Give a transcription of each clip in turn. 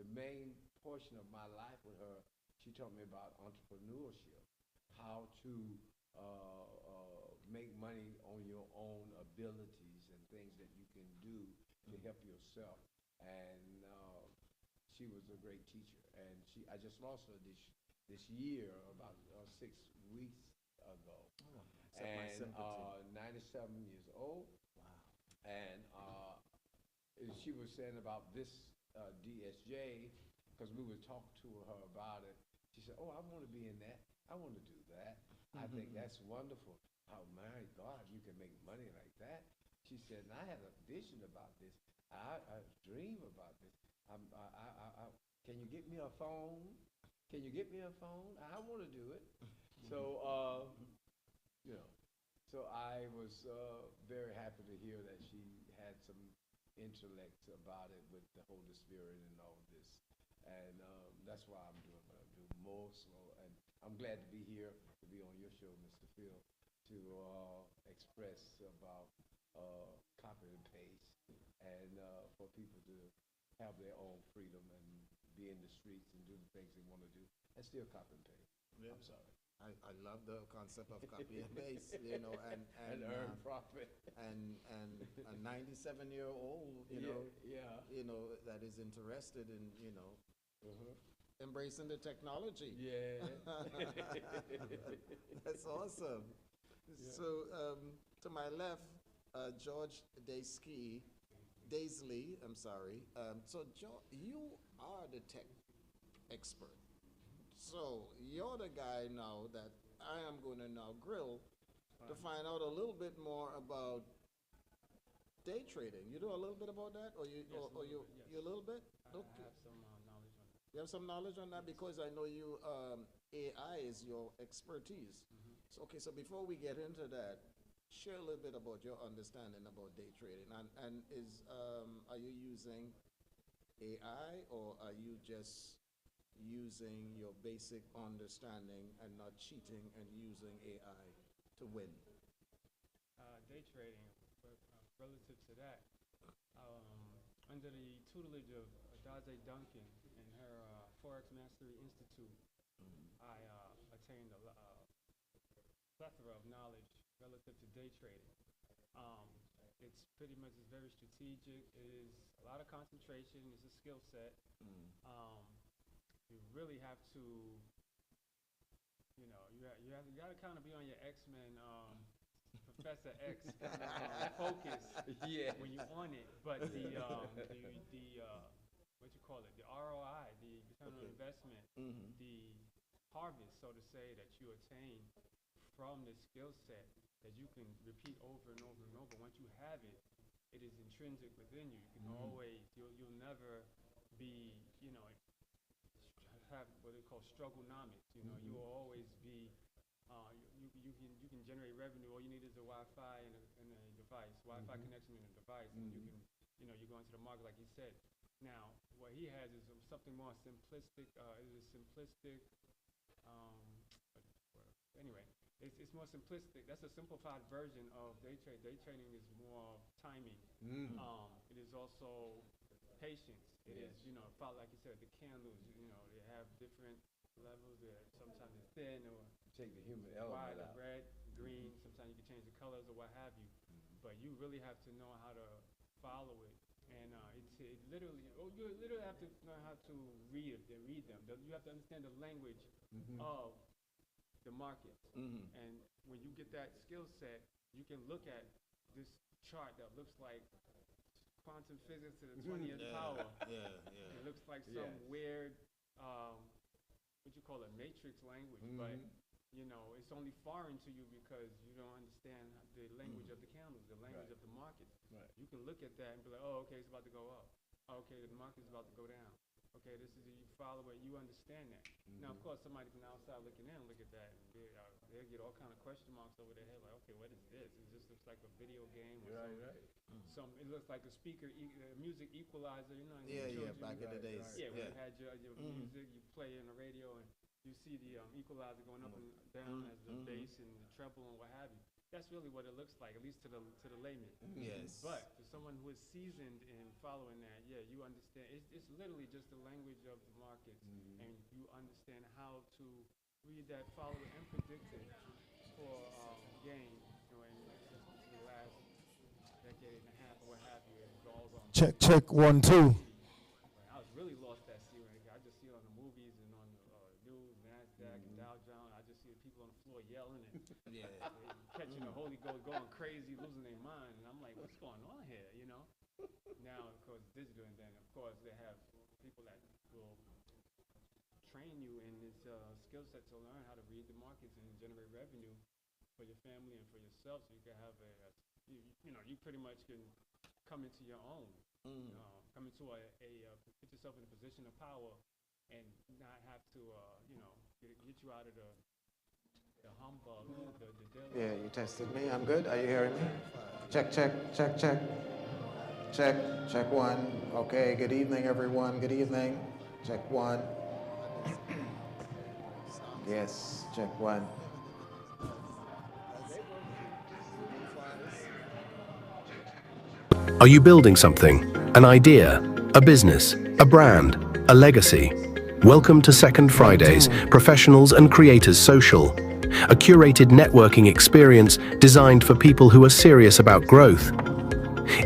the main portion of my life with her, she taught me about entrepreneurship, how to make money on your own abilities and things that you can do to help yourself. And she was a great teacher. And I just lost her this year, about 6 weeks ago. Oh, and 97 years old. Wow. And she was saying about this DSJ, because we were talking to her about it. She said, "Oh, I want to be in that. I want to do that. I think that's wonderful. Oh my God, you can make money like that." She said, "And I had a vision about this. I dream about this. Can you get me a phone? Can you get me a phone? I want to do it." So, so I was very happy to hear that she had some intellect about it with the Holy Spirit and all of this. And that's why I'm doing what I do more so. And I'm glad to be here, to be on your show, Mr. Phill, to express about copy and paste, and for people to have their own freedom and be in the streets and do the things they want to do and still copy and paste. Yeah. I'm sorry. I love the concept of copy and paste, you know, and earn profit. And a 97-year-old, you know, that is interested in, embracing the technology. Yeah. That's awesome. Yeah. So to my left, George Daisley, I'm sorry. So you are the tech expert. So you're the guy now that I am going to now grill to find out a little bit more about day trading. You know a little bit about that, or you a little bit? I have some knowledge on that. You have some knowledge on that because I know you AI is your expertise. So okay, so before we get into that, share a little bit about your understanding about day trading, and are you using AI or are you just using your basic understanding and not cheating and using AI to win? Day trading, relative to that, under the tutelage of Daze Duncan and her Forex Mastery Institute, I attained a plethora of knowledge relative to day trading. It's pretty much very strategic. It is a lot of concentration. It's a skill set. You really have to, you got to kind of be on your X-Men, Professor X kind of focus when you on it. But the what you call it, the ROI, the return on investment, the harvest, so to say, that you attain from the skill set that you can repeat over and over and over. Once you have it, it is intrinsic within you. You can always, you'll never be, have what they call strugglenomics. You will always be, you can generate revenue. All you need is a Wi-Fi and a device, Wi-Fi connection and a device, and you can, you go into the market like you said. Now, what he has is something more simplistic. It is simplistic. Anyway, it's more simplistic. That's a simplified version of day trading. Day trading is more timing. It is also patience. It is, like you said, the candles. They have different levels. Sometimes it's thin or take the human element wide, out. red, green. Sometimes you can change the colors or what have you. But you really have to know how to follow it. And you literally have to know how to read them. You have to understand the language of the market. And when you get that skill set, you can look at this chart that looks like quantum physics to the 20th power. It looks like some weird, what you call it, matrix language, but it's only foreign to you because you don't understand the language of the candles, the language of the market. You can look at that and be like, oh, okay, it's about to go up. Okay, the market's about to go down. Okay, you follow it, you understand that. Now, of course, somebody from the outside looking in, look at that, and they'll get all kind of question marks over their head, like, okay, what is this? It just looks like a video game or something. It looks like a speaker, music equalizer, back in the days. When you had your music, you play in the radio, and you see the equalizer going up and down as the bass and the treble and what have you. that's really what it looks like, at least to the layman. Yes. But for someone who is seasoned in following that, yeah, you understand. It's literally just the language of the markets, and you understand how to read that, follow it, and predict it for gain. You know, and since the last decade and a half or what have you, it's all gone. Check, 1, 2. I was really lost that sea right here. I just see it on the movies and on the news, NASDAQ and Dow Jones. I just see the people on the floor yelling and catching the Holy Ghost, going crazy, losing their mind. And I'm like, what's going on here, you know? Now, of course, digital, and then, of course, they have people that will train you in this skill set to learn how to read the markets and generate revenue for your family and for yourself, so you can have you pretty much can come into your own. Come into put yourself in a position of power and not have to, get you out of the humbug, the Yeah, you tested me. I'm good. Are you hearing me? Check, check, check, check. Check 1. Okay, good evening, everyone. Good evening. Check 1. Yes, check 1. Are you building something? An idea? A business? A brand? A legacy? Welcome to Second Fridays, Professionals and Creators Social, a curated networking experience designed for people who are serious about growth.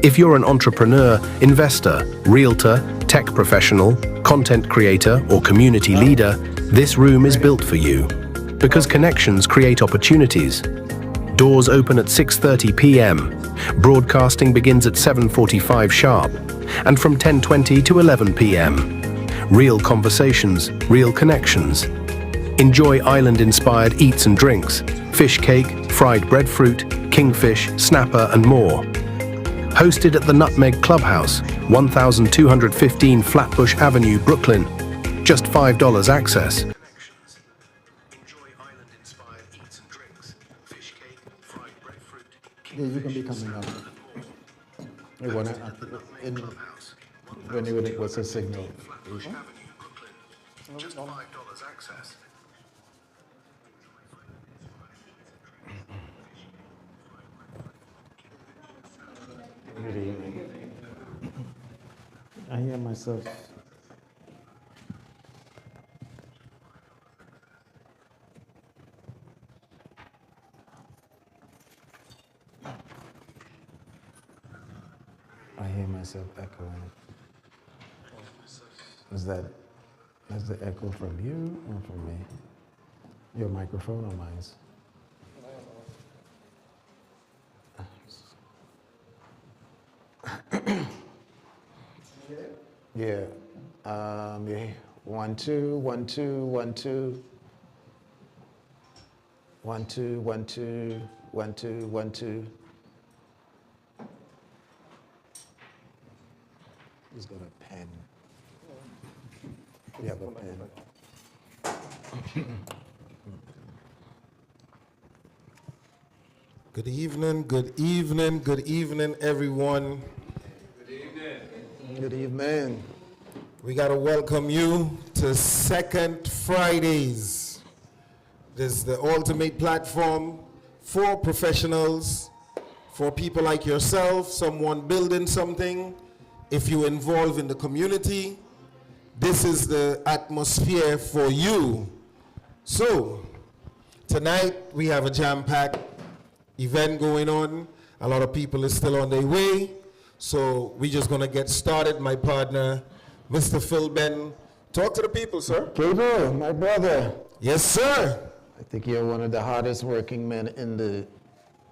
If you're an entrepreneur, investor, realtor, tech professional, content creator, or community leader, this room is built for you. Because connections create opportunities. Doors open at 6:30 p.m. Broadcasting begins at 7:45 sharp, and from 10:20 to 11 p.m. Real conversations, real connections. Enjoy island-inspired eats and drinks, fish cake, fried breadfruit, kingfish, snapper, and more. Hosted at the Nutmeg Clubhouse, 1215 Flatbush Avenue, Brooklyn. Just $5 access. Yeah, you can be coming up. You wanna when you what's the signal? Just $5 access. Good evening. I hear myself. I hear myself echoing. Is that the echo from you or from me? Your microphone or mine? Yeah. Yeah. 1 2 1 2 1 2 1 2 1 2 1 2 1 2. He's got a pen. You have a pen. Good evening, good evening, good evening, everyone. Good evening. We got to welcome you to Second Fridays. This is the ultimate platform for professionals, for people like yourself, someone building something. If you involve in the community, this is the atmosphere for you. So, tonight we have a jam-packed event going on. A lot of people are still on their way. So we're just going to get started. My partner, Mr. Phill, Benn. Talk to the people, sir. Cato, my brother. Yes, sir. I think you're one of the hardest working men in the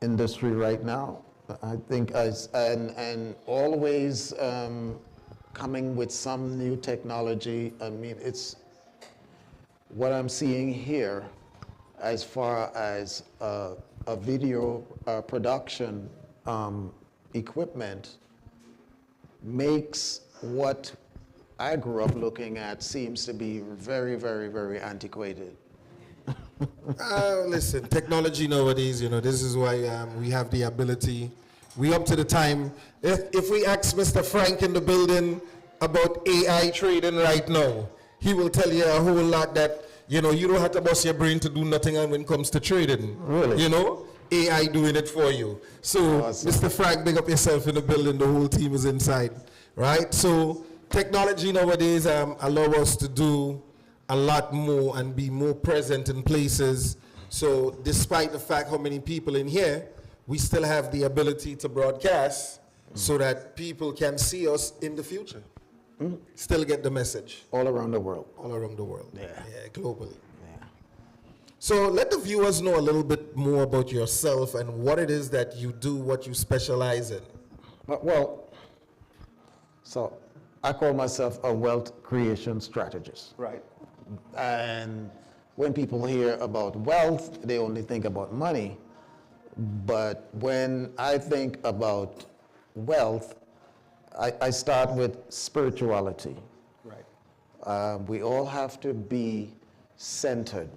industry right now. I think and always coming with some new technology. I mean, it's what I'm seeing here as far as a video production equipment makes what I grew up looking at seems to be very, very, very antiquated. Listen, technology nowadays, this is why we have the ability. We up to the time. If we ask Mr. Frank in the building about AI trading right now, he will tell you a whole lot that, you don't have to bust your brain to do nothing when it comes to trading. Really? AI doing it for you. So, Awesome. Mr. Frank, big up yourself in the building. The whole team is inside, right? So, technology nowadays allow us to do a lot more and be more present in places. So, despite the fact how many people in here, we still have the ability to broadcast so that people can see us in the future. Still get the message. All around the world. All around the world. Yeah. Yeah, globally. Yeah. So let the viewers know a little bit more about yourself and what it is that you do, what you specialize in. Well, so I call myself a wealth creation strategist. Right. And when people hear about wealth, they only think about money. But when I think about wealth, I start with spirituality. Right. We all have to be centered.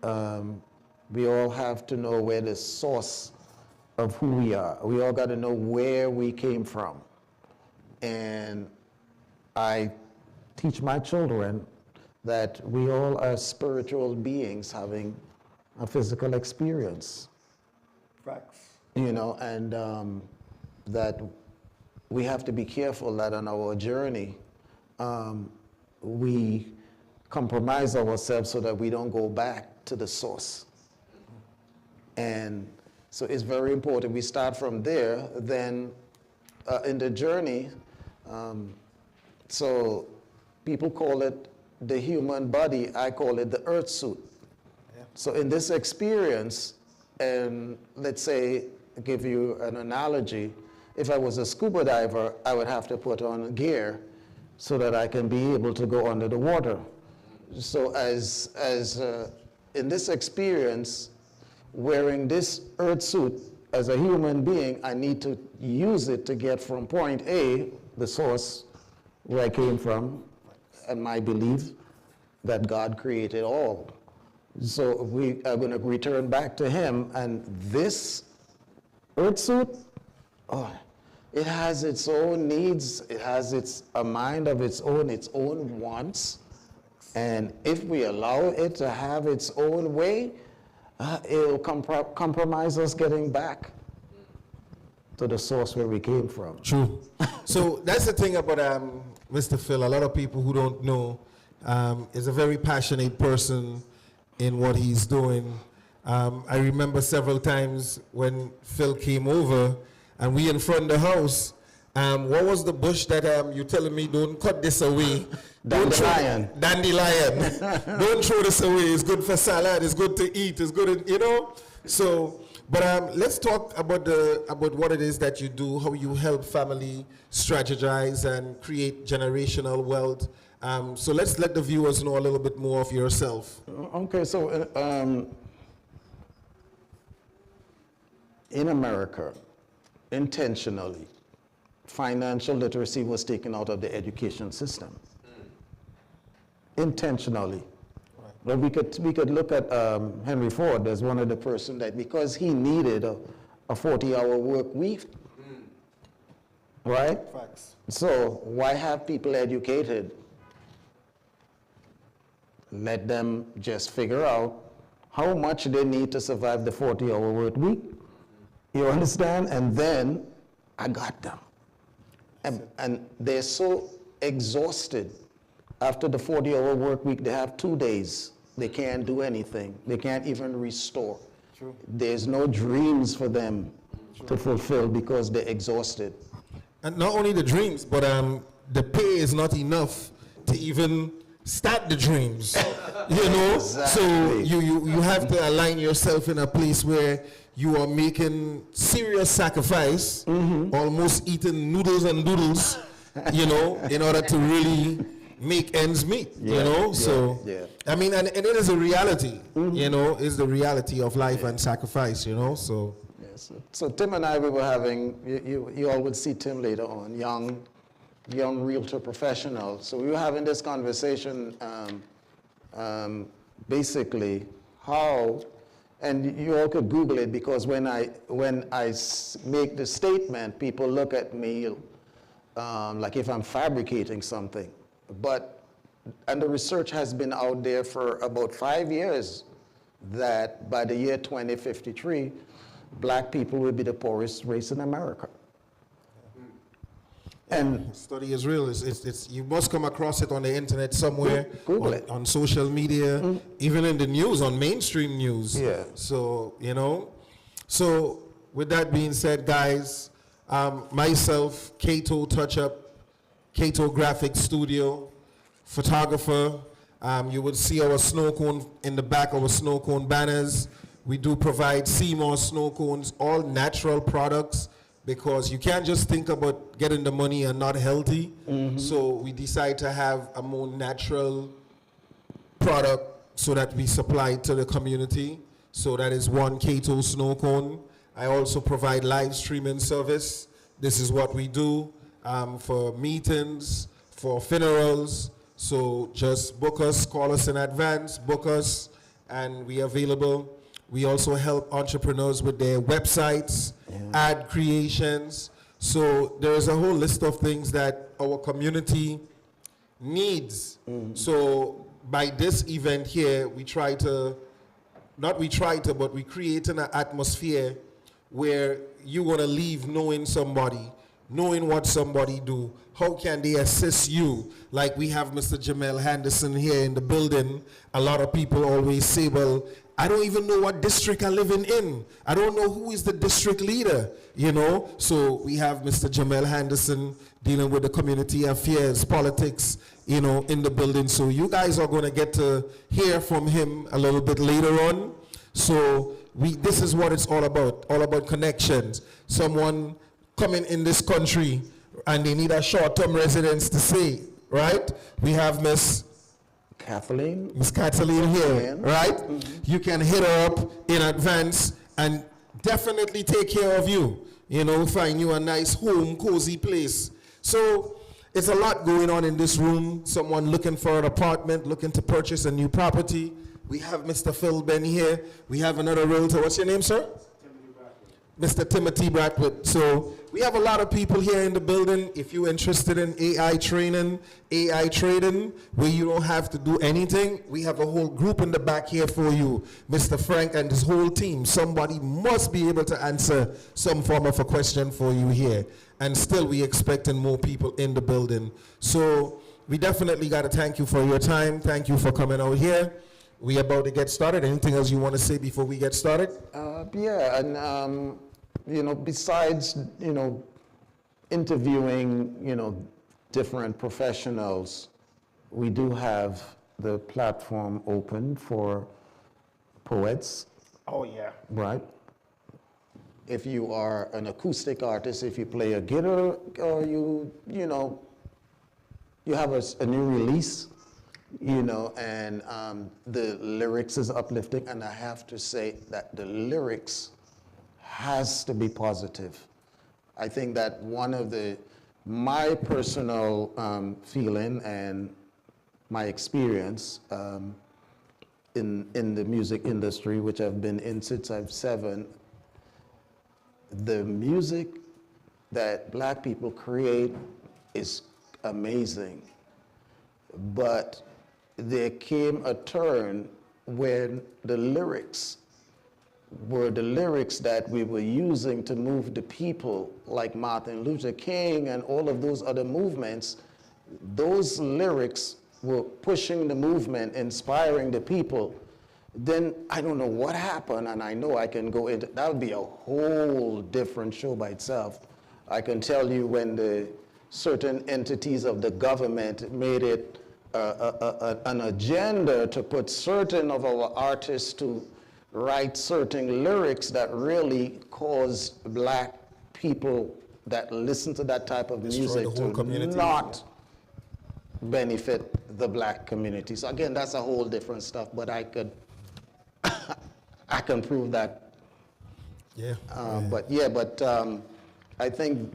We all have to know where the source of who we are. We all got to know where we came from. And I teach my children that we all are spiritual beings having a physical experience. Facts. You know, and that we have to be careful that on our journey, we compromise ourselves so that we don't go back to the source. And so it's very important. We start from there, then in the journey, so people call it the human body, I call it the earth suit. Yeah. So in this experience, and let's say, give you an analogy, if I was a scuba diver, I would have to put on gear so that I can be able to go under the water. So as in this experience, wearing this earth suit as a human being, I need to use it to get from point A, the source where I came from, and my belief that God created all. So we are going to return back to him, and this earth suit, oh, it has its own needs, it has a mind of its own wants, and if we allow it to have its own way, it'll compromise us getting back to the source where we came from. True. So that's the thing about Mr. Phill. A lot of people who don't know, is a very passionate person in what he's doing. I remember several times when Phill came over and we in front of the house, what was the bush that you're telling me, don't cut this away? Dandelion. Dandelion. Don't throw this away. It's good for salad. It's good to eat. It's good, you know? So, but let's talk about what it is that you do, how you help family strategize and create generational wealth. So let's let the viewers know a little bit more of yourself. Okay, so in America, intentionally, financial literacy was taken out of the education system. Intentionally. Well, we could look at Henry Ford as one of the person that, because he needed a 40-hour work week, right? Facts. So why have people educated? Let them just figure out how much they need to survive the 40-hour work week. You understand? And then I got them. And they're so exhausted. After the 40-hour work week, they have 2 days. They can't do anything. They can't even restore. True. There's no dreams for them to fulfill because they're exhausted. And not only the dreams, but the pay is not enough to even start the dreams. You know? Exactly. So you have to align yourself in a place where you are making serious sacrifice, almost eating noodles and doodles, you know, in order to really make ends meet, you know? So, I mean, and it is a reality, you know, it's the reality of life and sacrifice, you know, so. Yes. So Tim and I, we were having, you all would see Tim later on, young realtor professional. So we were having this conversation, basically how, and you all could Google it, because when I make the statement, people look at me like if I'm fabricating something. And the research has been out there for about 5 years that by the year 2053, black people will be the poorest race in America. And Study is real. You must come across it on the internet somewhere, Google it. on social media, even in the news, on mainstream news. Yeah. So, you know. So, with that being said, guys, myself, Cato Touch-Up, CATOG.STUDIO, photographer. You would see our snow cone in the back, our snow cone banners. We do provide CMOS snow cones, all natural products, because you can't just think about getting the money and not healthy. So we decide to have a more natural product so that we supply it to the community. So that is one Cato snow cone. I also provide live streaming service. This is what we do for meetings, for funerals. So just book us, call us in advance, book us, and we are available. We also help entrepreneurs with their websites, ad creations. So there is a whole list of things that our community needs. So by this event here, we create an atmosphere where you're gonna leave knowing somebody, knowing what somebody do. How can they assist you? Like we have Mr. Jamel Henderson here in the building. A lot of people always say, well, I don't even know what district I'm living in. I don't know who is the district leader, you know? So we have Mr. Jamel Henderson dealing with the community affairs, politics, you know, in the building. So you guys are gonna get to hear from him a little bit later on. So this is what it's all about connections. Someone coming in this country and they need a short-term residence to stay, right? We have Miss Kathleen here, right? You can hit her up in advance and definitely take care of you. You know, find you a nice home, cozy place. So it's a lot going on in this room. Someone looking for an apartment, looking to purchase a new property. We have Mr. Phill Benn here. We have another realtor. What's your name, sir? Mr. Timothy Bradwood. So we have a lot of people here in the building. If you're interested in AI training, AI trading, where you don't have to do anything, we have a whole group in the back here for you. Mr. Frank and his whole team. Somebody must be able to answer some form of a question for you here. And still, we're expecting more people in the building. So we definitely got to thank you for your time. Thank you for coming out here. We about to get started. Anything else you want to say before we get started? Yeah, and you know, besides, you know, interviewing, you know, different professionals, we do have the platform open for poets. Oh, yeah. Right? If you are an acoustic artist, if you play a guitar, or you know, you have a new release, you know, and the lyrics is uplifting, and I have to say that the lyrics has to be positive. I think that one of my personal feeling and my experience in the music industry, which I've been in since I'm 7, the music that black people create is amazing. But there came a turn when the lyrics were the lyrics that we were using to move the people, like Martin Luther King and all of those other movements. Those lyrics were pushing the movement, inspiring the people. Then I don't know what happened, and I know I can go into, that would be a whole different show by itself. I can tell you when the certain entities of the government made it an agenda to put certain of our artists to write certain lyrics that really caused black people that listen to that type of music to not benefit the black community. So again, that's a whole different stuff, but I can prove that. Yeah. But I think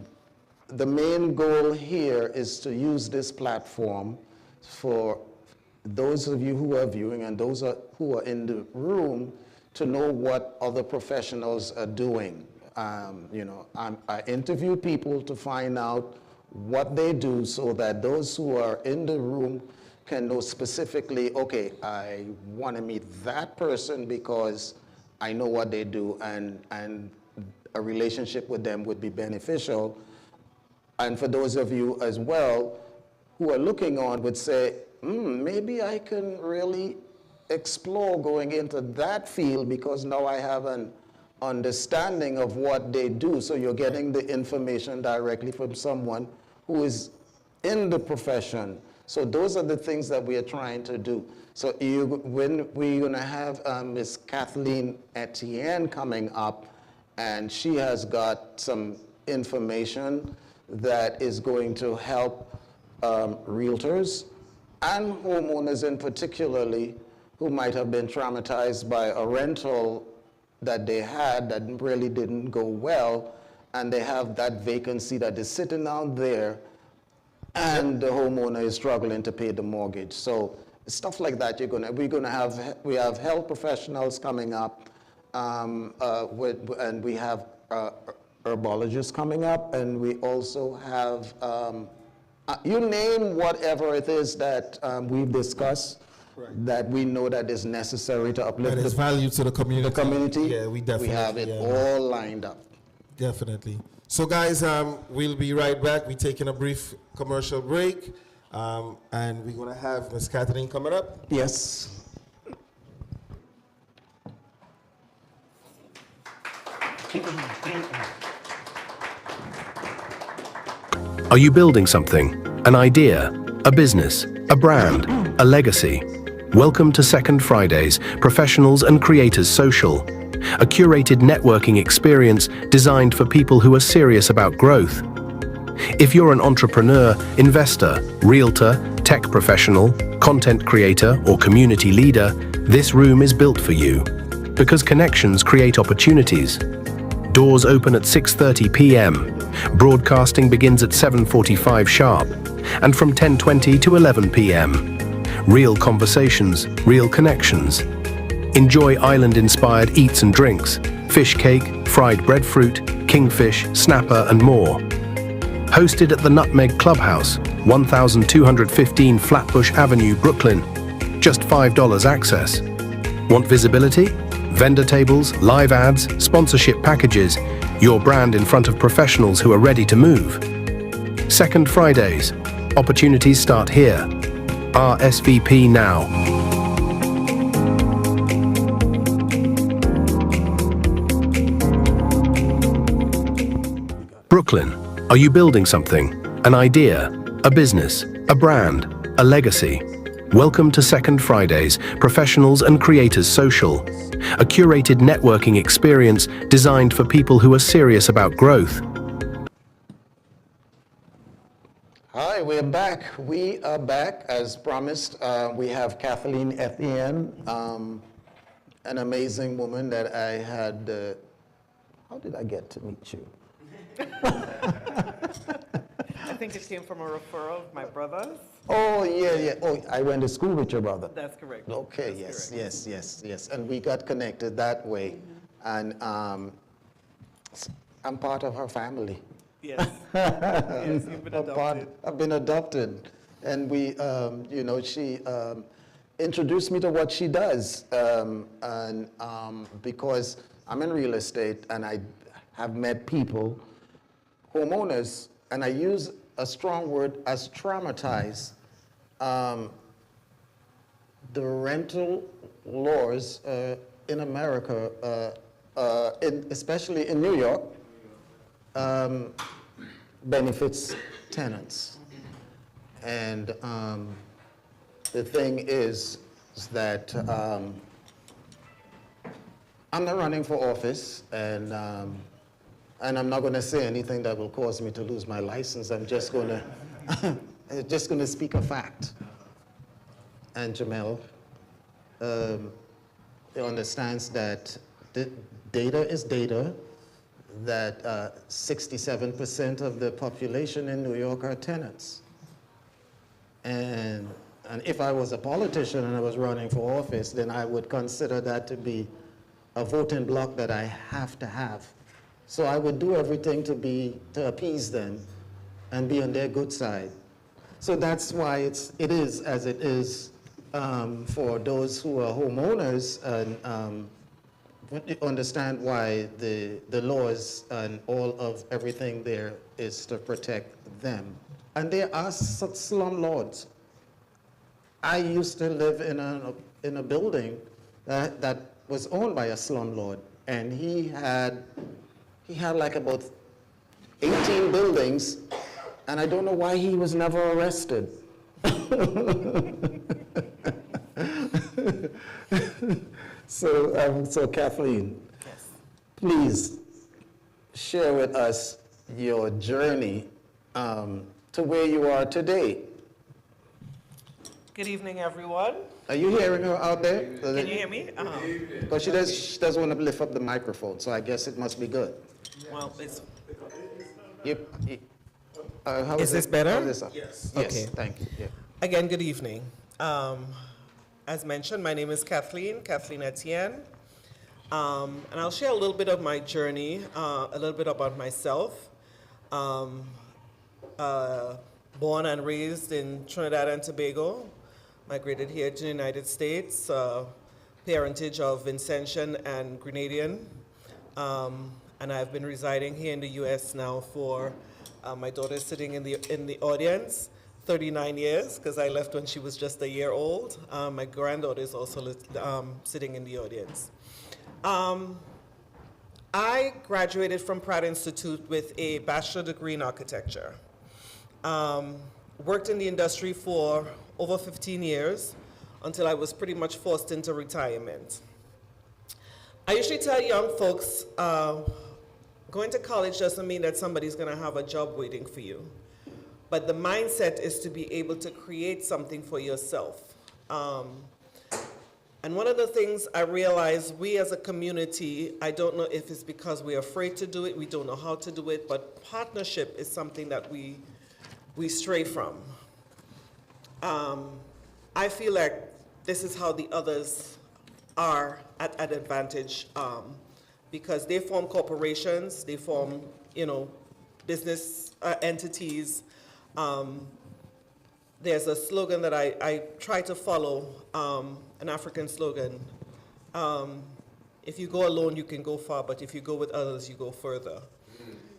the main goal here is to use this platform for those of you who are viewing and those who are in the room to know what other professionals are doing. You know, I interview people to find out what they do so that those who are in the room can know specifically, okay, I want to meet that person because I know what they do, and a relationship with them would be beneficial. And for those of you as well who are looking on would say, maybe I can really explore going into that field because now I have an understanding of what they do. So you're getting the information directly from someone who is in the profession. So those are the things that we are trying to do. So when we're going to have Ms. Kathleen Etienne coming up, and she has got some information that is going to help realtors and homeowners in particularly who might have been traumatized by a rental that they had that really didn't go well, and they have that vacancy that is sitting out there, and the homeowner is struggling to pay the mortgage. So stuff like that, we have health professionals coming up, and we have herbologists coming up, and we also have, you name whatever it is that we've discussed, that we know that is necessary to uplift That is value to the community. The community. Yeah, we definitely. We have it all lined up. Definitely. So guys, we'll be right back. We're taking a brief commercial break, and we're gonna have Ms. Kathleen coming up. Yes. Are you building something? An idea? A business? A brand? A legacy? Welcome to Second Fridays, Professionals and Creators Social, a curated networking experience designed for people who are serious about growth. If you're an entrepreneur, investor, realtor, tech professional, content creator, or community leader, this room is built for you. Because connections create opportunities. Doors open at 6:30 p.m. Broadcasting begins at 7:45 sharp, and from 10:20 to 11 p.m. Real conversations, real connections. Enjoy island-inspired eats and drinks, fish cake, fried breadfruit, kingfish, snapper, and more. Hosted at the Nutmeg Clubhouse, 1215 Flatbush Avenue, Brooklyn. Just $5 access. Want visibility? Vendor tables, live ads, sponsorship packages, your brand in front of professionals who are ready to move. Second Fridays. Opportunities start here. RSVP now. Brooklyn, are you building something? An idea? A business? A brand? A legacy? Welcome to Second Fridays, Professionals and Creators Social, a curated networking experience designed for people who are serious about growth. Hi, we're back. We are back, as promised. We have Kathleen Etienne, an amazing woman that I had. How did I get to meet you? I think it came from a referral of my brother's. Oh, yeah. Oh, I went to school with your brother. That's correct. Okay, That's yes, correct. yes. And we got connected that way. And I'm part of her family. Yes. Yes, you've been adopted. I've been adopted. And we, she introduced me to what she does. Because I'm in real estate and I have met people, homeowners, and I use a strong word as traumatized. The rental laws in America, especially in New York, benefits tenants. And the thing is that I'm not running for office, and I'm not going to say anything that will cause me to lose my license. I'm just going to speak a fact. And Jamel understands that the data is data, that 67% of the population in New York are tenants. And if I was a politician and I was running for office, then I would consider that to be a voting bloc that I have to have. So I would do everything to appease them and be on their good side. So that's why it is as it is for those who are homeowners, and understand why the laws and all of everything there is to protect them. And there are slumlords. I used to live in a building that was owned by a slumlord, and he had like about 18 buildings, and I don't know why he was never arrested. So Kathleen, Yes. please share with us your journey to where you are today. Good evening, everyone. Are you hearing her out there? Can you hear me? Because she doesn't want to lift up the microphone, so I guess it must be good. Well, it's, How Is this better? Yes. Yes, Okay. thank you. Yeah. again, good evening. As mentioned, my name is Kathleen Etienne. And I'll share a little bit of my journey, a little bit about myself. Born and raised in Trinidad and Tobago, migrated here to the United States, parentage of Vincentian and Grenadian. And I've been residing here in the US now for, my daughter's sitting in the audience, 39 years, because I left when she was just a year old. My granddaughter is also sitting in the audience. I graduated from Pratt Institute with a bachelor degree in architecture. Worked in the industry for over 15 years until I was pretty much forced into retirement. I usually tell young folks, going to college doesn't mean that somebody's gonna have a job waiting for you. But the mindset is to be able to create something for yourself. And one of the things I realized, we as a community, I don't know if it's because we're afraid to do it, we don't know how to do it, but partnership is something that we stray from. I feel like this is how the others are at an advantage, because they form corporations, they form, business entities. There's a slogan that I try to follow, an African slogan. If you go alone, you can go far, but if you go with others, you go further.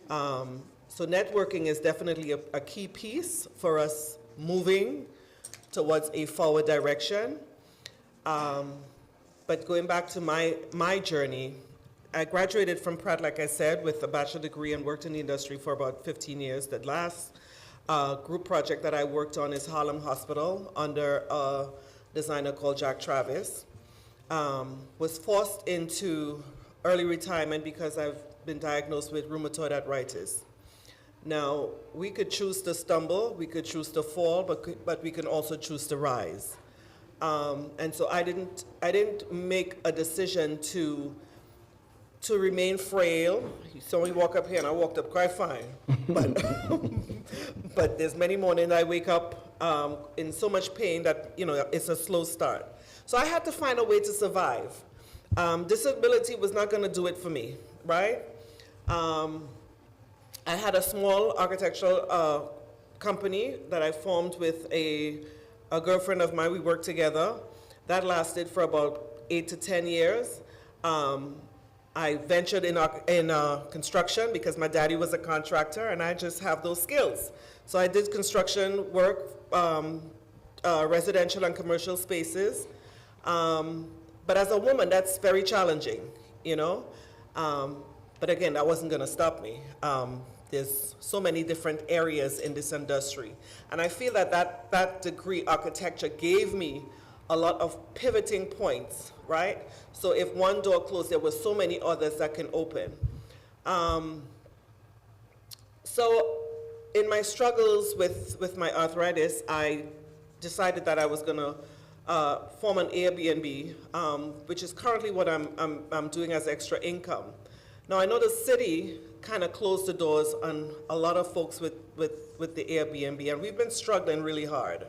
So networking is definitely a key piece for us moving towards a forward direction. But going back to my journey, I graduated from Pratt, like I said, with a bachelor degree and worked in the industry for about 15 years. The last group project that I worked on is Harlem Hospital under a designer called Jack Travis. Was forced into early retirement because I've been diagnosed with rheumatoid arthritis. Now, we could choose to stumble, we could choose to fall, but we can also choose to rise. And so I didn't make a decision to remain frail. So we walk up here, and I walked up quite fine. But there's many mornings I wake up in so much pain that it's a slow start. So I had to find a way to survive. Disability was not going to do it for me, right? I had a small architectural company that I formed with a girlfriend of mine. We worked together. That lasted for about 8 to 10 years. I ventured in construction because my daddy was a contractor, and I just have those skills. So I did construction work, residential and commercial spaces. But as a woman, that's very challenging, But again, that wasn't going to stop me. There's so many different areas in this industry. And I feel that degree, architecture, gave me a lot of pivoting points, right? So if one door closed, there were so many others that can open. So in my struggles with my arthritis, I decided that I was going to form an Airbnb, which is currently what I'm doing as extra income. Now, I know the city kind of closed the doors on a lot of folks with the Airbnb, and we've been struggling really hard.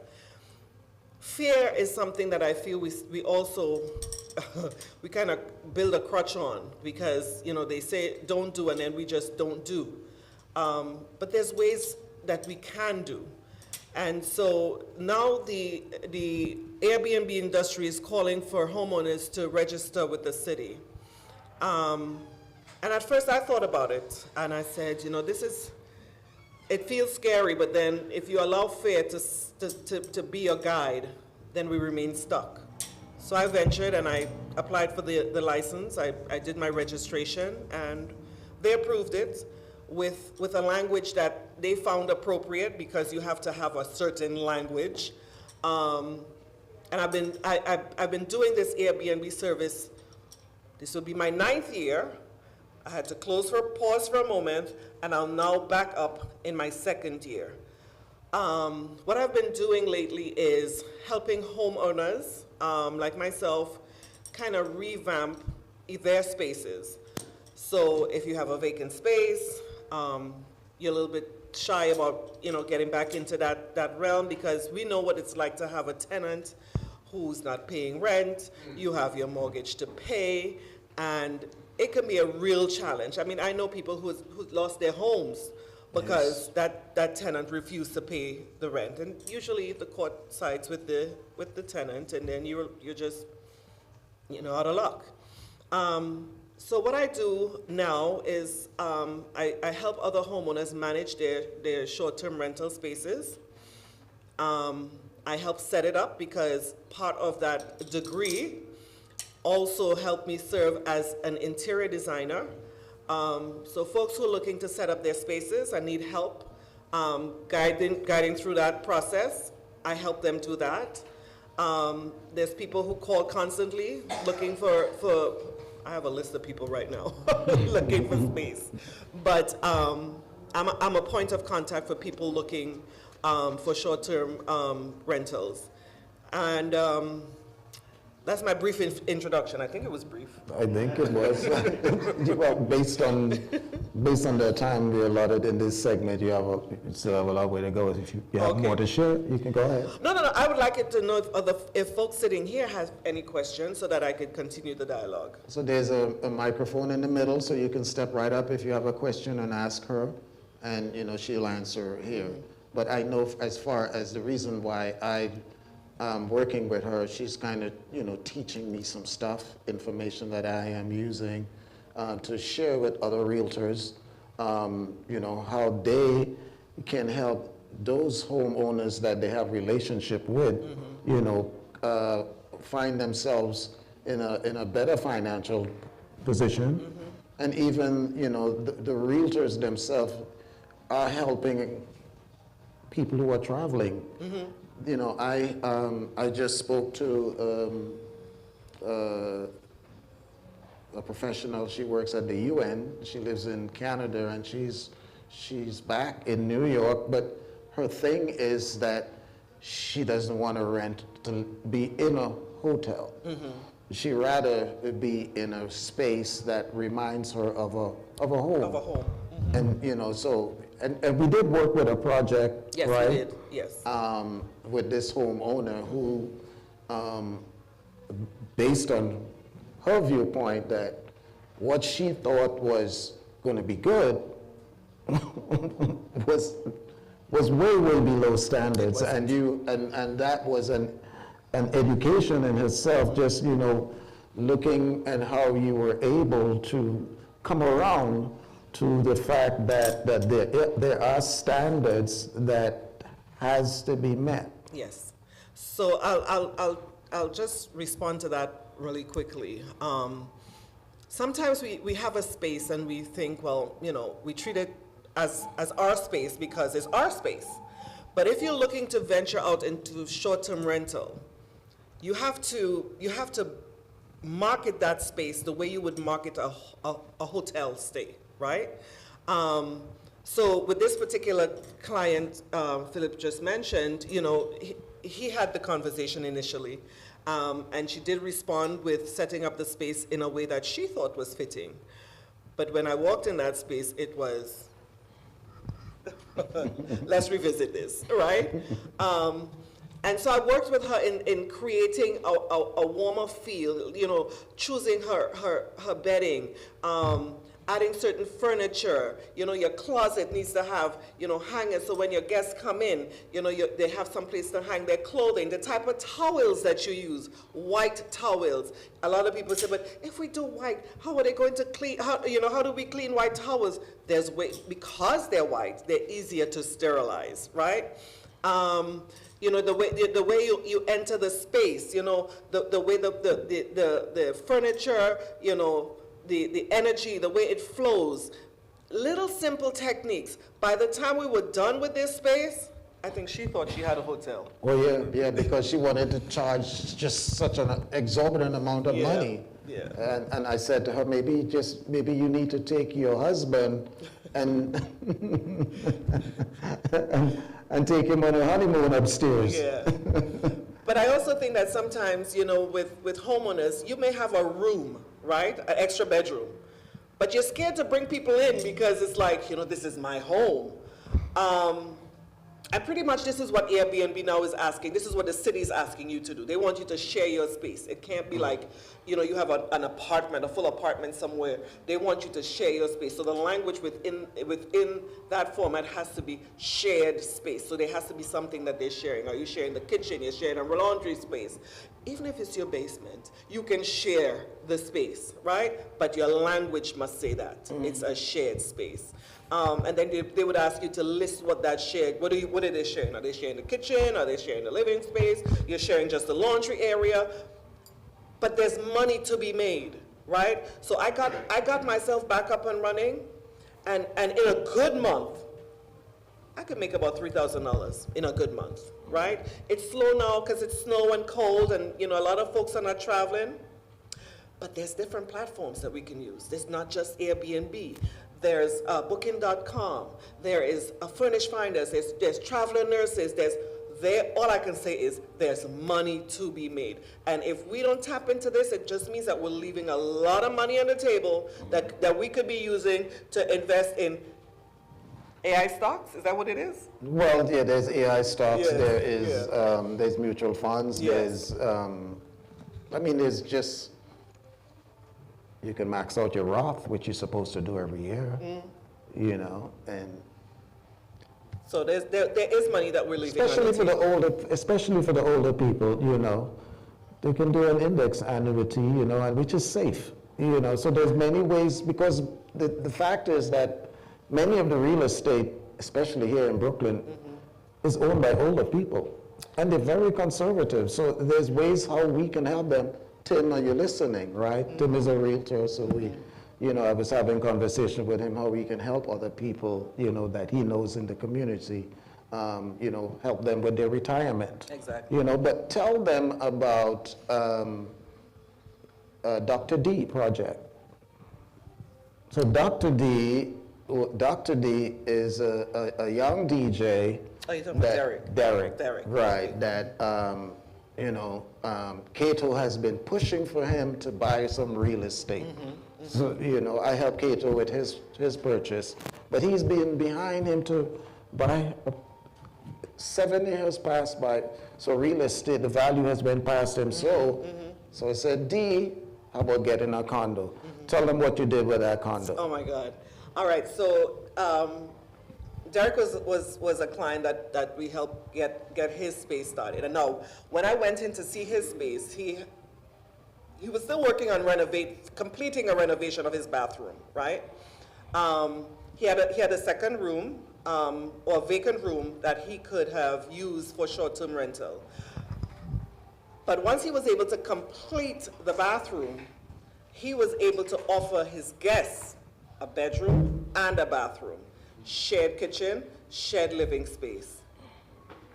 Fear is something that I feel we also, we kind of build a crutch on, because, they say don't do, and then we just don't do. But there's ways that we can do. And so now the Airbnb industry is calling for homeowners to register with the city. And at first I thought about it, and I said, you know, it feels scary, but then if you allow fear to be your guide, then we remain stuck. So I ventured and I applied for the license. I did my registration, and they approved it with a language that they found appropriate, because you have to have a certain language. And I've been doing this Airbnb service. This will be my 9th year. I had to pause for a moment, and I'll now back up in my 2nd year. What I've been doing lately is helping homeowners like myself kind of revamp their spaces. So if you have a vacant space, you're a little bit shy about, you know, getting back into that realm, because we know what it's like to have a tenant who's not paying rent. You have your mortgage to pay, and it can be a real challenge. I mean, I know people who lost their homes because that tenant refused to pay the rent, and usually the court sides with the tenant, and then you're just, you know, out of luck. So what I do now is I help other homeowners manage their short-term rental spaces. I help set it up, because part of that degree also helped me serve as an interior designer. So folks who are looking to set up their spaces and need help guiding through that process, I help them do that. There's people who call constantly looking for I have a list of people right now looking for space. But I'm a point of contact for people looking for short-term rentals. And that's my brief introduction. I think it was brief. I think it was. Well, based on the time we allotted in this segment, you still have a long way to go. If you have more to share, you can go ahead. No. I would like it to know if folks sitting here have any questions, so that I could continue the dialogue. So there's a microphone in the middle, so you can step right up if you have a question and ask her, and you know she'll answer here. But I know, as far as the reason why I'm working with her, she's kind of, you know, teaching me some stuff, information that I am using to share with other realtors, you know, how they can help those homeowners that they have relationship with, you know, find themselves in a better financial position. And even, you know, the realtors themselves are helping people who are traveling. You know, I just spoke to a professional. She works at the UN. She lives in Canada, and she's back in New York. But her thing is that she doesn't want to rent to be in a hotel. She'd rather be in a space that reminds her of a home. Of a home. And you know, so and we did work with a project, yes, right? We did. Yes. With this homeowner who, based on her viewpoint, that what she thought was going to be good was way below standards, and that was an education in itself. Just, you know, looking at how you were able to come around to the fact that there are standards that has to be met. Yes. So I'll just respond to that really quickly. Sometimes we have a space and we think, well, you know, we treat it as our space because it's our space. But if you're looking to venture out into short-term rental, you have to market that space the way you would market a hotel stay, right? So with this particular client, Philip just mentioned, you know, he had the conversation initially, and she did respond with setting up the space in a way that she thought was fitting. But when I walked in that space, it was, let's revisit this, right? And so I worked with her in creating a warmer feel, you know, choosing her bedding, adding certain furniture. You know, your closet needs to have, you know, hangers so when your guests come in, you know, they have some place to hang their clothing. The type of towels that you use, white towels. A lot of people say, but if we do white, how are they going to clean, how do we clean white towels? There's because they're white, they're easier to sterilize, right? You know, the way you enter the space, you know, the way the furniture, you know, the energy, the way it flows. Little simple techniques. By the time we were done with this space, I think she thought she had a hotel. Well, yeah, because she wanted to charge just such an exorbitant amount of money. Yeah. And I said to her, maybe you need to take your husband and and take him on a honeymoon upstairs. Yeah. But I also think that sometimes, you know, with homeowners, you may have a room, right? An extra bedroom. But you're scared to bring people in because it's like, you know, this is my home. And pretty much this is what Airbnb now is asking. This is what the city is asking you to do. They want you to share your space. It can't be like, you know, you have an apartment, a full apartment somewhere. They want you to share your space. So the language within that format has to be shared space. So there has to be something that they're sharing. Are you sharing the kitchen? You're sharing a laundry space. Even if it's your basement, you can share the space, right? But your language must say that. It's a shared space. And then they would ask you to list what that shared, what are they sharing? Are they sharing the kitchen? Are they sharing the living space? You're sharing just the laundry area. But there's money to be made, right? So I got myself back up and running, and in a good month, I could make about $3,000 in a good month, right? It's slow now because it's snow and cold, and you know a lot of folks are not traveling. But there's different platforms that we can use. There's not just Airbnb. There's Booking.com. There is Furnish Finders. There's Traveler Nurses. All I can say is there's money to be made. And if we don't tap into this, it just means that we're leaving a lot of money on the table that we could be using to invest in AI stocks. Is that what it is? Well, yeah, there's AI stocks. Yes, There is there's mutual funds. Yes. There's just. You can max out your Roth, which you're supposed to do every year, you know, and so there is money that we're leaving. especially for the older people, you know, they can do an index annuity, you know, and which is safe, you know. So there's many ways, because the fact is that many of the real estate, especially here in Brooklyn, is owned by older people, and they're very conservative. So there's ways how we can help them. Tim, are you listening, right? Tim is a realtor, so I was having conversation with him how we can help other people, you know, that he knows in the community, help them with their retirement. Exactly. You know, but tell them about Dr. D project. So Dr. D is a young DJ. Oh, you're talking about Derek. Derek, right, that, Cato has been pushing for him to buy some real estate. So, you know, I helped Cato with his purchase, but he's been behind him to buy. 7 years passed by, so real estate, the value has been past him. So I said, D, how about getting a condo? Tell them what you did with that condo. Oh my God. All right, so Derek was a client that we helped get his space started. And now, when I went in to see his space, he was still working on completing a renovation of his bathroom, right? He had a second room, or a vacant room that he could have used for short-term rental. But once he was able to complete the bathroom, he was able to offer his guests a bedroom and a bathroom. Shared kitchen, shared living space.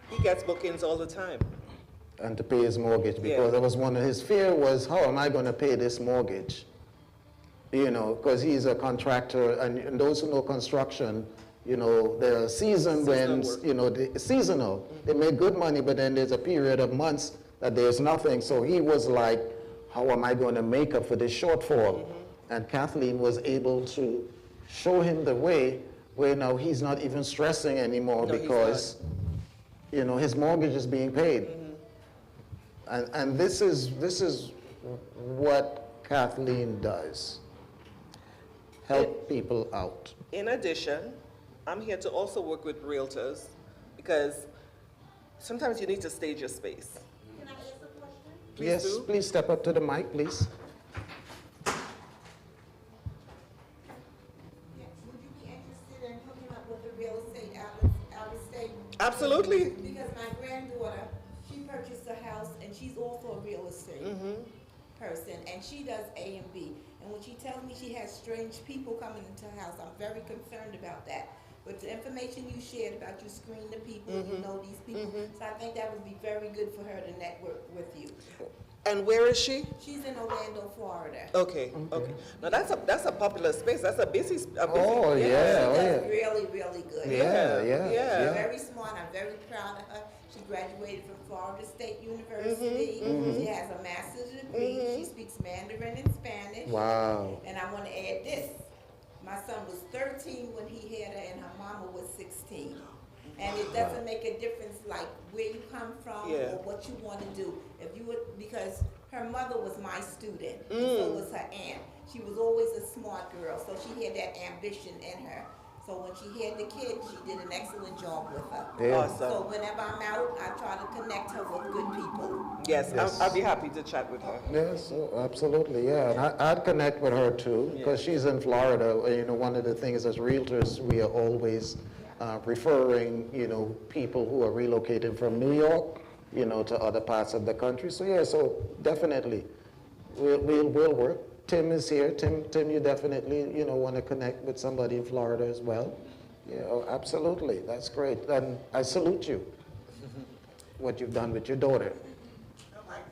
He gets bookings all the time. And to pay his mortgage, because that was one of his fear was, how am I going to pay this mortgage? You know, because he's a contractor, and those who know construction, you know, there are seasons when, you know, seasonal. They make good money, but then there's a period of months that there's nothing. So he was like, how am I going to make up for this shortfall? And Kathleen was able to show him the way where now he's not even stressing anymore, because, you know, his mortgage is being paid. And this is what Kathleen does. help people out. In addition, I'm here to also work with realtors because sometimes you need to stage your space. Can I ask a question? Yes, do. please step up to the mic, please. Yes, would you be interested in hooking up with a real estate out of state? Absolutely. Because my granddaughter, she purchased a house and she's also a real estate person, and she does A and B. And when she tells me she has strange people coming into her house, I'm very concerned about that. But the information you shared about you screen the people, you know these people, so I think that would be very good for her to network with you. And where is she? She's in Orlando, Florida. Okay. Now that's a popular space. That's a busy. Oh, She yeah, oh, does yeah. really, really good. Yeah. She's very smart. I'm very proud of her. She graduated from Florida State University. She has a master's degree. She speaks Mandarin and Spanish. Wow. And I want to add this. My son was 13 when he had her, and her mama was 16. And it doesn't make a difference, like, where you come from or what you want to do. If you would, because her mother was my student, and so was her aunt. She was always a smart girl, so she had that ambition in her. So when she had the kid, she did an excellent job with her. Yeah. Awesome. So whenever I'm out, I try to connect her with good people. Yes, Yes. I'll be happy to chat with her. Yes, absolutely, yeah. And I'd connect with her too, because she's in Florida. You know, one of the things as realtors, we are always referring, you know, people who are relocated from New York, you know, to other parts of the country. So yeah, so definitely, we'll work. Tim is here. Tim, you definitely, you know, want to connect with somebody in Florida as well. Yeah, oh, absolutely. That's great. And I salute you, what you've done with your daughter.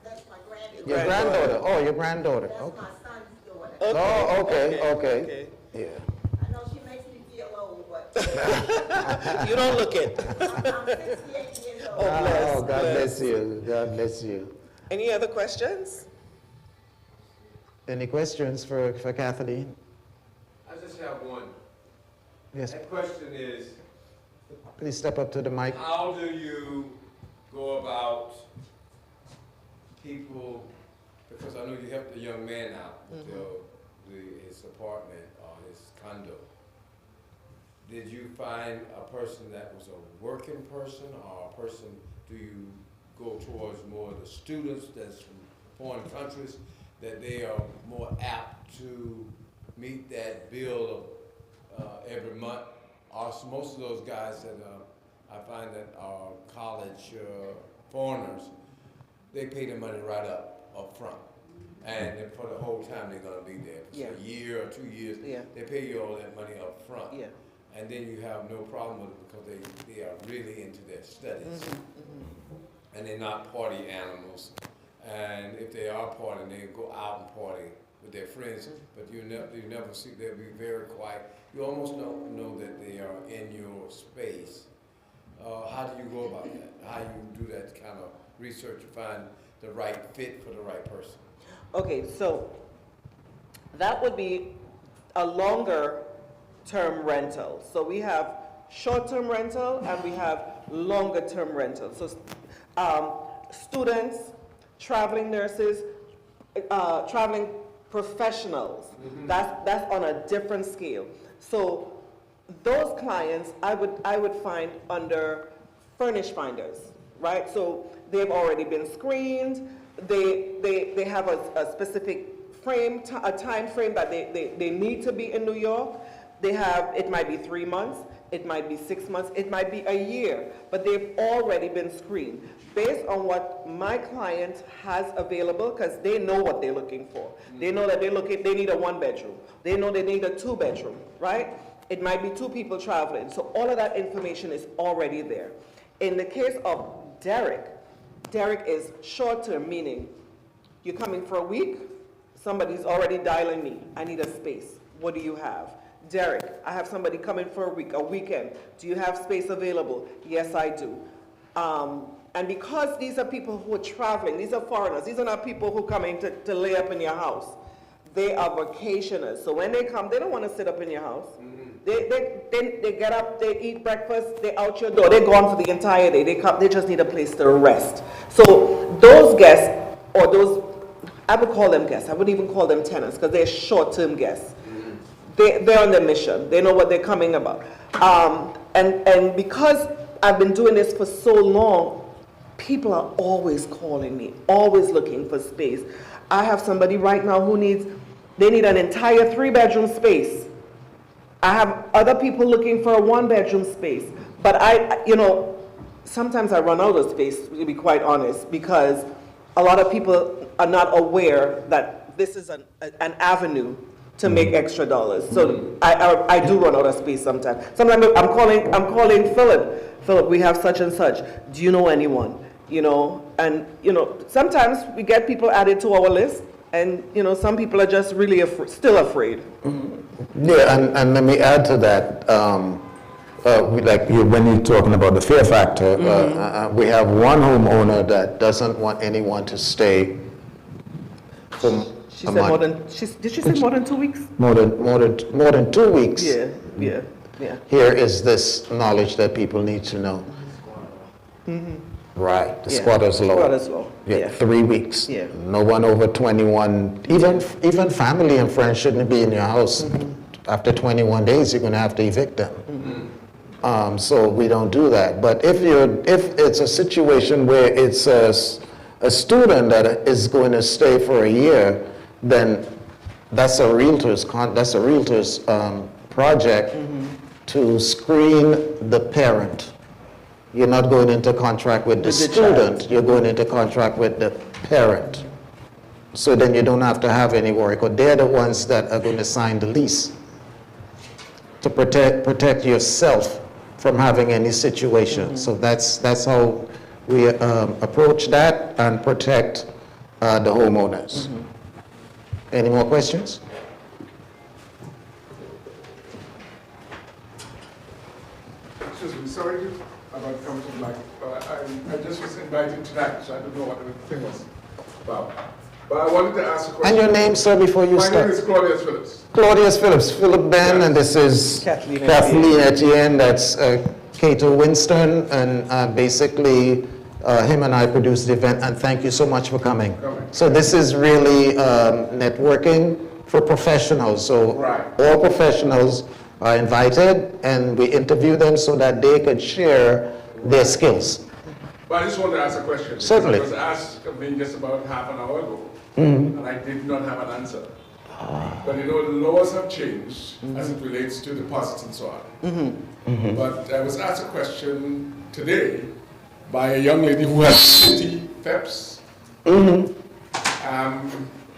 That's my granddaughter. Your granddaughter. Oh, your granddaughter. That's Okay. my son's daughter. Oh, okay. Yeah. I know she makes me feel old, but You don't look it. I'm 68 years old. bless, Oh, God bless you. God bless you. Any other questions? Any questions for Kathleen? I just have one. Yes, That question is, please step up to the mic. how do you go about people, because I know you helped the young man out with his apartment or his condo. Did you find a person that was a working person, or a person, do you go towards more the students that's from foreign countries, that they are more apt to meet that bill of every month? Or most of those guys that I find that are college foreigners, they pay their money right up front. And then for the whole time they're gonna be there, for a year or 2 years, they pay you all that money up front. Yeah. And then you have no problem with it because they are really into their studies. And they're not party animals. And if they are partying, they go out and party with their friends, but you never see, they'll be very quiet. You almost don't know that they are in your space. How do you go about that? How you do that kind of research to find the right fit for the right person? Okay, so that would be a longer term rental. So we have short-term rental and we have longer-term rental. So students, traveling nurses, traveling professionals, that's on a different scale. So those clients I would find under furnish finders, right? So they've already been screened, they have a specific frame, a time frame that they need to be in New York. They have, it might be 3 months, it might be 6 months, it might be a year, but they've already been screened based on what my client has available, because they know what they're looking for. They know that they need a 1-bedroom. They know they need a 2-bedroom, right? It might be 2 people traveling. So all of that information is already there. In the case of Derek is short-term, meaning you're coming for a week, somebody's already dialing me. I need a space. What do you have? Derek, I have somebody coming for a week, a weekend. Do you have space available? Yes, I do. And because these are people who are traveling, these are foreigners, these are not people who come in to lay up in your house. They are vacationers. So when they come, they don't want to sit up in your house. They get up, they eat breakfast, they out your door, they're gone for the entire day. They just need a place to rest. So those guests, or those, I would call them guests, I wouldn't even call them tenants because they're short-term guests. they're on their mission. They know what they're coming about. And because I've been doing this for so long, people are always calling me, always looking for space. I have somebody right now who they need an entire 3-bedroom space. I have other people looking for a 1-bedroom space. But sometimes I run out of space, to be quite honest, because a lot of people are not aware that this is an avenue to make extra dollars. So I do run out of space sometimes. Sometimes I'm calling Philip, we have such and such. Do you know anyone? And sometimes we get people added to our list, and some people are just really still afraid. Yeah, and let me add to that. When you're talking about the fear factor, we have one homeowner that doesn't want anyone to stay for She said more than, did she say more than 2 weeks? More than 2 weeks. Yeah. Here is this knowledge that people need to know. Right, the squatter's law. Squatter's law. Yeah, 3 weeks. Yeah. No one over 21, even family and friends shouldn't be in your house. After 21 days, you're going to have to evict them. So we don't do that. But if it's a situation where it's a student that is going to stay for a year, then that's a realtor's project to screen the parent. You're not going into contract with the student, you're going into contract with the parent. So then you don't have to have any worry, because they're the ones that are going to sign the lease to protect yourself from having any situation. So that's how we approach that and protect the homeowners. Any more questions? Excuse me, sorry about coming to Black. I just was invited tonight, so I don't know what the thing was about. But I wanted to ask a question. And your name, sir, before you start? My name is Claudius Phillips. Claudius Phillips, Philip Benn, and this is Kathleen Etienne, that's Cato Winston, and basically him and I produced the event, and thank you so much for coming. So this is really networking for professionals, so all professionals are invited, and we interview them so that they could share their skills. But I just wanted to ask a question. Certainly. It was asked of me just about half an hour ago, and I did not have an answer. But the laws have changed as it relates to deposits and so on. But I was asked a question today by a young lady who has city FEPs. And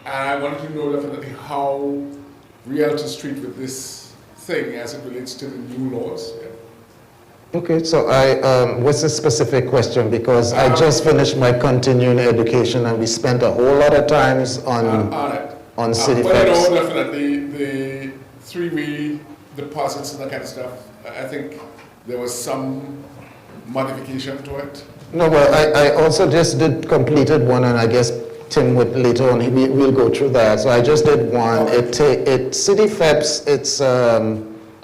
I wanted to know definitely how realtors treat with this thing as it relates to the new laws. Okay, so what's the specific question? Because I just finished my continuing education, and we spent a whole lot of times on city Well, FEPs. definitely the 3-way deposits and that kind of stuff. I think there was some modification to it. No, well, I also just completed one, and I guess Tim would later on, we'll go through that. So I just did one. City FEPs,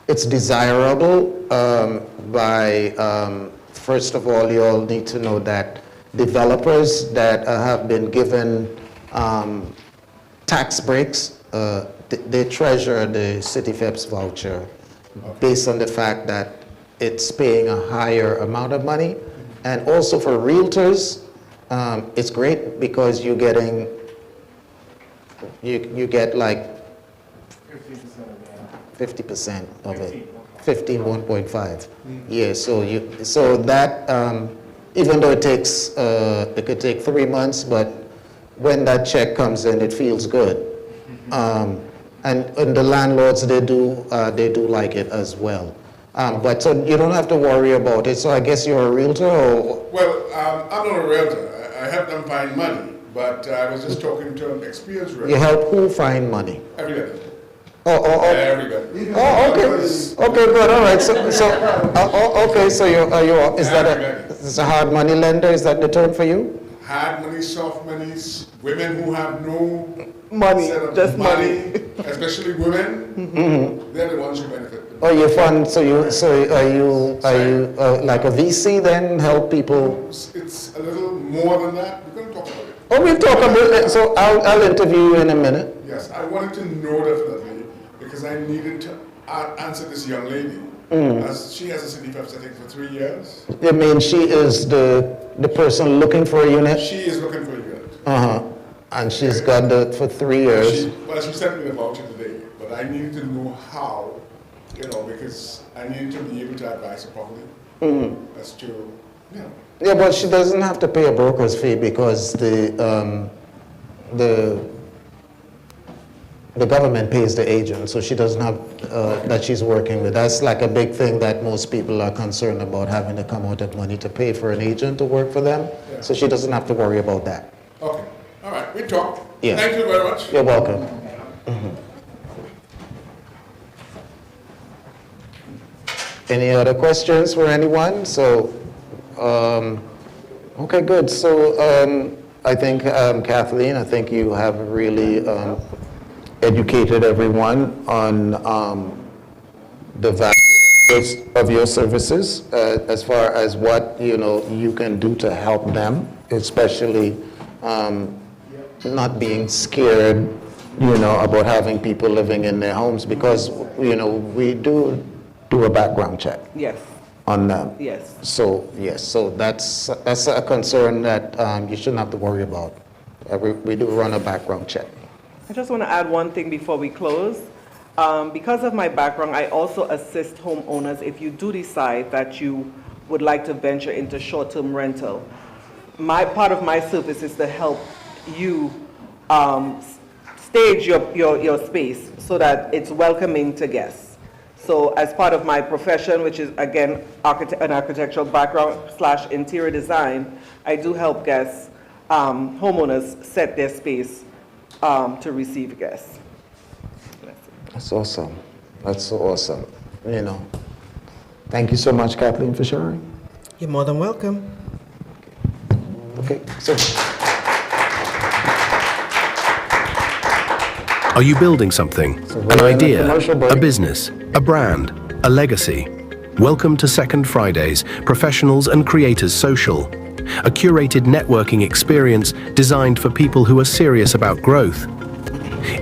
it's desirable by, first of all, you all need to know that developers that have been given tax breaks, they treasure the city FEPs voucher based on the fact that it's paying a higher amount of money. And also for realtors, it's great because you're getting, you get like 50% of it, 1.5. Yeah, so that, even though it could take 3 months, but when that check comes in, it feels good. And the landlords, they do like it as well. But so you don't have to worry about it. So I guess you're a realtor, or? Well, I'm not a realtor. I help them find money, but I was just talking to an experienced realtor. You help who find money? Everybody. Everybody. Oh, okay. Okay, good. All right. Okay. So is a hard money lender? Is that the term for you? Hard money, soft monies, women who have no money, just money, especially women. They're the ones who benefit. Oh, you fund. So are you like a VC then? Help people. It's a little more than that. We're going to talk about it. Oh, we'll talk about it. So I'll interview you in a minute. Yes, I wanted to know definitely because because I needed to answer this young lady. As she has a city I think, for 3 years. I mean, she is the person looking for a unit? She is looking for a unit. Uh-huh. And she's got that for 3 years. She sent me the voucher today, but I needed to know how, because I needed to be able to advise her properly. That's true. Yeah, but she doesn't have to pay a broker's fee because the government pays the agent, so she doesn't have that she's working with. That's like a big thing that most people are concerned about, having to come out of money to pay for an agent to work for them. Yeah. So she doesn't have to worry about that. Okay. All right. We talk. Yeah. Thank you very much. You're welcome. Any other questions for anyone? So, okay, good. So I think, Kathleen, I think you have really educated everyone on the value of your services as far as what you can do to help them, especially not being scared about having people living in their homes, because we do a background check. Yes. On them. Yes. So yes, so that's a concern that you shouldn't have to worry about. We do run a background check. I just want to add one thing before we close. Because of my background, I also assist homeowners if you do decide that you would like to venture into short-term rental. Part of my service is to help you stage your space so that it's welcoming to guests. So as part of my profession, which is, again, an architectural background / interior design, I do help guests, homeowners, set their space to receive guests. That's awesome. That's so awesome. Thank you so much, Kathleen, for sharing. You're more than welcome. Okay, so. Are you building something? An idea, a business, a brand, a legacy? Welcome to Second Fridays, Professionals and Creators Social, a curated networking experience designed for people who are serious about growth.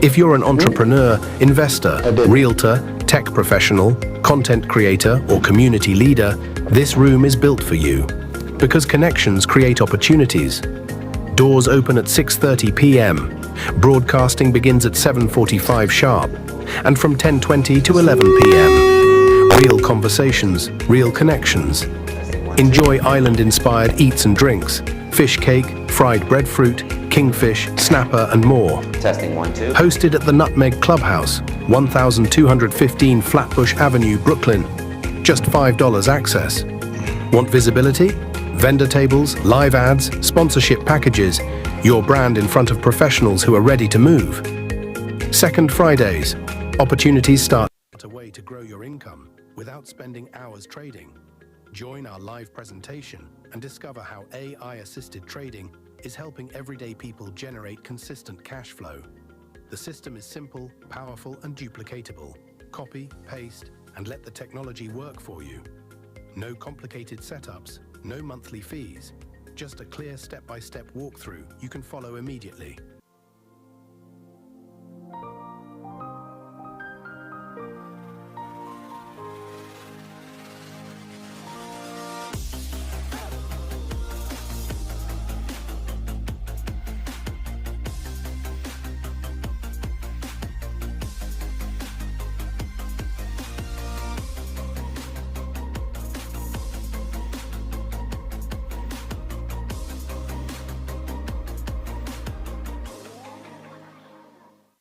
If you're an entrepreneur, investor, realtor, tech professional, content creator, or community leader, this room is built for you. Because connections create opportunities. Doors open at 6:30 p.m. Broadcasting begins at 7:45 sharp. And from 10:20 to 11 p.m. Real conversations, real connections. Enjoy island-inspired eats and drinks, fish cake, fried breadfruit, kingfish, snapper, and more. Testing 1, 2. Hosted at the Nutmeg Clubhouse, 1215 Flatbush Avenue, Brooklyn. Just $5 access. Want visibility? Vendor tables, live ads, sponsorship packages. Your brand in front of professionals who are ready to move. Second Fridays. Opportunities start. A way to grow your income without spending hours trading. Join our live presentation and discover how AI-assisted trading is helping everyday people generate consistent cash flow. The system is simple, powerful, and duplicatable. Copy, paste, and let the technology work for you. No complicated setups, no monthly fees. Just a clear step-by-step walkthrough you can follow immediately.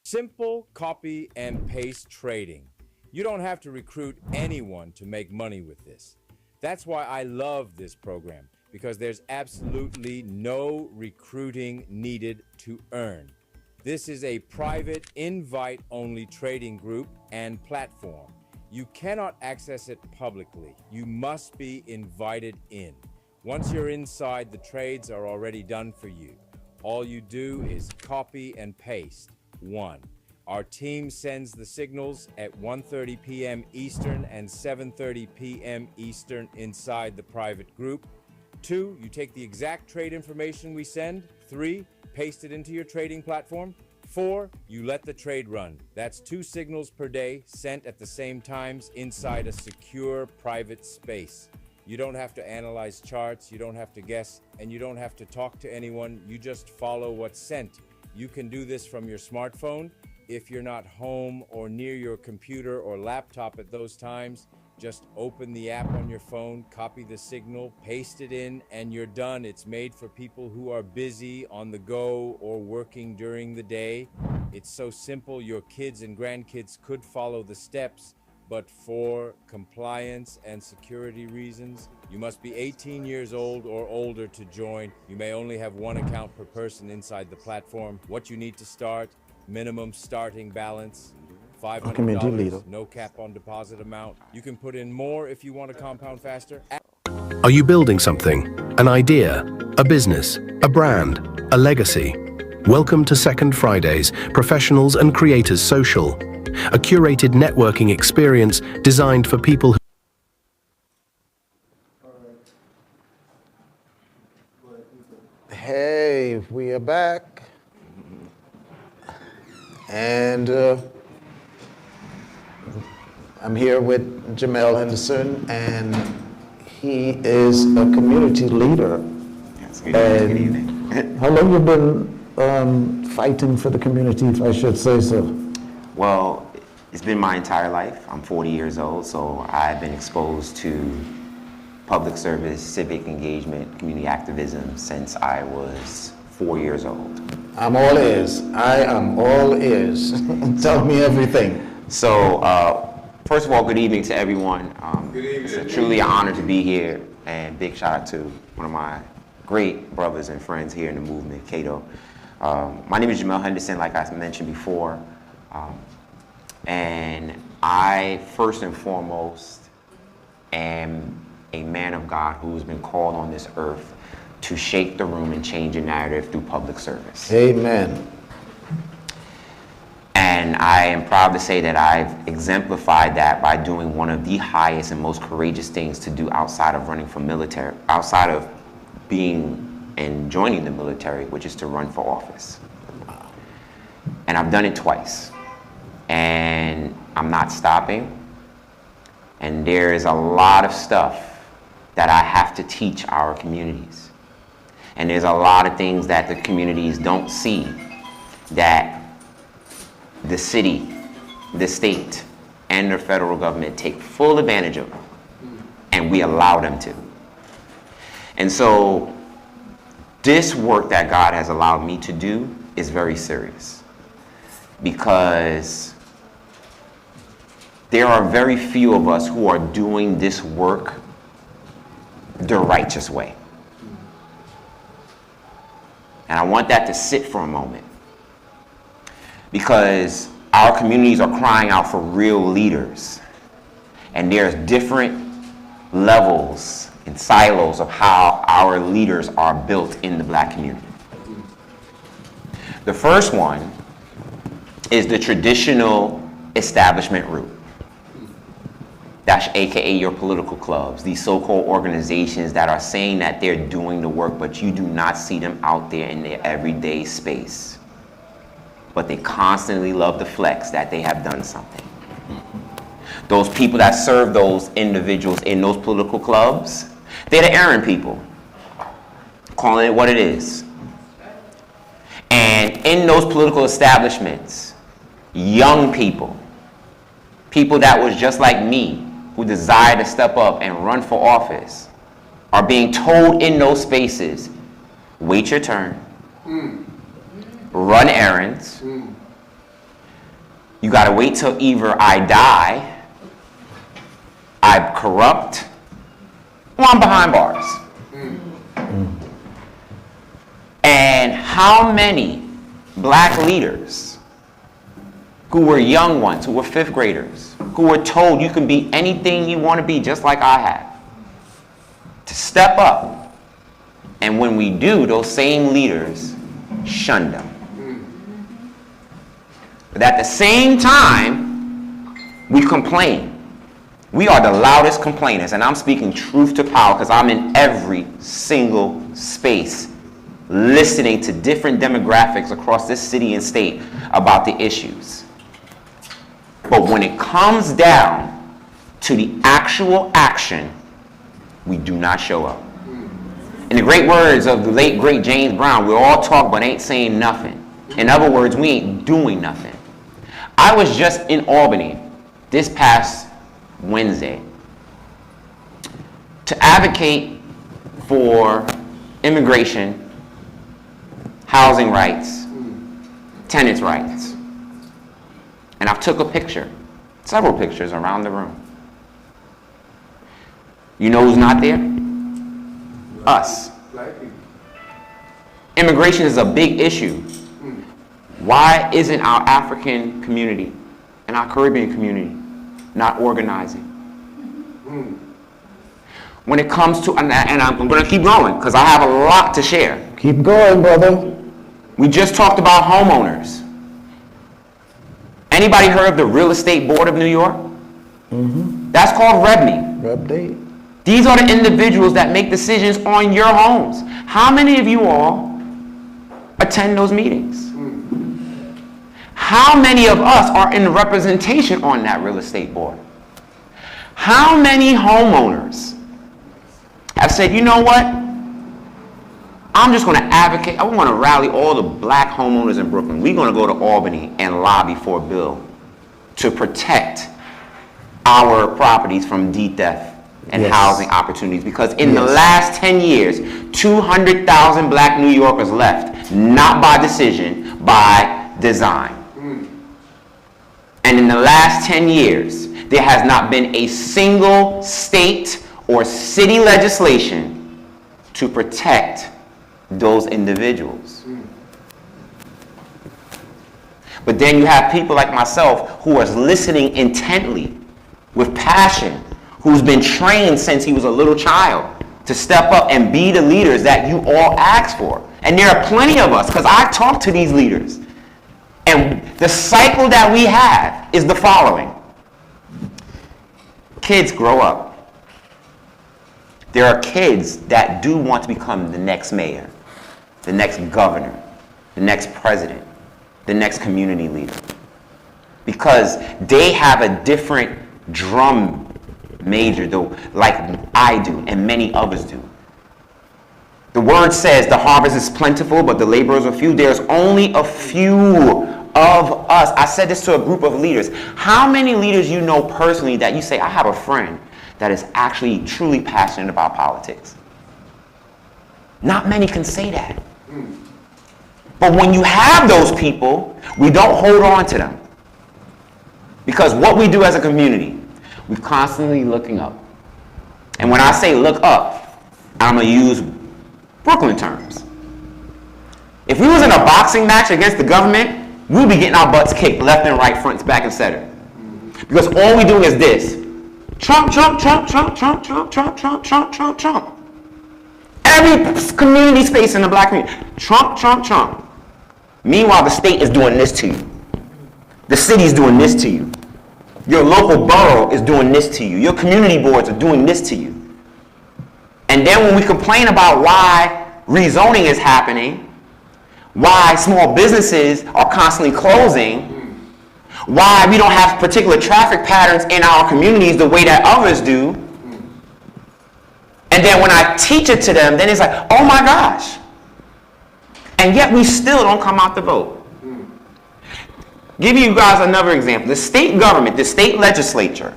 Simple copy and paste trading. You don't have to recruit anyone to make money with this. That's why I love this program, because there's absolutely no recruiting needed to earn. This is a private, invite-only trading group and platform. You cannot access it publicly. You must be invited in. Once you're inside, the trades are already done for you. All you do is copy and paste. 1. Our team sends the signals at 1:30 p.m. Eastern and 7:30 p.m. Eastern inside the private group. 2. You take the exact trade information we send. 3. Paste it into your trading platform. 4, you let the trade run. That's 2 signals per day sent at the same times inside a secure private space. You don't have to analyze charts, you don't have to guess, and you don't have to talk to anyone. You just follow what's sent. You can do this from your smartphone. If you're not home or near your computer or laptop at those times, just open the app on your phone, copy the signal, paste it in, and you're done. It's made for people who are busy, on the go, or working during the day. It's so simple, your kids and grandkids could follow the steps, but for compliance and security reasons, you must be 18 years old or older to join. You may only have 1 account per person inside the platform. What you need to start, minimum starting balance, $500, no cap on deposit amount. You can put in more if you want to compound faster. Are you building something? An idea? A business? A brand? A legacy? Welcome to Second Fridays, Professionals and Creators Social, a curated networking experience designed for people who... Hey, we are back. And I'm here with Jamel Henderson, and he is a community leader. Yes, good evening. How long you been fighting for the community, if I should say so? Well, it's been my entire life. I'm 40 years old, so I've been exposed to public service, civic engagement, community activism since I was 4 years old. I'm all ears. I am all ears. Tell me everything. So, first of all, good evening to everyone. Good evening. It's truly an honor to be here, and big shout out to one of my great brothers and friends here in the movement, Cato. My name is Jamel Henderson, like I mentioned before, and I first and foremost am a man of God who's been called on this earth to shake the room and change a narrative through public service. Amen. And I am proud to say that I've exemplified that by doing one of the highest and most courageous things to do outside of running for military, outside of being and joining the military, which is to run for office. And I've done it twice. And I'm not stopping. And there is a lot of stuff that I have to teach our communities. And there's a lot of things that the communities don't see that the city, the state, and the federal government take full advantage of, and we allow them to. And so this work that God has allowed me to do is very serious, because there are very few of us who are doing this work the righteous way. And I want that to sit for a moment, because our communities are crying out for real leaders. And there's different levels and silos of how our leaders are built in the Black community. The first one is the traditional establishment route. That's AKA your political clubs, these so-called organizations that are saying that they're doing the work, but you do not see them out there in their everyday space. But they constantly love to flex that they have done something. Those people that serve those individuals in those political clubs, they're the errand people, calling it what it is. And in those political establishments, young people, people that was just like me, who desire to step up and run for office, are being told in those spaces, wait your turn, run errands, you gotta wait till either I die, I'm corrupt, or I'm behind bars. And how many Black leaders who were young ones, who were 5th graders, who were told you can be anything you want to be, just like I have, to step up. And when we do, those same leaders shun them. But at the same time, we complain. We are the loudest complainers, and I'm speaking truth to power because I'm in every single space listening to different demographics across this city and state about the issues. But when it comes down to the actual action, we do not show up. In the great words of the late, great James Brown, we all talk but ain't saying nothing. In other words, we ain't doing nothing. I was just in Albany this past Wednesday to advocate for immigration, housing rights, tenants' rights. And I took a picture, several pictures around the room. You know who's not there? Us. Immigration is a big issue. Why isn't our African community and our Caribbean community not organizing? When it comes to, and I'm going to keep going because I have a lot to share. Keep going, brother. We just talked about homeowners. Anybody heard of the Real Estate Board of New York? That's called REBNY. Update. These are the individuals that make decisions on your homes. How many of you all attend those meetings? How many of us are in representation on that real estate board? How many homeowners have said, you know what? I'm just going to advocate. I want to rally all the black homeowners in Brooklyn. We're going to go to Albany and lobby for a bill to protect our properties from deed theft and housing opportunities. Because in the last 10 years, 200,000 black New Yorkers left, not by decision, by design. And in the last 10 years, there has not been a single state or city legislation to protect those individuals. But then you have people like myself who are listening intently, with passion, who's been trained since he was a little child to step up and be the leaders that you all ask for. And there are plenty of us, because I talk to these leaders. And the cycle that we have is the following. Kids grow up. There are kids that do want to become the next mayor, the next governor, the next president, the next community leader. Because they have a different drum major, though, like I do and many others do. The word says the harvest is plentiful, but the laborers are few. There's only a few of us. I said this to a group of leaders. How many leaders you know personally that you say, I have a friend that is actually truly passionate about politics? Not many can say that. But when you have those people, we don't hold on to them. Because what we do as a community, we're constantly looking up. And when I say look up, I'm going to use Brooklyn terms. If we was in a boxing match against the government, we'd be getting our butts kicked left and right, front, back, and center. Because all we do is this. Trump, Trump, Trump, Trump, Trump, Trump, Trump, Trump, Trump, Trump, Trump. Every community space in the black community. Trump, Trump, Trump. Meanwhile, the state is doing this to you. The city is doing this to you. Your local borough is doing this to you. Your community boards are doing this to you. And then when we complain about why rezoning is happening, why small businesses are constantly closing, why we don't have particular traffic patterns in our communities the way that others do, and then when I teach it to them, then it's like, oh my gosh. And yet we still don't come out to vote. Give you guys another example. The state government, the state legislature,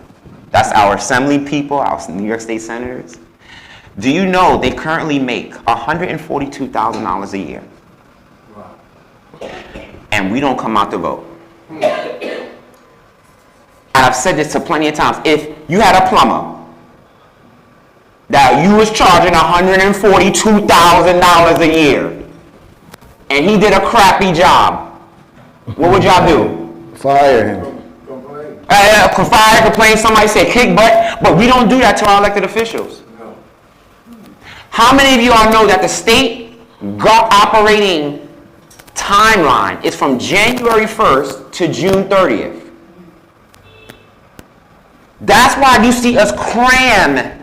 that's our assembly people, our New York State senators. Do you know they currently make $142,000 a year? And we don't come out to vote. And I've said this to plenty of times. If you had a plumber that you was charging $142,000 a year, and he did a crappy job, what would y'all do? Fire him. Fire, complain, somebody say kick butt, but we don't do that to our elected officials. No. How many of you all know that the state operating timeline is from January 1st to June 30th? That's why you see us cram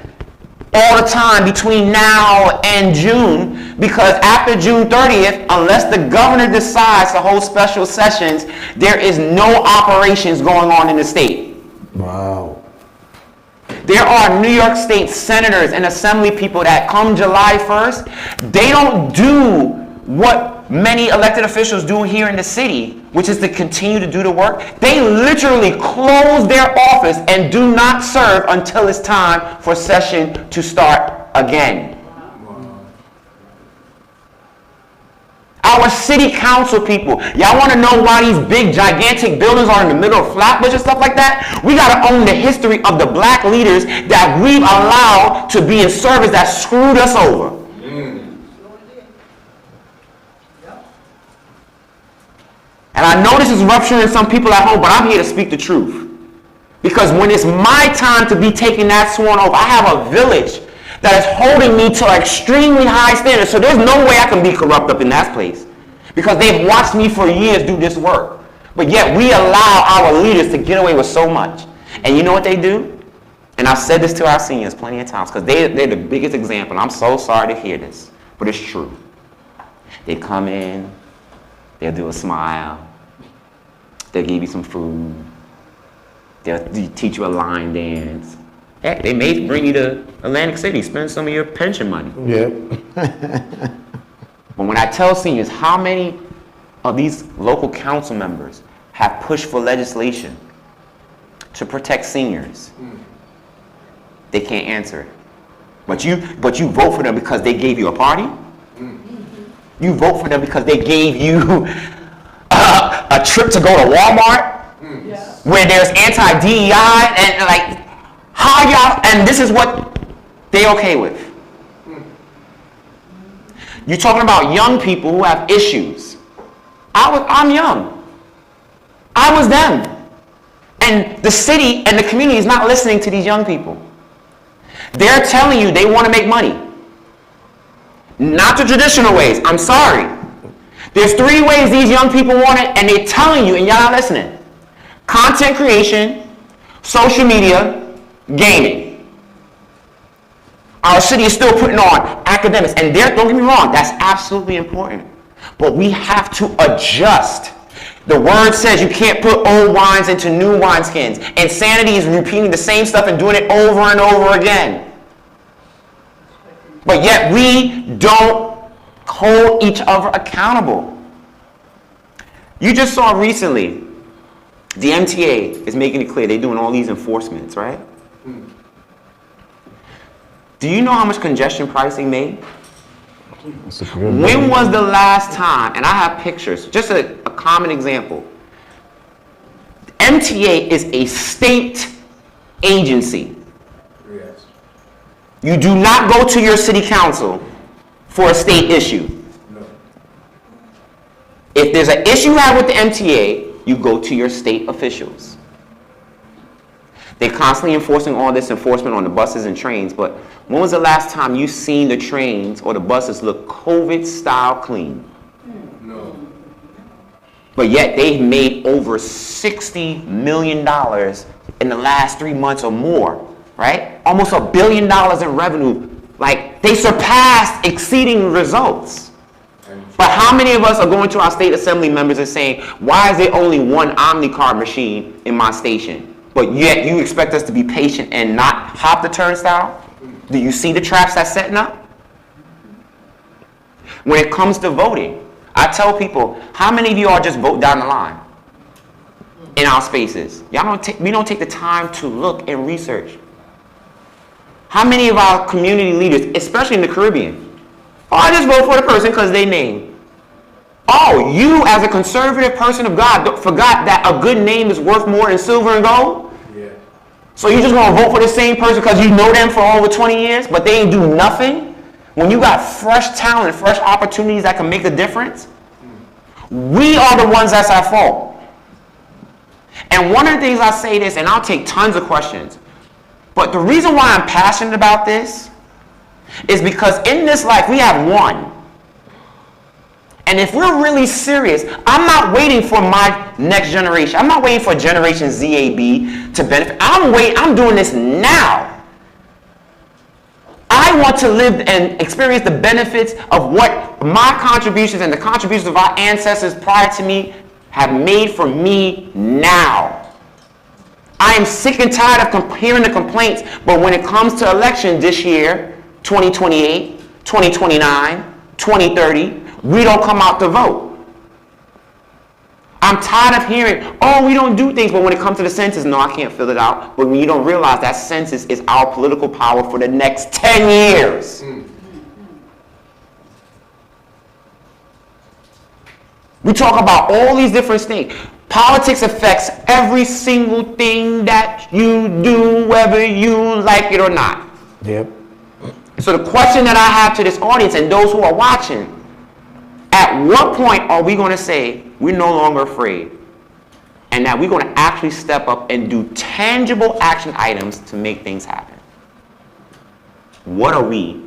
all the time between now and June, because after June 30th, unless the governor decides to hold special sessions, there is no operations going on in the state. Wow. There are New York State senators and assembly people that come July 1st, they don't do what many elected officials do here in the city, which is to continue to do the work. They literally close their office and do not serve until it's time for session to start again. Our city council people, y'all want to know why these big gigantic buildings are in the middle of Flatbush and stuff like that? We got to own the history of the black leaders that we've allowed to be in service that screwed us over. And I know this is rupturing some people at home, but I'm here to speak the truth. Because when it's my time to be taking that sworn oath, I have a village that is holding me to extremely high standards. So there's no way I can be corrupt up in that place. Because they've watched me for years do this work. But yet we allow our leaders to get away with so much. And you know what they do? And I've said this to our seniors plenty of times, because they're the biggest example. I'm so sorry to hear this, but it's true. They come in, they'll do a smile, they'll give you some food, they'll teach you a line dance. Heck, they may bring you to Atlantic City, spend some of your pension money. Yep. But when I tell seniors how many of these local council members have pushed for legislation to protect seniors, they can't answer it. But you vote for them because they gave you a party? You vote for them because they gave you a trip to go to Walmart where there's anti-DEI and like, how y'all, and this is what they okay with. You're talking about young people who have issues. I'm young. I was them. And the city and the community is not listening to these young people. They're telling you they want to make money. Not the traditional ways. I'm sorry. There's 3 ways these young people want it, and they're telling you, and y'all not listening. Content creation, social media, gaming. Our city is still putting on academics, and don't get me wrong, that's absolutely important. But we have to adjust. The word says you can't put old wines into new wineskins. Insanity is repeating the same stuff and doing it over and over again. But yet we don't hold each other accountable. You just saw recently, the MTA is making it clear they're doing all these enforcements, right? Do you know how much congestion pricing made? When was the last time, and I have pictures, just a common example. MTA is a state agency. Yes. You do not go to your city council for a state issue. No. If there's an issue you have with the MTA, you go to your state officials. They're constantly enforcing all this enforcement on the buses and trains, but when was the last time you seen the trains or the buses look COVID-style clean? No. But yet they've made over $60 million in the last 3 months or more, right? Almost $1 billion in revenue. Like, they surpassed exceeding results. But how many of us are going to our state assembly members and saying, why is there only one OmniCard machine in my station? But yet you expect us to be patient and not hop the turnstile? Do you see the traps that's setting up? When it comes to voting, I tell people, how many of you all just vote down the line in our spaces? We don't take the time to look and research. How many of our community leaders, especially in the Caribbean, I just vote for the person because they name. Oh, you as a conservative person of God forgot that a good name is worth more than silver and gold? So you just want to vote for the same person because you know them for over 20 years, but they ain't do nothing? When you got fresh talent, fresh opportunities that can make a difference, we are the ones that's at fault. And one of the things I say this, and I'll take tons of questions, but the reason why I'm passionate about this is because in this life we have one. And if we're really serious, I'm not waiting for my next generation. I'm not waiting for Generation ZAB to benefit. I'm doing this now. I want to live and experience the benefits of what my contributions and the contributions of our ancestors prior to me have made for me now. I am sick and tired of hearing the complaints, but when it comes to election this year, 2028, 2029, 2030, we don't come out to vote. I'm tired of hearing, oh, we don't do things, but when it comes to the census, no, I can't fill it out. But when you don't realize that census is our political power for the next 10 years. We talk about all these different things. Politics affects every single thing that you do, whether you like it or not. Yep. So the question that I have to this audience and those who are watching, at what point are we going to say we're no longer afraid and that we're going to actually step up and do tangible action items to make things happen? What are we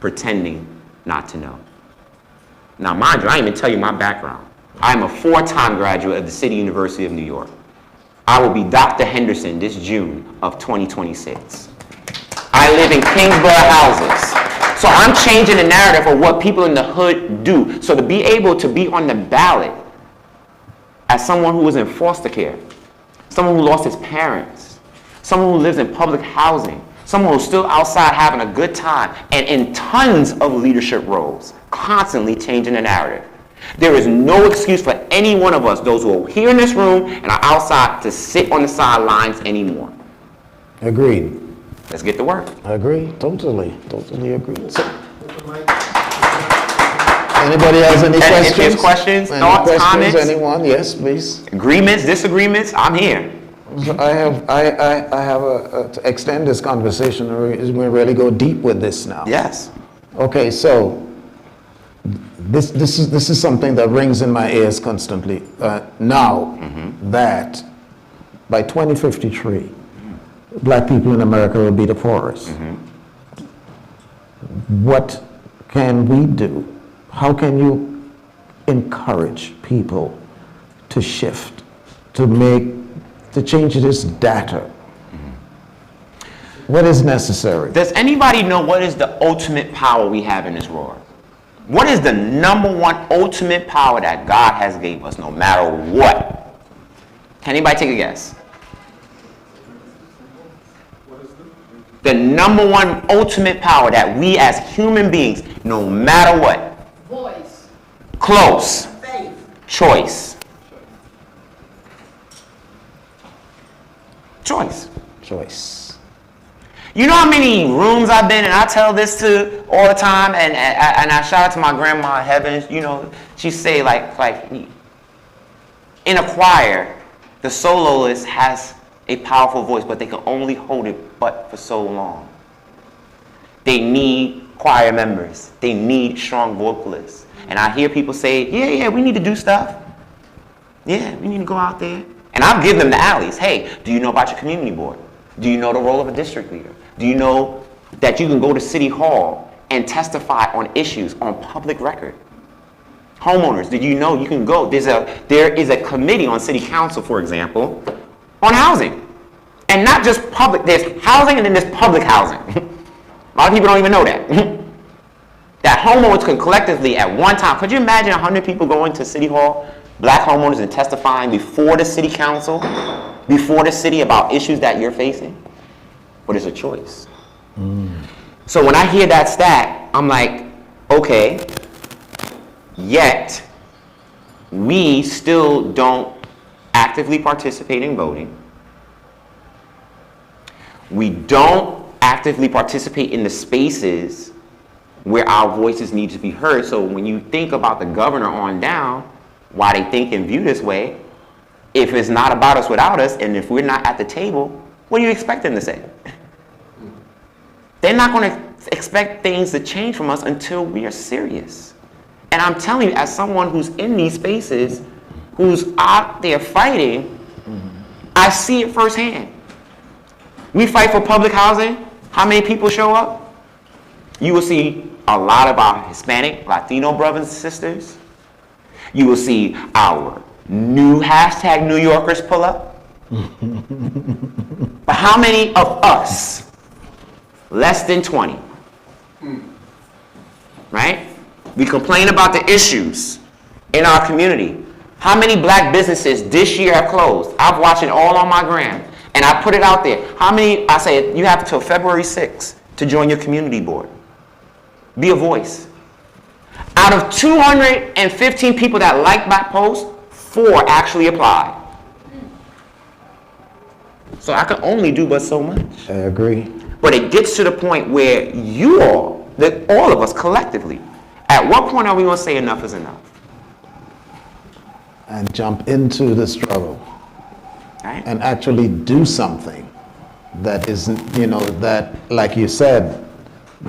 pretending not to know? Now, mind you, I didn't even tell you my background. I'm a 4-time graduate of the City University of New York. I will be Dr. Henderson this June of 2026. I live in Kingsborough houses. So I'm changing the narrative of what people in the hood do. So to be able to be on the ballot as someone who was in foster care, someone who lost his parents, someone who lives in public housing, someone who's still outside having a good time, and in tons of leadership roles, constantly changing the narrative. There is no excuse for any one of us, those who are here in this room and are outside, to sit on the sidelines anymore. Agreed. Let's get to work. Agree. Totally agree. So, anybody has any questions? If there's questions, any thoughts, questions, comments? Anyone? Yes, please. Agreements, disagreements, I'm here. So I have to extend this conversation, we really go deep with this now. Yes. Okay, so this is something that rings in my ears constantly. Now that by 2053, Black people in America will be the poorest. What can we do? How can you encourage people to shift, to change this data? What is necessary? Does anybody know what is the ultimate power we have in this world? What is the #1 ultimate power that God has gave us, no matter what? Can anybody take a guess? The #1 ultimate power that we as human beings, no matter what. Voice. Close. Faith. Choice. Choice. Choice. You know how many rooms I've been in? I tell this to all the time, and I shout out to my grandma in heaven. You know, she say like in a choir, the soloist has a powerful voice, but they can only hold it but for so long. They need choir members. They need strong vocalists. And I hear people say, yeah, we need to do stuff. Yeah, we need to go out there. And I'll give them the alleys. Hey, do you know about your community board? Do you know the role of a district leader? Do you know that you can go to City Hall and testify on issues on public record? Homeowners, did you know you can go? There is a committee on City Council, for example, on housing. And not just public, there's housing and then there's public housing. A lot of people don't even know that. That homeowners can collectively at one time, could you imagine 100 people going to City Hall, Black homeowners, and testifying before the City Council, before the city about issues that you're facing? But it's a choice. So when I hear that stat, I'm like, okay, yet we still don't actively participate in voting. We don't actively participate in the spaces where our voices need to be heard. So when you think about the governor on down, why they think and view this way, if it's not about us without us, and if we're not at the table, what do you expect them to say? They're not going to expect things to change from us until we are serious. And I'm telling you, as someone who's in these spaces, who's out there fighting, I see it firsthand. We fight for public housing. How many people show up? You will see a lot of our Hispanic, Latino brothers and sisters. You will see our new hashtag New Yorkers pull up. But how many of us, less than 20, Right? We complain about the issues in our community. How many black businesses this year have closed? I've watched it all on my gram, and I put it out there. How many? I say you have till February 6th to join your community board. Be a voice. Out of 215 people that liked my post, 4 actually applied. So I can only do but so much. I agree. But it gets to the point where you all, that all of us collectively, at what point are we going to say enough is enough? And jump into the struggle. Right? And actually do something that isn't, that, like you said,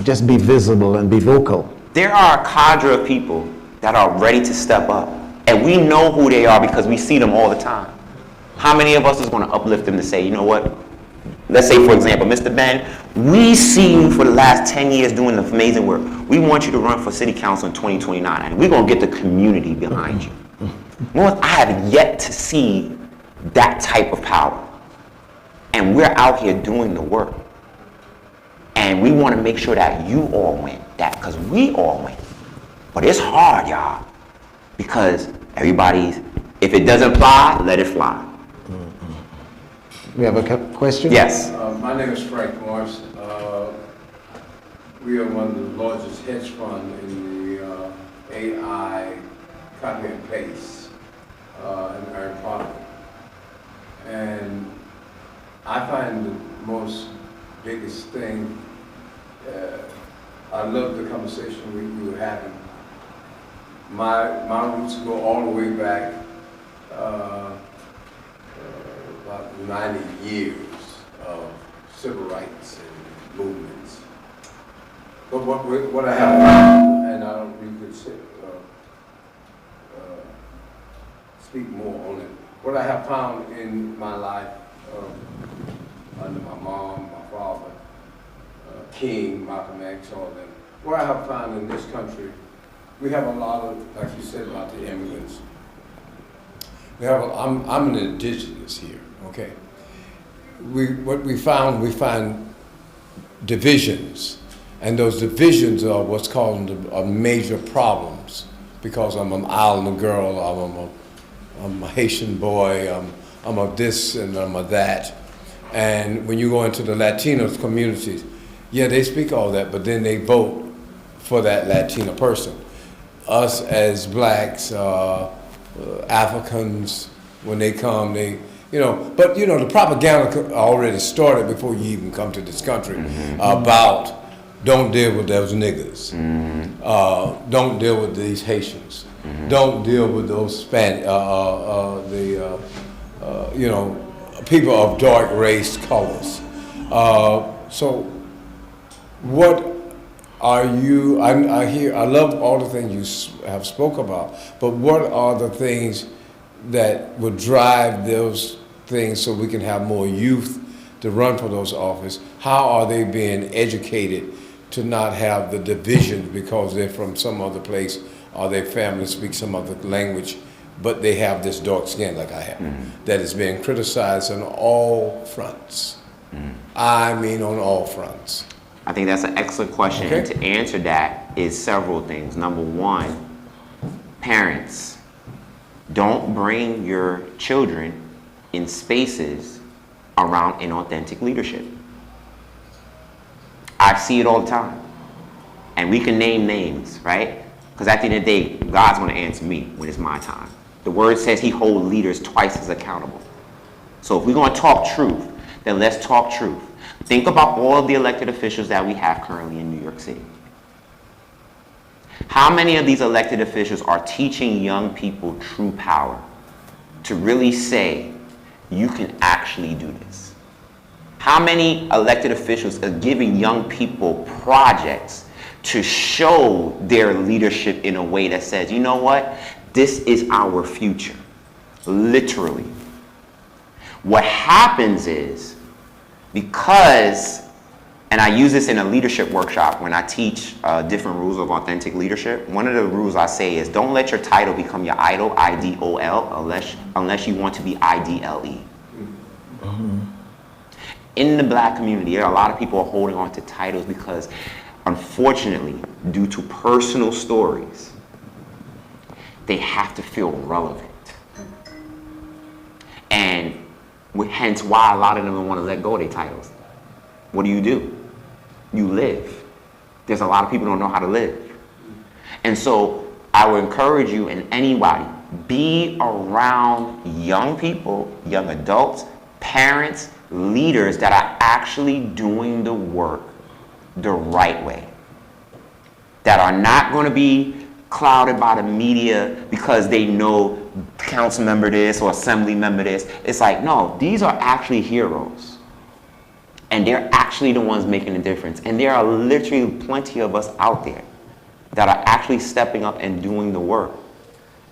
just be visible and be vocal. There are a cadre of people that are ready to step up. And we know who they are because we see them all the time. How many of us is going to uplift them to say, you know what? Let's say, for example, Mr. Benn, we see you for the last 10 years doing amazing work. We want you to run for city council in 2029, and we're going to get the community behind you. Well, I have yet to see that type of power. And we're out here doing the work. And we want to make sure that you all win, because we all win. But it's hard, y'all, because everybody's, if it doesn't fly, let it fly. We have a question? Yes. My name is Frank Morris. We are one of the largest hedge funds in the AI copy and paste and earn profit. And I find the most biggest thing, I love the conversation we were having. My roots go all the way back about 90 years of civil rights and movements. But what I have found, and I don't really could speak more on it, what I have found in my life under my mom, my father, King, Malcolm X, all of them, what I have found in this country, we have a lot of, like you said about the immigrants. We have I'm an indigenous here, okay? What we find divisions, and those divisions are what's called major problems, because I'm an Islander girl, I'm a Haitian boy, I'm a this and I'm a that. And when you go into the Latino communities, yeah, they speak all that, but then they vote for that Latino person. Us as blacks, Africans, when they come, but the propaganda already started before you even come to this country about don't deal with those niggas, don't deal with these Haitians, don't deal with those Spanish, people of dark race colors. So what are you, I love all the things you have spoke about, but what are the things that would drive those things so we can have more youth to run for those offices? How are they being educated to not have the divisions because they're from some other place or their family speaks some other language, but they have this dark skin like I have, that is being criticized on all fronts. I mean on all fronts. I think that's an excellent question. Okay. And to answer that is several things. Number one, parents, don't bring your children in spaces around inauthentic leadership. I see it all the time. And we can name names, right? Because at the end of the day, God's going to answer me when it's my time. The word says he holds leaders twice as accountable. So if we're going to talk truth, then let's talk truth. Think about all of the elected officials that we have currently in New York City. How many of these elected officials are teaching young people true power to really say, you can actually do this? How many elected officials are giving young people projects to show their leadership in a way that says, you know what, this is our future, literally. What happens is, because, and I use this in a leadership workshop when I teach different rules of authentic leadership, one of the rules I say is don't let your title become your idol, I-D-O-L, unless you want to be I-D-L-E. In the black community, there are a lot of people holding on to titles because unfortunately, due to personal stories, they have to feel relevant. And hence why a lot of them don't want to let go of their titles. What do? You live. There's a lot of people who don't know how to live. And so I would encourage you and anybody, be around young people, young adults, parents, leaders that are actually doing the work the right way. That are not going to be clouded by the media because they know council member this or assembly member this. It's like, no, these are actually heroes. And they're actually the ones making a difference. And there are literally plenty of us out there that are actually stepping up and doing the work.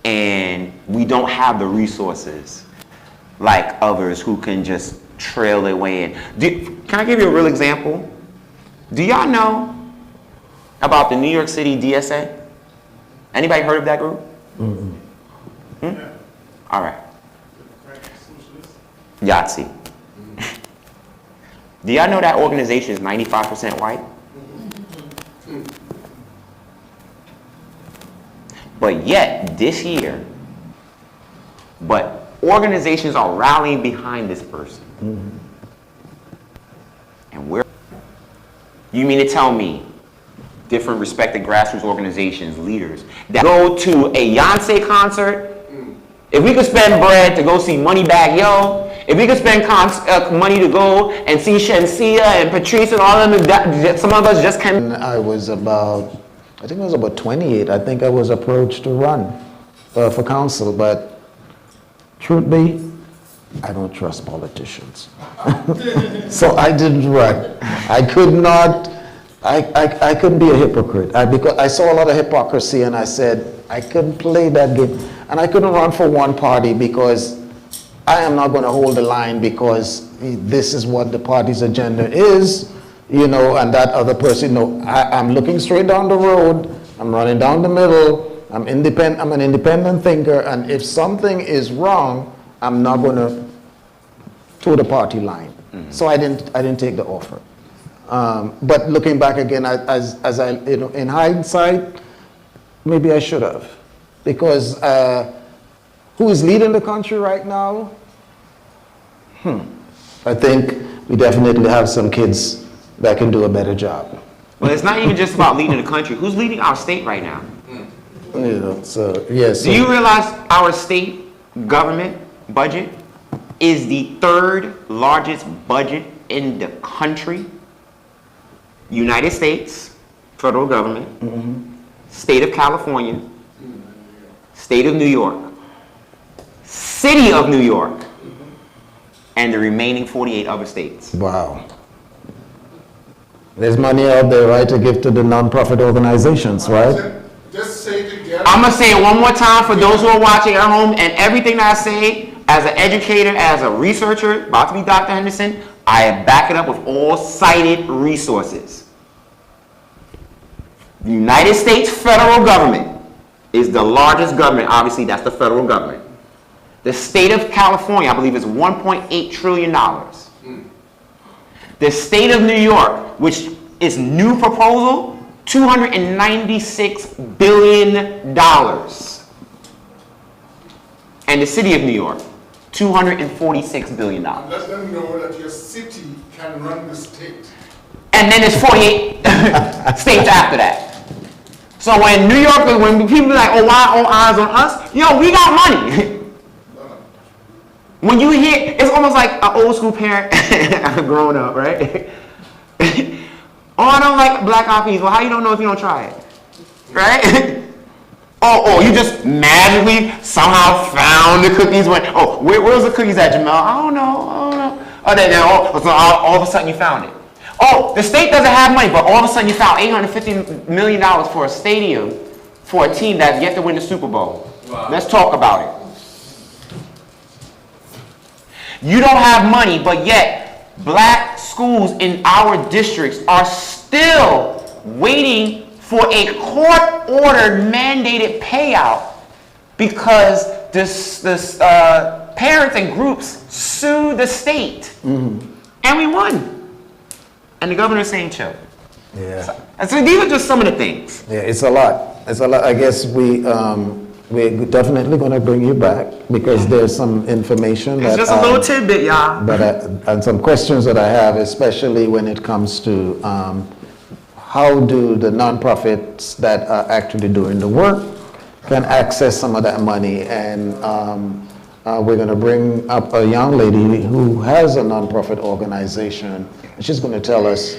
And we don't have the resources like others who can just trail their way in. Can I give you a real example? Do y'all know about the New York City DSA? Anybody heard of that group? Mm-hmm. Hmm? All right. Yahtzee. Do y'all know that organization is 95% white? But yet, this year, organizations are rallying behind this person. Mm-hmm. And you mean to tell me different respected grassroots organizations, leaders, that go to a Beyonce concert, if we could spend bread to go see Moneybagg Yo, if we could spend money to go and see Shensia and Patrice and all of them, some of us just can't. I was about, I think I was about 28. I think I was approached to run for council, but truth be, I don't trust politicians. So I didn't run. I could not, I couldn't be a hypocrite. Because I saw a lot of hypocrisy and I said, I couldn't play that game. And I couldn't run for one party because I am not going to hold the line because this is what the party's agenda is, you know, and that other person, no, I'm looking straight down the road, I'm running down the middle, I'm an independent thinker, and if something is wrong, I'm not going to toe the party line. Mm-hmm. So I didn't take the offer. But looking back again, as I, you know, in hindsight, maybe I should have. Because who is leading the country right now? I think we definitely have some kids that can do a better job. Well, it's not even just about leading the country. Who's leading our state right now? You know, so, yes. Do you realize our state government budget is the third largest budget in the country? United States, federal government, mm-hmm. State of California, State of New York, City of New York, and the remaining 48 other states. Wow. There's money out there, right, to give to the nonprofit organizations, right? Just say it again. I'm going to say it one more time for those who are watching at home, and everything that I say, as an educator, as a researcher, about to be Dr. Henderson, I back it up with all cited resources. The United States federal government is the largest government. Obviously, that's the federal government. The state of California, I believe, is $1.8 trillion. The state of New York, which is new proposal, $296 billion. And the city of New York, $246 billion. Let them know that your city can run the state. And then there's 48 states after that. So when New York, when people be like, oh, why all eyes on us? Yo, we got money. When you hear, it's almost like an old school parent growing up, right? Oh, I don't like black eyed peas. Well, how you don't know if you don't try it? Right? Oh, you just magically somehow found the cookies when, oh, where's the cookies at, Jamel? I don't know. Oh, so all of a sudden you found it. Oh, the state doesn't have money, but all of a sudden you found $850 million for a stadium for a team that's yet to win the Super Bowl. Wow. Let's talk about it. You don't have money, but yet black schools in our districts are still waiting for a court-ordered mandated payout because the parents and groups sued the state. Mm-hmm. And we won. And the governor's saying chill. Yeah. So these are just some of the things. Yeah, it's a lot. It's a lot. I guess we're definitely going to bring you back because there's some information It's just a little tidbit, y'all. But and some questions that I have, especially when it comes to how do the nonprofits that are actually doing the work can access some of that money. And we're going to bring up a young lady who has a nonprofit organization. And she's going to tell us.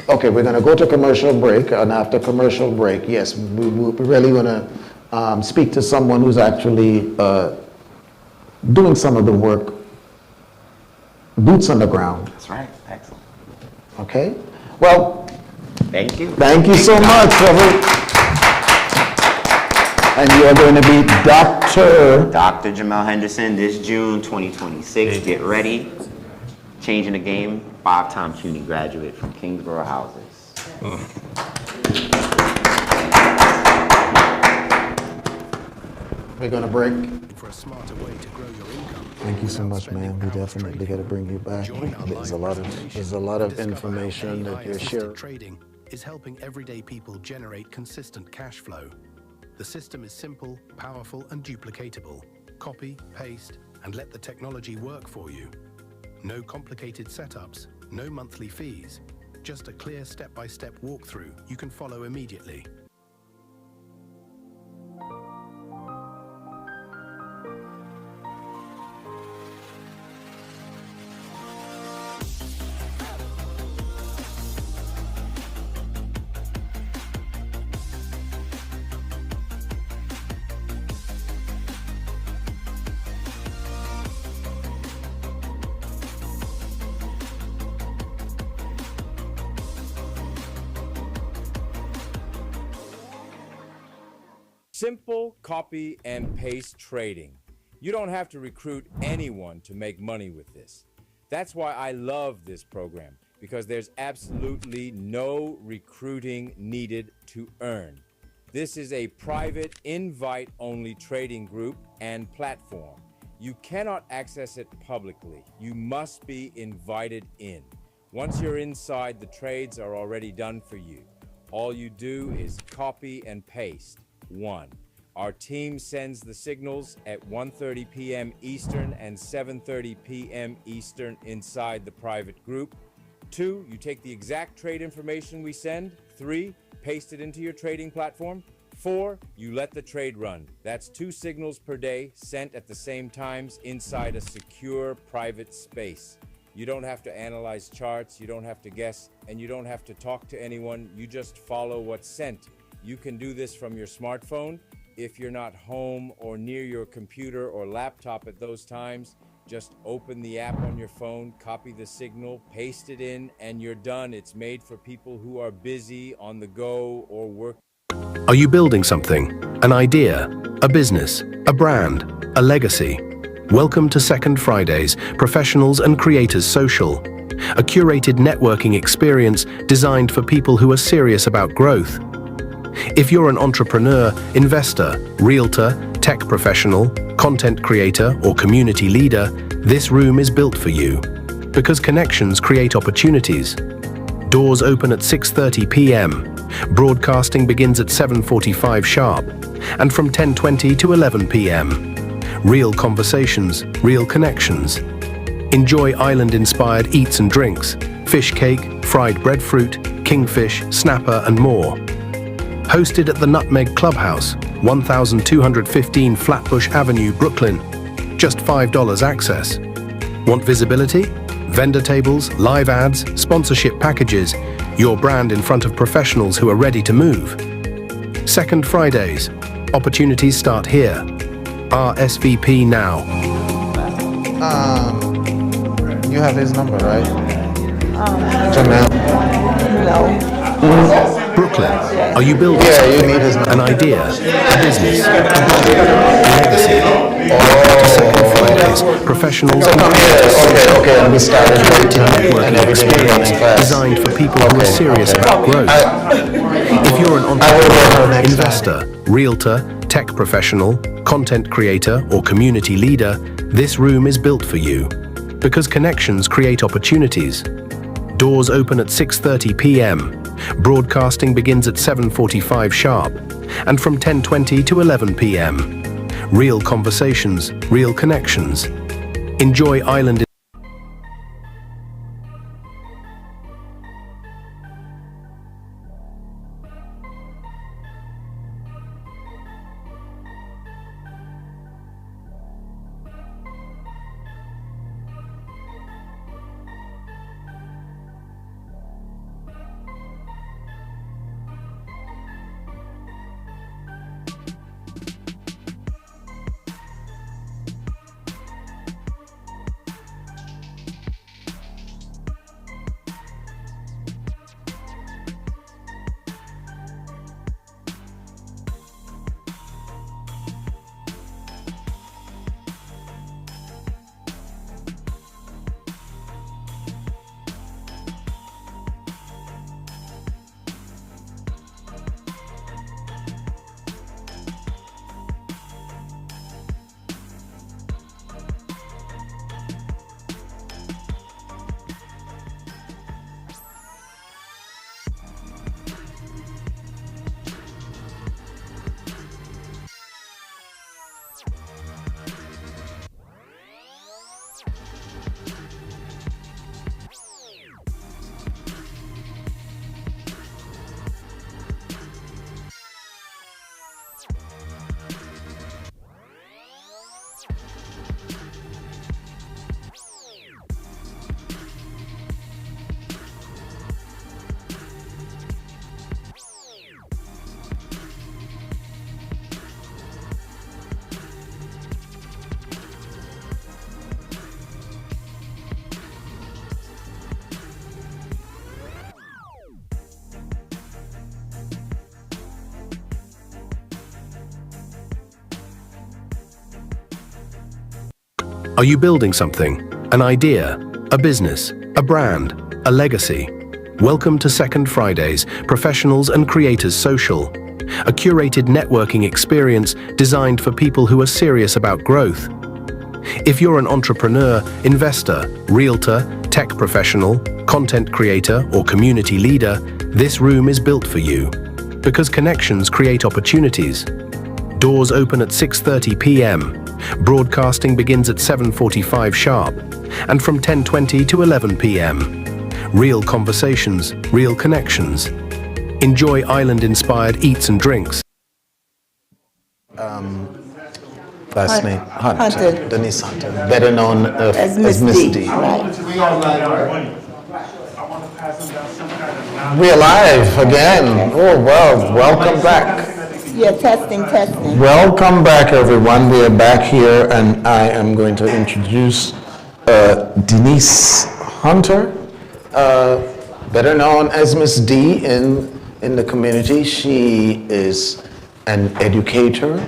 Okay, we're going to go to commercial break, and after commercial break, yes, we're really going to speak to someone who's actually doing some of the work, boots on the ground. That's right. Excellent. Okay? Well, thank you. Thank you so much, Trevor. And you are going to be Dr. Jamel Henderson this June 2026. Get ready. Changing the game. 5-time CUNY graduate from Kingsborough Houses. We're going to break. For a smarter way to grow your income. Thank you so much, man. We definitely got to bring you back. There's a lot of information that you're sharing. Trading is helping everyday people generate consistent cash flow. The system is simple, powerful, and duplicatable. Copy, paste, and let the technology work for you. No complicated setups, no monthly fees, just a clear step-by-step walkthrough you can follow immediately. Simple copy and paste trading. You don't have to recruit anyone to make money with this. That's why I love this program, because there's absolutely no recruiting needed to earn. This is a private, invite-only trading group and platform. You cannot access it publicly. You must be invited in. Once you're inside, the trades are already done for you. All you do is copy and paste. 1. Our team sends the signals at 1:30 p.m. Eastern and 7:30 p.m. Eastern inside the private group. 2. You take the exact trade information we send. 3. Paste it into your trading platform. 4. You let the trade run. That's 2 signals per day sent at the same times inside a secure private space. You don't have to analyze charts, you don't have to guess, and you don't have to talk to anyone. You just follow what's sent. You can do this from your smartphone. If you're not home or near your computer or laptop at those times, just open the app on your phone, copy the signal, paste it in, and you're done. It's made for people who are busy, on the go, or work. Are you building something? An idea? A business? A brand? A legacy? Welcome to Second Fridays, Professionals and Creators Social, a curated networking experience designed for people who are serious about growth. If you're an entrepreneur, investor, realtor, tech professional, content creator, or community leader, this room is built for you. Because connections create opportunities. Doors open at 6:30 p.m. Broadcasting begins at 7:45 sharp, and from 10:20 to 11 p.m. Real conversations, real connections. Enjoy island-inspired eats and drinks, fish cake, fried breadfruit, kingfish, snapper, and more. Hosted at the Nutmeg Clubhouse, 1215 Flatbush Avenue, Brooklyn. Just $5 access. Want visibility? Vendor tables, live ads, sponsorship packages. Your brand in front of professionals who are ready to move. Second Fridays. Opportunities start here. RSVP now. You have his number, right? Jamel? No. Brooklyn, are you building an idea, a business, a legacy? Second Fridays, professionals Okay, and we started networking experience designed for people who are serious about growth. If you're an entrepreneur, investor, realtor, tech professional, content creator, or community leader, this room is built for you. Because connections create opportunities. Doors open at 6:30 p.m. Broadcasting begins at 7:45 sharp. And from 10:20 to 11 p.m. Real conversations, real connections. Enjoy Island. Are you building something? An idea? A business? A brand? A legacy? Welcome to Second Fridays, Professionals and Creators Social, a curated networking experience designed for people who are serious about growth. If you're an entrepreneur, investor, realtor, tech professional, content creator, or community leader, this room is built for you. Because connections create opportunities. Doors open at 6:30 p.m. Broadcasting begins at 7:45 sharp. And from 10:20 to 11 p.m. Real conversations, real connections. Enjoy island-inspired eats and drinks. Last name Hunter. Denise Hunter, better known as Miss D. Right. We're live again. Oh, well, welcome back. Yeah, testing. Welcome back, everyone. We are back here, and I am going to introduce Denise Hunter, better known as Miss D in the community. She is an educator,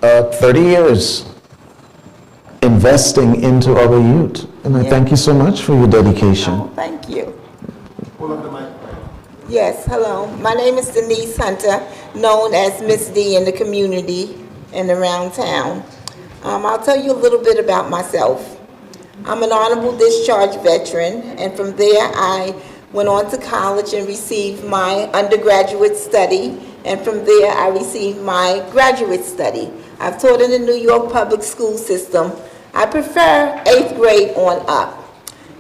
30 years investing into our youth. And I thank you so much for your dedication. Oh, thank you. Yes, hello. My name is Denise Hunter, known as Miss D in the community and around town. I'll tell you a little bit about myself. I'm an honorable discharge veteran, and from there I went on to college and received my undergraduate study, and from there I received my graduate study. I've taught in the New York public school system. I prefer 8th grade on up.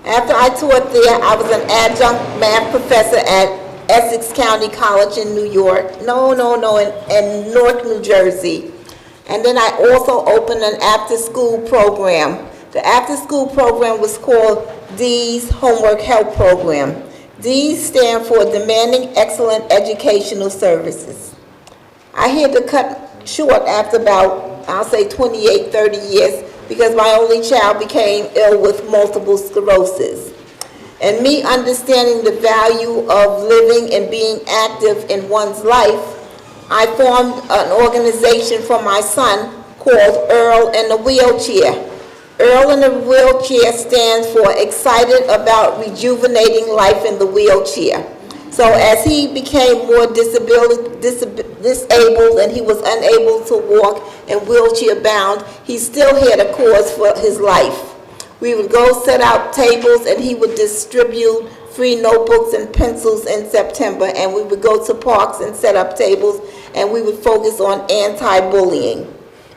After I taught there, I was an adjunct math professor at Essex County College in New York. In Newark, New Jersey. And then I also opened an after-school program. The after-school program was called D's Homework Help Program. D's stand for Demanding Excellent Educational Services. I had to cut short after about, I'll say 28, 30 years, because my only child became ill with multiple sclerosis. And me understanding the value of living and being active in one's life, I formed an organization for my son called Earl in the Wheelchair. Earl in the Wheelchair stands for Excited About Rejuvenating Life in the Wheelchair. So as he became more disabled and he was unable to walk and wheelchair bound, he still had a cause for his life. We would go set out tables and he would distribute free notebooks and pencils in September, and we would go to parks and set up tables, and we would focus on anti-bullying.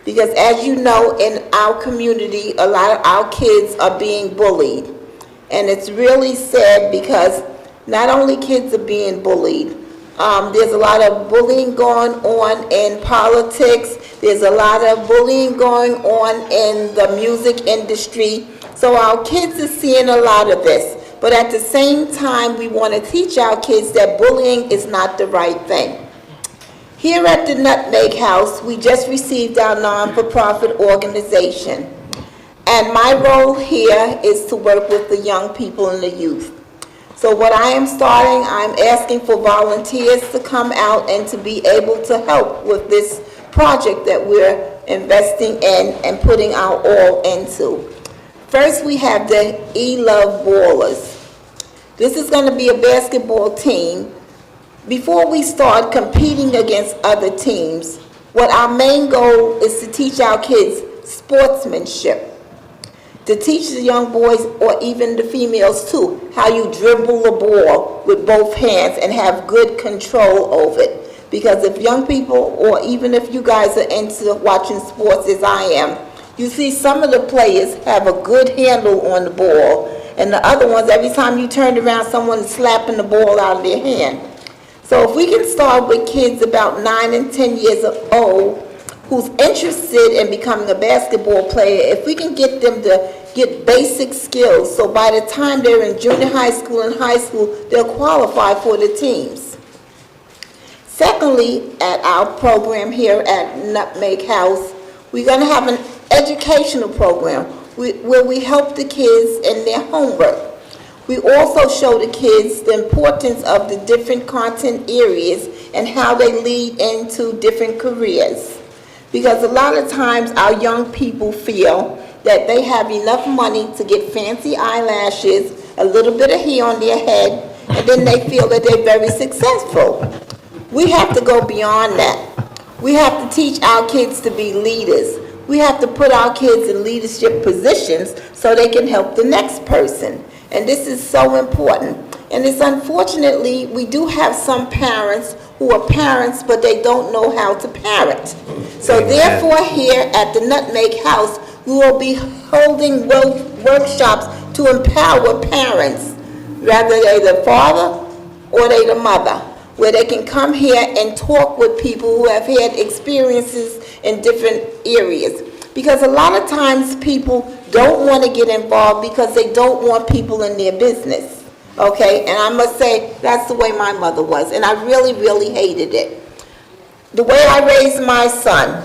Because as you know, in our community, a lot of our kids are being bullied. And it's really sad because not only kids are being bullied, there's a lot of bullying going on in politics, there's a lot of bullying going on in the music industry. So our kids are seeing a lot of this. But at the same time, we want to teach our kids that bullying is not the right thing. Here at the Nutmeg House, we just received our non-for-profit organization. And my role here is to work with the young people and the youth. So what I am starting, I'm asking for volunteers to come out and to be able to help with this project that we're investing in and putting our all into. First, we have the E-Love Ballers. This is going to be a basketball team. Before we start competing against other teams, what our main goal is to teach our kids sportsmanship, to teach the young boys, or even the females too, how you dribble a ball with both hands and have good control over it. Because if young people, or even if you guys are into watching sports as I am, you see some of the players have a good handle on the ball, and the other ones, every time you turn around, someone's slapping the ball out of their hand. So if we can start with kids about 9 and 10 years old who's interested in becoming a basketball player, if we can get them to get basic skills, so by the time they're in junior high school and high school, they'll qualify for the teams. Secondly, at our program here at Nutmeg House, we're going to have an educational program where we help the kids in their homework. We also show the kids the importance of the different content areas and how they lead into different careers. Because a lot of times our young people feel that they have enough money to get fancy eyelashes, a little bit of hair on their head, and then they feel that they're very successful. We have to go beyond that. We have to teach our kids to be leaders. We have to put our kids in leadership positions so they can help the next person. And this is so important. And it's unfortunately, we do have some parents who are parents, but they don't know how to parent. So therefore, here at the Nutmeg House, we will be holding workshops to empower parents, whether they're the father or they're the mother, where they can come here and talk with people who have had experiences in different areas. Because a lot of times people don't want to get involved because they don't want people in their business, okay? And I must say, that's the way my mother was, and I really, really hated it. The way I raised my son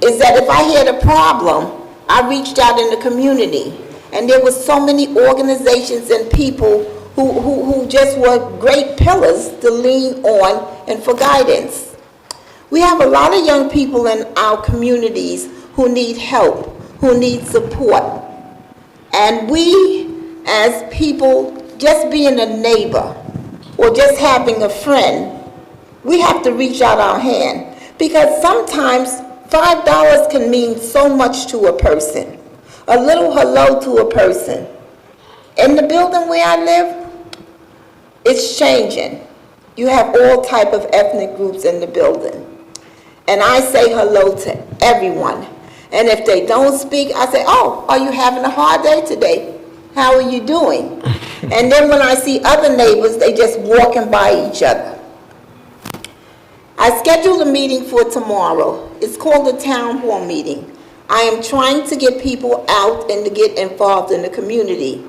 is that if I had a problem, I reached out in the community, and there were so many organizations and people who just were great pillars to lean on and for guidance. We have a lot of young people in our communities who need help, who need support. And we, as people, just being a neighbor or just having a friend, we have to reach out our hand. Because sometimes $5 can mean so much to a person. A little hello to a person. In the building where I live, it's changing. You have all type of ethnic groups in the building. And I say hello to everyone. And if they don't speak, I say, oh, are you having a hard day today? How are you doing? And then when I see other neighbors, they just walking by each other. I scheduled a meeting for tomorrow. It's called a town hall meeting. I am trying to get people out and to get involved in the community.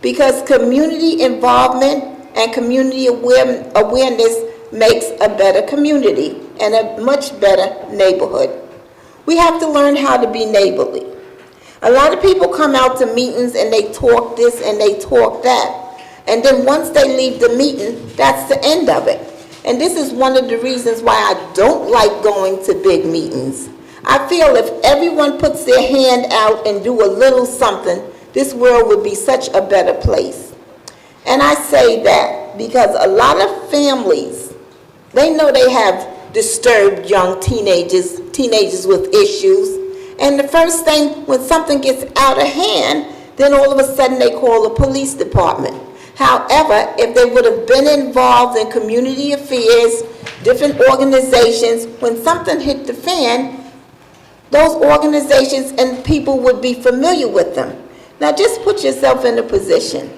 Because community involvement and community awareness makes a better community and a much better neighborhood. We have to learn how to be neighborly. A lot of people come out to meetings and they talk this and they talk that. And then once they leave the meeting, that's the end of it. And this is one of the reasons why I don't like going to big meetings. I feel if everyone puts their hand out and do a little something, this world would be such a better place. And I say that because a lot of families, they know they have disturbed young teenagers with issues. And the first thing, when something gets out of hand, then all of a sudden they call the police department. However, if they would have been involved in community affairs, different organizations, when something hit the fan, those organizations and people would be familiar with them. Now just put yourself in a position.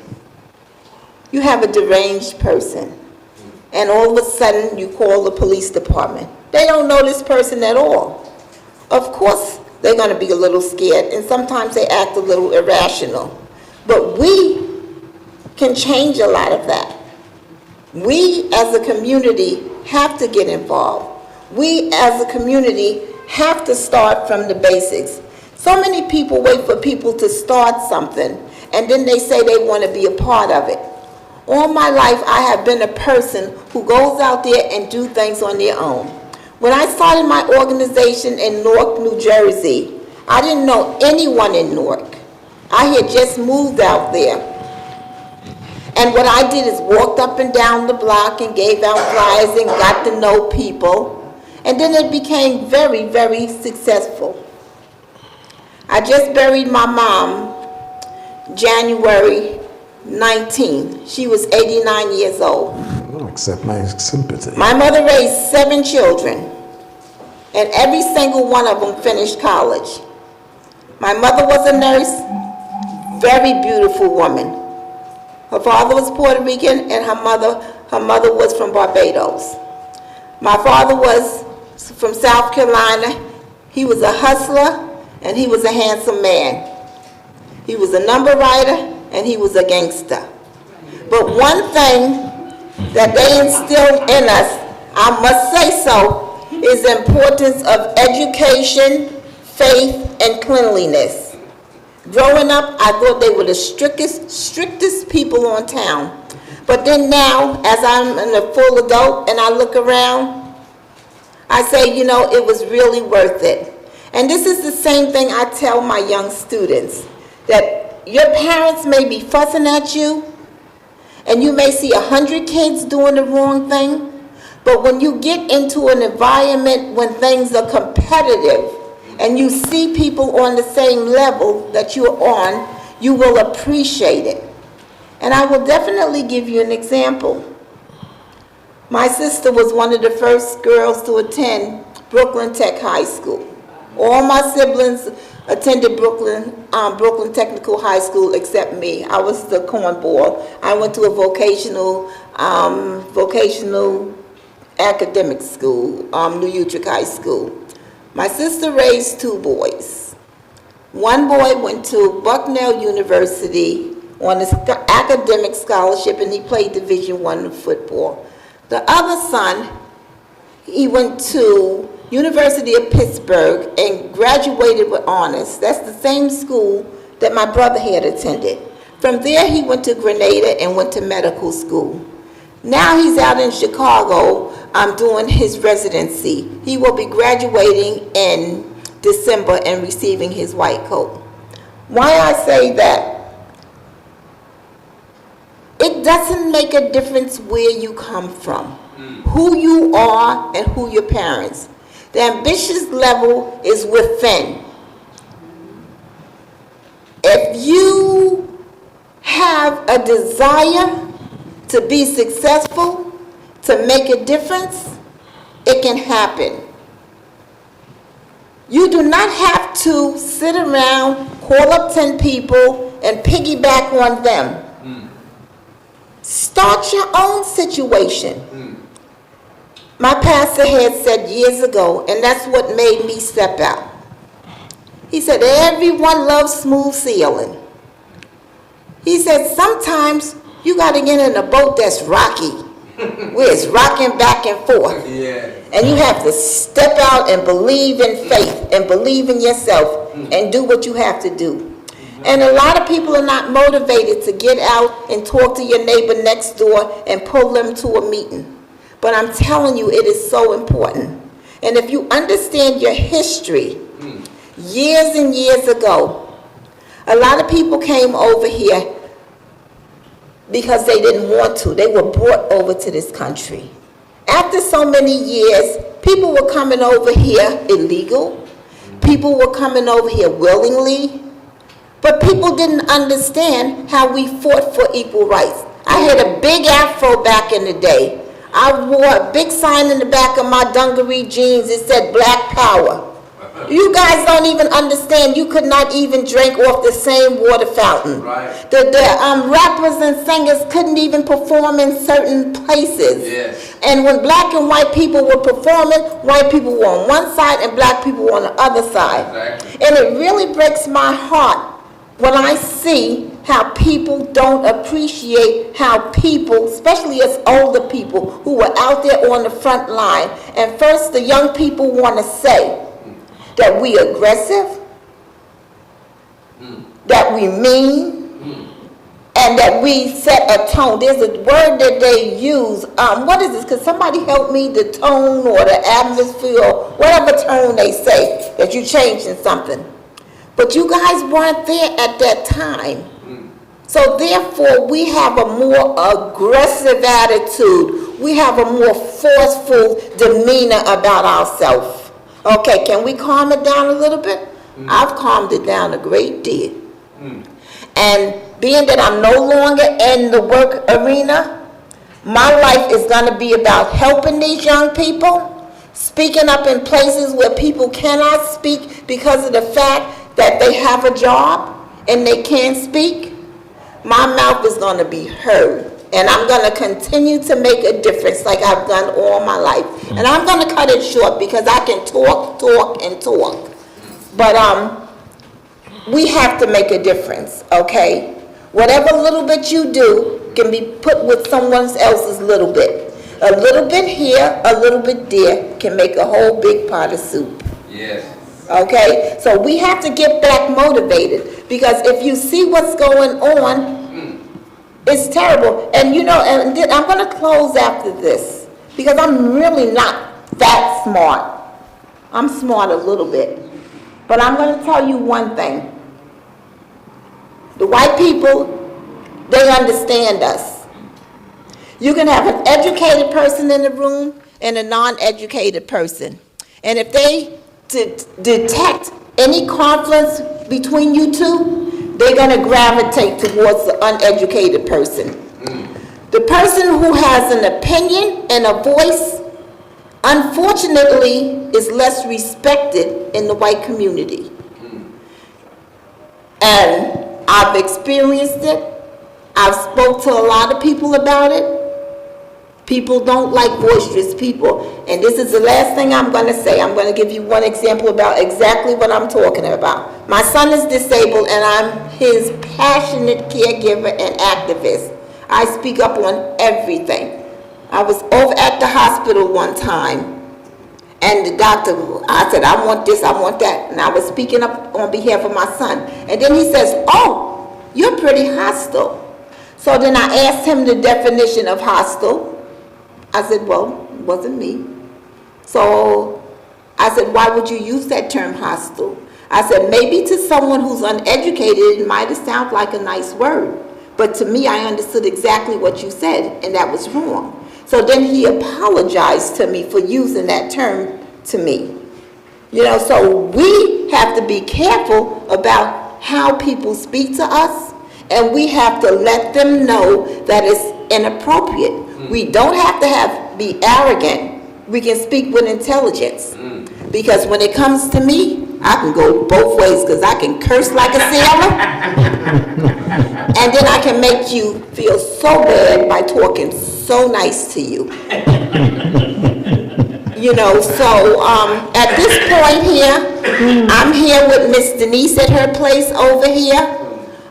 You have a deranged person, and all of a sudden you call the police department. They don't know this person at all. Of course, they're going to be a little scared, and sometimes they act a little irrational. But we can change a lot of that. We as a community have to get involved. We as a community have to start from the basics. So many people wait for people to start something, and then they say they want to be a part of it. All my life, I have been a person who goes out there and do things on their own. When I started my organization in Newark, New Jersey, I didn't know anyone in Newark. I had just moved out there. And what I did is walked up and down the block and gave out flyers and got to know people. And then it became very, very successful. I just buried my mom January 19. She was 89 years old. I'll accept my sympathy. My mother raised 7 children, and every single one of them finished college. My mother was a nurse, very beautiful woman. Her father was Puerto Rican, and her mother was from Barbados. My father was from South Carolina. He was a hustler, and he was a handsome man. He was a number writer, and he was a gangster. But one thing that they instilled in us, I must say so, is the importance of education, faith, and cleanliness. Growing up, I thought they were the strictest people on town. But then now, as I'm a full adult and I look around, I say, you know, it was really worth it. And this is the same thing I tell my young students, that your parents may be fussing at you, and you may see 100 kids doing the wrong thing, but when you get into an environment when things are competitive, and you see people on the same level that you're on, you will appreciate it. And I will definitely give you an example. My sister was one of the first girls to attend Brooklyn Tech High School. All my siblings attended Brooklyn Technical High School except me. I was the cornball. I went to a vocational academic school, New Utrecht High School. My sister raised 2 boys. One boy went to Bucknell University on an academic scholarship, and he played Division I football. The other son, he went to University of Pittsburgh and graduated with honors. That's the same school that my brother had attended. From there, he went to Grenada and went to medical school. Now he's out in Chicago doing his residency. He will be graduating in December and receiving his white coat. Why I say that? It doesn't make a difference where you come from, who you are, and who your parents. The ambitious level is within. If you have a desire to be successful, to make a difference, it can happen. You do not have to sit around, call up 10 people, and piggyback on them. Start your own situation. My pastor had said years ago, and that's what made me step out. He said, everyone loves smooth sailing. He said, sometimes you got to get in a boat that's rocky, where it's rocking back and forth. Yeah. And you have to step out and believe in faith and believe in yourself and do what you have to do. And a lot of people are not motivated to get out and talk to your neighbor next door and pull them to a meeting. But I'm telling you, it is so important. And if you understand your history, years and years ago, a lot of people came over here because they didn't want to. They were brought over to this country. After so many years, people were coming over here illegal. People were coming over here willingly. But people didn't understand how we fought for equal rights. I had a big afro back in the day. I wore a big sign in the back of my dungaree jeans. It said Black Power. You guys don't even understand. You could not even drink off the same water fountain. Right. The rappers and singers couldn't even perform in certain places. Yes. And when black and white people were performing, white people were on one side and black people were on the other side. Exactly. And it really breaks my heart when I see how people don't appreciate how people, especially us older people who were out there on the front line. And first, the young people want to say that we aggressive, that we mean, and that we set a tone. There's a word that they use. What is this? Could somebody help me? The tone or the atmosphere, or whatever tone they say, that you're changing something. But you guys weren't there at that time. So therefore, we have a more aggressive attitude. We have a more forceful demeanor about ourselves. Okay, can we calm it down a little bit? I've calmed it down a great deal. And being that I'm no longer in the work arena, my life is going to be about helping these young people, speaking up in places where people cannot speak because of the fact that they have a job and they can't speak. My mouth is going to be heard. And I'm going to continue to make a difference like I've done all my life. And I'm going to cut it short because I can talk, and talk. But we have to make a difference, okay? Whatever little bit you do can be put with someone else's little bit. A little bit here, a little bit there can make a whole big pot of soup. Yes. Okay? So we have to get back motivated because if you see what's going on, it's terrible. And you know, and I'm going to close after this because I'm really not that smart. I'm smart a little bit. But I'm going to tell you one thing. The white people, they understand us. You can have an educated person in the room and a non-educated person. And if they detect any conflicts between you two, they're going to gravitate towards the uneducated person. The person who has an opinion and a voice, unfortunately, is less respected in the white community. And I've experienced it. I've spoke to a lot of people about it. People don't like boisterous people. And this is the last thing I'm going to say. I'm going to give you one example about exactly what I'm talking about. My son is disabled, and I'm his passionate caregiver and activist. I speak up on everything. I was over at the hospital one time, and the doctor, I said, I want this, I want that. And I was speaking up on behalf of my son. And then he says, oh, you're pretty hostile. So then I asked him the definition of hostile. I said, well, it wasn't me. So I said, why would you use that term hostile? I said, maybe to someone who's uneducated, it might have sounded like a nice word. But to me, I understood exactly what you said, and that was wrong. So then he apologized to me for using that term to me. You know, so we have to be careful about how people speak to us, and we have to let them know that it's inappropriate. We don't have to be arrogant. We can speak with intelligence. Because when it comes to me, I can go both ways because I can curse like a sailor and then I can make you feel so bad by talking so nice to you. You know, so at this point here, I'm here with Miss Denise at her place over here.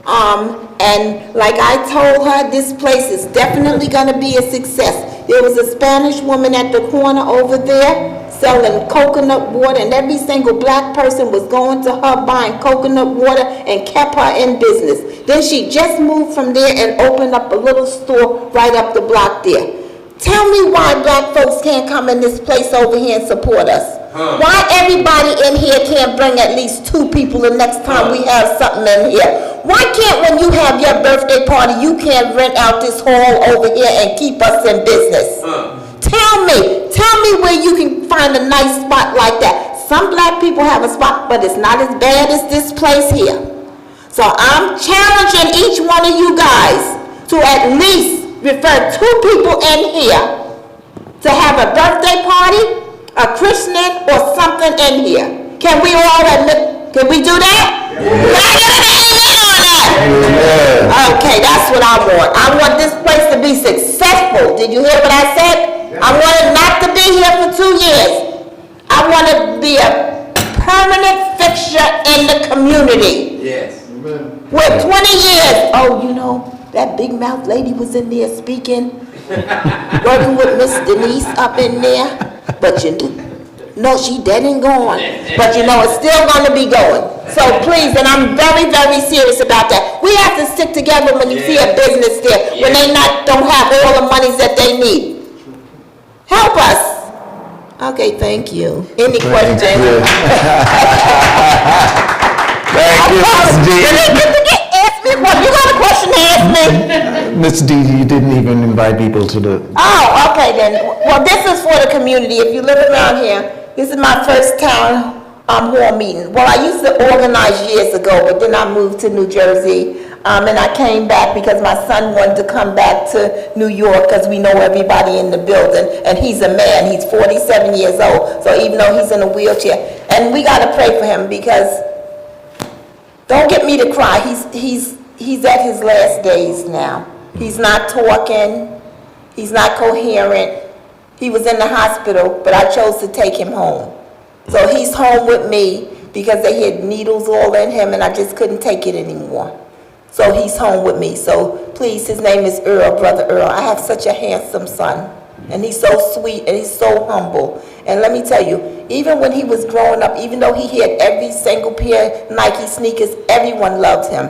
And like I told her, this place is definitely going to be a success. There was a Spanish woman at the corner over there selling coconut water, and every single black person was going to her buying coconut water and kept her in business. Then she just moved from there and opened up a little store right up the block there. Tell me why black folks can't come in this place over here and support us. Why everybody in here can't bring at least 2 people the next time we have something in here? Why can't, when you have your birthday party, you can't rent out this hall over here and keep us in business? Tell me where you can find a nice spot like that. Some black people have a spot, but it's not as bad as this place here. So I'm challenging each one of you guys to at least refer 2 people in here to have a birthday party, a christening, or something in here. Can we all admit, can we do that? Yeah. Okay, that's what I want. I want this place to be successful. Did you hear what I said? I want it not to be here for 2 years. I want it to be a permanent fixture in the community. Yes. With 20 years, oh, you know, that big mouth lady was in there speaking, working with Miss Denise up in there, but you no, she dead and gone. But you know, it's still going to be going. So please, and I'm very, very serious about that. We have to stick together when you see a business there, when they don't have all the monies that they need. Help us. Okay, thank you. Any questions? Thank you, Ms. D. Ask me what? You got a question to ask me? Ms. D, you didn't even invite people to the... Oh, okay then. Well, this is for the community. If you live around here, this is my first town hall meeting. Well, I used to organize years ago, but then I moved to New Jersey. And I came back because my son wanted to come back to New York because we know everybody in the building. And he's a man. He's 47 years old. So even though he's in a wheelchair. And we got to pray for him because, don't get me to cry, he's at his last days now. He's not talking. He's not coherent. He was in the hospital, but I chose to take him home. So he's home with me because they had needles all in him and I just couldn't take it anymore. So he's home with me. So please, his name is Earl, Brother Earl. I have such a handsome son. And he's so sweet and he's so humble. And let me tell you, even when he was growing up, even though he had every single pair of Nike sneakers, everyone loved him.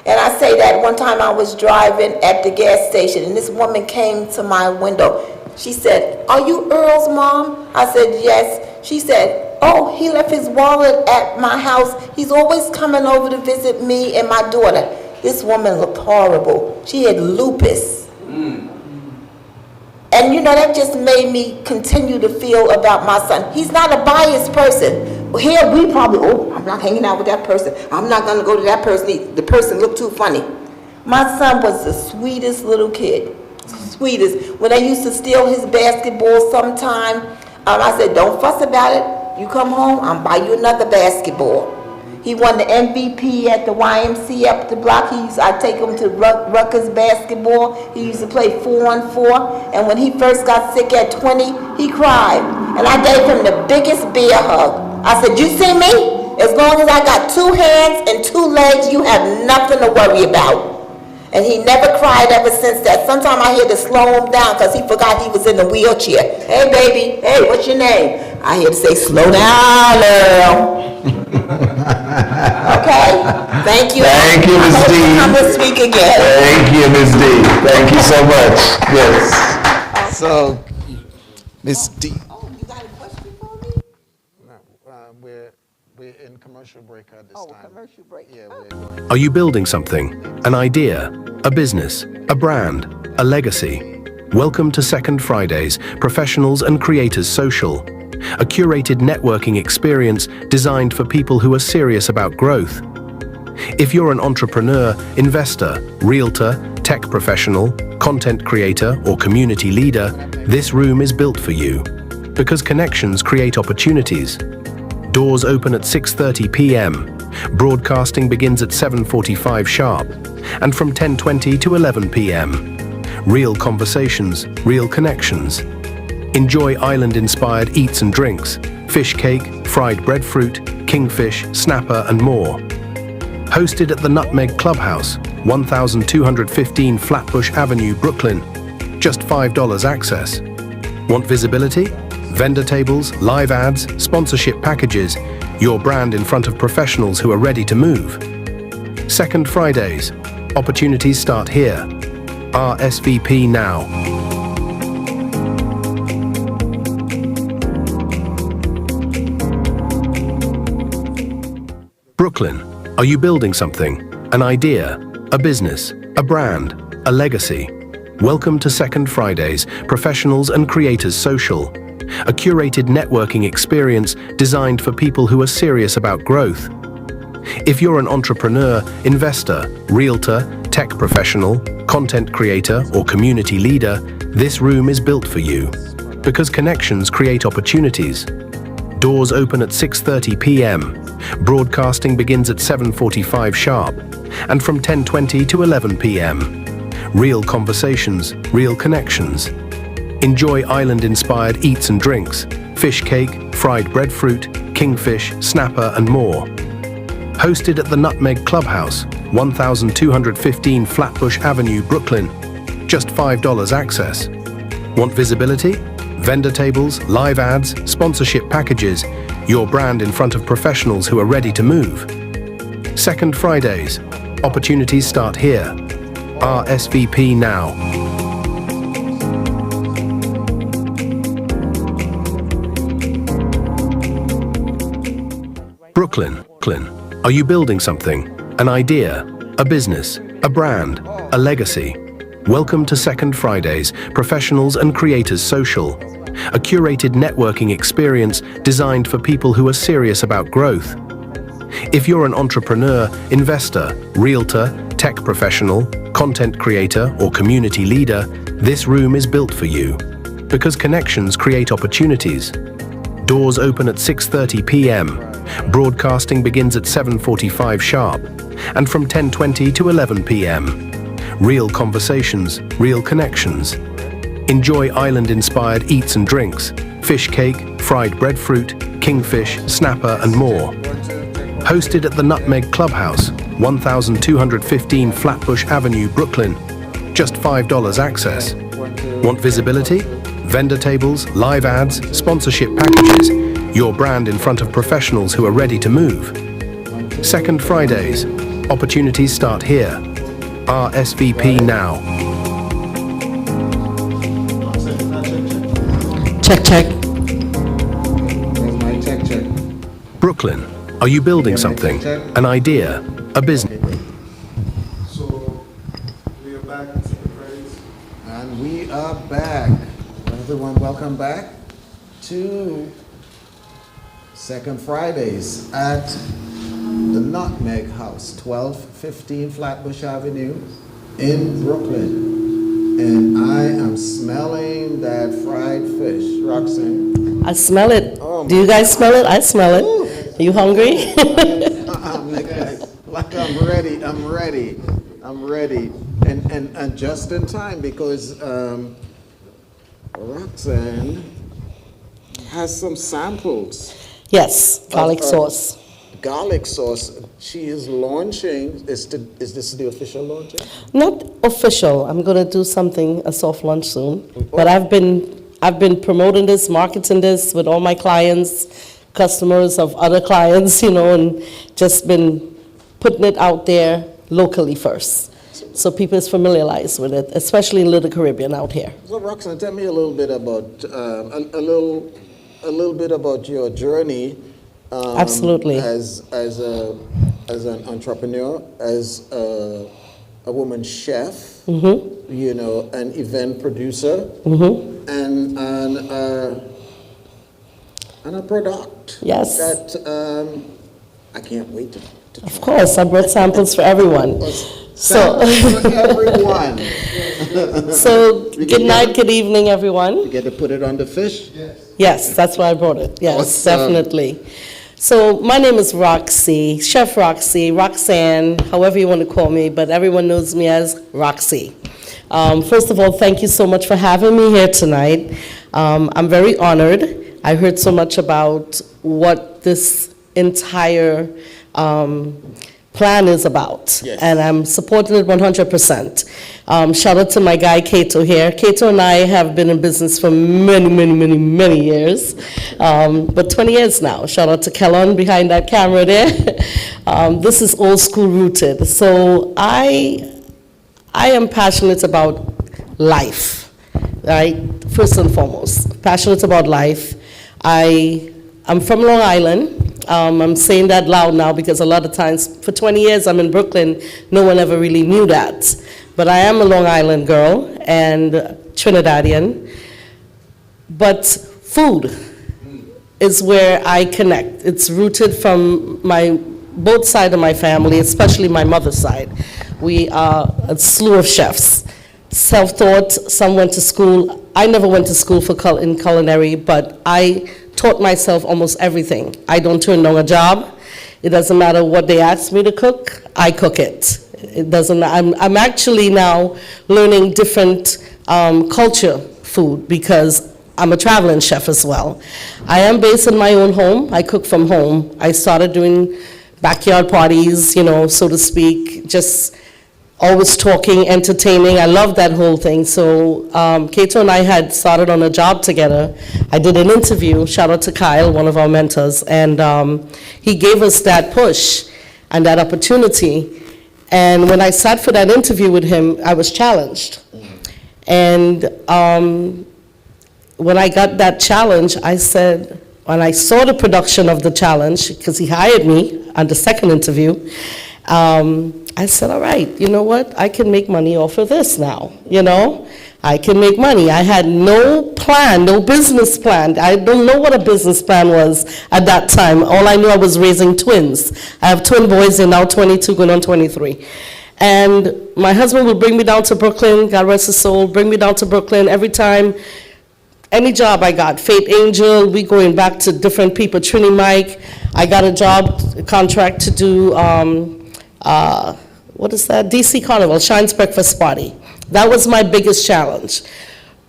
And I say that one time I was driving at the gas station and this woman came to my window. She said, "Are you Earl's mom?" I said, "Yes." She said, "Oh, he left his wallet at my house. He's always coming over to visit me and my daughter." This woman looked horrible. She had lupus. And you know, that just made me continue to feel about my son. He's not a biased person. Here we probably, oh, I'm not hanging out with that person. I'm not gonna go to that person. The person looked too funny. My son was the sweetest little kid, sweetest. When I used to steal his basketball sometime, I said, "Don't fuss about it. You come home, I'll buy you another basketball." He won the MVP at the YMC up the block. I'd take him to Rutgers basketball. He used to play 4-on-4. And when he first got sick at 20, he cried. And I gave him the biggest bear hug. I said, "You see me? As long as I got 2 hands and 2 legs, you have nothing to worry about." And he never cried ever since that. Sometimes I had to slow him down because he forgot he was in a wheelchair. "Hey, baby, hey, what's your name?" I had to say, "Slow down, Earl." Okay? Thank you. Thank you, Ms. D. I'm going to speak again. Thank you, Ms. D. Thank you so much. Yes. So, Ms. D. Oh, you got a question for me? No, we're in commercial break at this time. Commercial break. Yeah, we're going. Are you building something? An idea? A business? A brand? A legacy? Welcome to Second Fridays, Professionals and Creators Social. A curated networking experience designed for people who are serious about growth. If you're an entrepreneur, investor, realtor, tech professional, content creator, or community leader, this room is built for you. Because connections create opportunities. Doors open at 6:30 p.m. Broadcasting begins at 7:45 sharp. And from 10:20 to 11 p.m. Real conversations, real connections. Enjoy island-inspired eats and drinks, fish cake, fried breadfruit, kingfish, snapper, and more. Hosted at the Nutmeg Clubhouse, 1215 Flatbush Avenue, Brooklyn. Just $5 access. Want visibility? Vendor tables, live ads, sponsorship packages, your brand in front of professionals who are ready to move. Second Fridays. Opportunities start here. RSVP now. Brooklyn, are you building something? An idea? A business? A brand? A legacy? Welcome to Second Fridays, Professionals and Creators Social. A curated networking experience designed for people who are serious about growth. If you're an entrepreneur, investor, realtor, tech professional, content creator, or community leader, this room is built for you. Because connections create opportunities. Doors open at 6:30 p.m. Broadcasting begins at 7:45 sharp, and from 10:20 to 11 p.m. Real conversations, real connections. Enjoy island-inspired eats and drinks, fish cake, fried breadfruit, kingfish, snapper, and more. Hosted at the Nutmeg Clubhouse, 1215 Flatbush Avenue, Brooklyn. Just $5 access. Want visibility? Vendor tables, live ads, sponsorship packages, your brand in front of professionals who are ready to move. Second Fridays. Opportunities start here. RSVP now. Brooklyn. Are you building something? An idea? A business? A brand? A legacy? Welcome to Second Fridays, Professionals and Creators Social, a curated networking experience designed for people who are serious about growth. If you're an entrepreneur, investor, realtor, tech professional, content creator, or community leader, this room is built for you. Because connections create opportunities. Doors open at 6:30 p.m. Broadcasting begins at 7:45 sharp, and from 10:20 to 11 p.m. Real conversations, real connections. Enjoy island-inspired eats and drinks, fish cake, fried breadfruit, kingfish, snapper, and more. Hosted at the Nutmeg Clubhouse, 1215 Flatbush Avenue, Brooklyn. Just $5 access. Want visibility? Vendor tables, live ads, sponsorship packages, your brand in front of professionals who are ready to move. Second Fridays. Opportunities start here. RSVP now. Check. Where's my check? Brooklyn. Are you building something? An idea? A business? So, we are back, Second Fridays. And we are back. Everyone, welcome back to Second Fridays at the Nutmeg House, 1215 Flatbush Avenue in Brooklyn. And I am smelling that fried fish. Roxanne? I smell it. Oh, Do you guys smell it? I smell it. Are you hungry? Like I'm ready. And just in time because Roxanne has some samples. Yes, garlic of, sauce. Garlic sauce. She is launching. Is this the official launching? Not official. I'm gonna do something, a soft launch soon. But I've been promoting this, marketing this with all my clients, customers of other clients, and just been putting it out there locally first. So people is familiarized with it, especially in Little Caribbean out here. So Roxanne, tell me a little bit about a little bit about your journey. Absolutely. As an entrepreneur, as a woman chef, an event producer, and a product. Yes. That I can't wait to Of course, I brought samples for everyone. So, for everyone. So good night, good evening, everyone. You get to put it on the fish? Yes, that's why I brought it. Yes, Awesome. definitely. So my name is Roxy, Chef Roxy, Roxanne, however you want to call me, but everyone knows me as Roxy. First of all, thank you so much for having me here tonight. I'm very honored. I heard so much about what this entire plan is about, Yes. and I'm supporting it 100%. Shout out to my guy Cato here. Cato and I have been in business for many years, but 20 years now. Shout out to Kellon behind that camera there. This is old school rooted. So I am passionate about life, right? First and foremost, passionate about life. I'm from Long Island. I'm saying that loud now because a lot of times, for 20 years I'm in Brooklyn, no one ever really knew that. But I am a Long Island girl and Trinidadian. But food is where I connect. It's rooted from both sides of my family, especially my mother's side. We are a slew of chefs. Self-taught, some went to school. I never went to school for in culinary, but I taught myself almost everything. I don't turn down a job. It doesn't matter what they ask me to cook, I cook it. It doesn't. I'm actually now learning different culture food because I'm a traveling chef as well. I am based in my own home. I cook from home. I started doing backyard parties, you know, so to speak, just always talking, entertaining. I love that whole thing. So Cato and I had started on a job together. I did an interview, shout out to Kyle, one of our mentors, and he gave us that push and that opportunity. And when I sat for that interview with him, I was challenged. And when I got that challenge, I said, when I saw the production of the challenge, because he hired me on the second interview, I said, all right, you know what? I can make money off of this now, you know? I can make money. I had no plan, no business plan. I don't know what a business plan was at that time. All I knew, I was raising twins. I have twin boys, they're now 22, going on 23. And my husband would bring me down to Brooklyn, God rest his soul, bring me down to Brooklyn every time. Any job I got, Faith Angel, we going back to different people, Trini Mike. I got a job, contract to do, what is that? DC Carnival, Shine's Breakfast Party. That was my biggest challenge.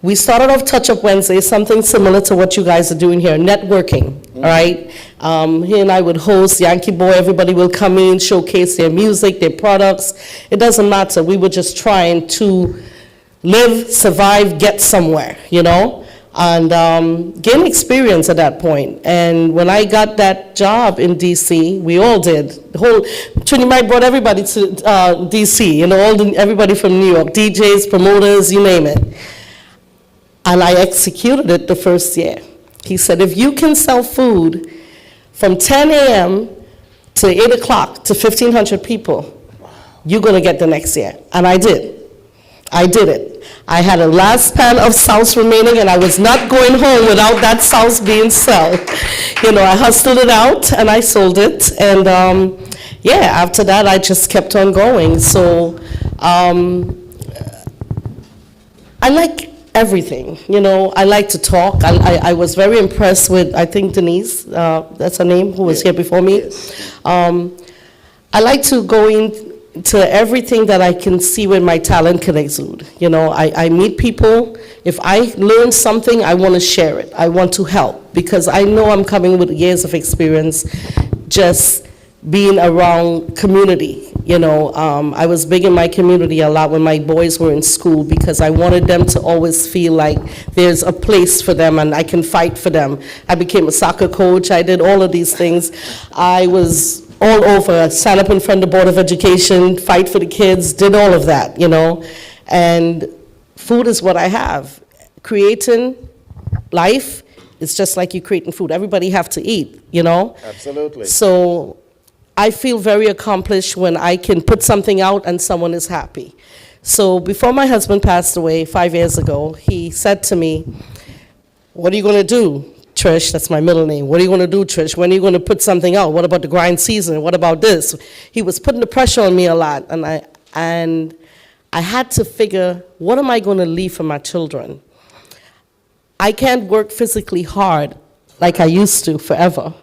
We started off Touch Up Wednesday, something similar to what you guys are doing here, networking, all right? He and I would host, Yankee Boy, everybody will come in, showcase their music, their products. It doesn't matter. We were just trying to live, survive, get somewhere, you know? And gain experience at that point. And when I got that job in DC, we all did. The whole Trini Mike brought everybody to DC, you know, everybody from New York, DJs, promoters, you name it. And I executed it the first year. He said, if you can sell food from 10 a.m. to 8 o'clock to 1,500 people, you're gonna get the next year. And I did. I did it. I had a last pan of sauce remaining, and I was not going home without that sauce being sold. You know, I hustled it out, and I sold it. And yeah, after that, I just kept on going. So I like everything, you know. I like to talk. I was very impressed with, I think, Denise, that's her name, who was here before me. I like to go into everything that I can see where my talent can exude. You know, I meet people. If I learn something, I want to share it. I want to help because I know I'm coming with years of experience just being around community. You know, I was big in my community a lot when my boys were in school because I wanted them to always feel like there's a place for them and I can fight for them. I became a soccer coach. I did all of these things. I was all over, stand up in front of the Board of Education, fight for the kids, did all of that, you know. And food is what I have. Creating life is just like you creating food. Everybody have to eat, you know. Absolutely. So I feel very accomplished when I can put something out and someone is happy. So before my husband passed away 5 years ago, he said to me, what are you going to do? Trish, that's my middle name. What are you going to do, Trish? When are you going to put something out? What about the grind season? What about this? He was putting the pressure on me a lot, and I had to figure, what am I going to leave for my children? I can't work physically hard like I used to forever.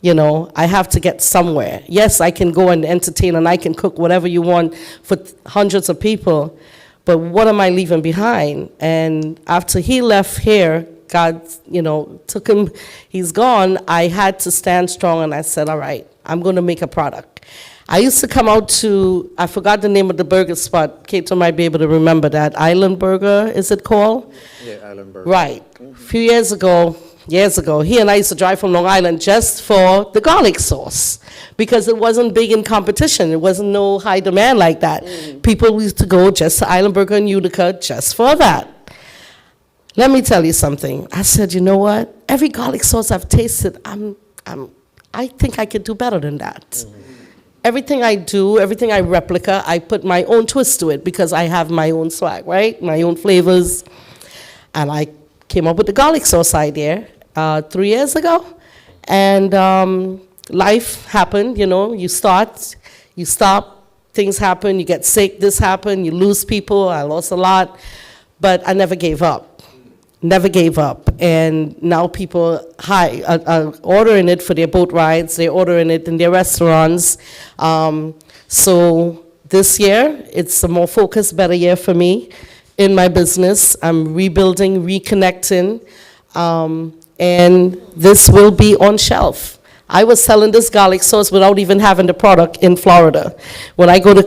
You know, I have to get somewhere. Yes, I can go and entertain, and I can cook whatever you want for hundreds of people, but what am I leaving behind? And after he left here, God, you know, took him, he's gone, I had to stand strong, and I said, all right, I'm going to make a product. I used to come out to, I forgot the name of the burger spot. Cato might be able to remember that. Island Burger, is it called? Yeah, Island Burger. Right. A few years ago, he and I used to drive from Long Island just for the garlic sauce because it wasn't big in competition. It wasn't no high demand like that. People used to go just to Island Burger in Utica just for that. Let me tell you something. I said, you know what? Every garlic sauce I've tasted, I think I could do better than that. Everything I do, everything I replica, I put my own twist to it because I have my own swag, right? My own flavors. And I came up with the garlic sauce idea 3 years ago. And life happened, you know, you start, you stop, things happen, you get sick, this happened, you lose people, I lost a lot, but I never gave up. Never gave up. And now people are ordering it for their boat rides, they're ordering it in their restaurants. So this year, it's a more focused, better year for me in my business. I'm rebuilding, reconnecting, and this will be on shelf. I was selling this garlic sauce without even having the product in Florida. When I go to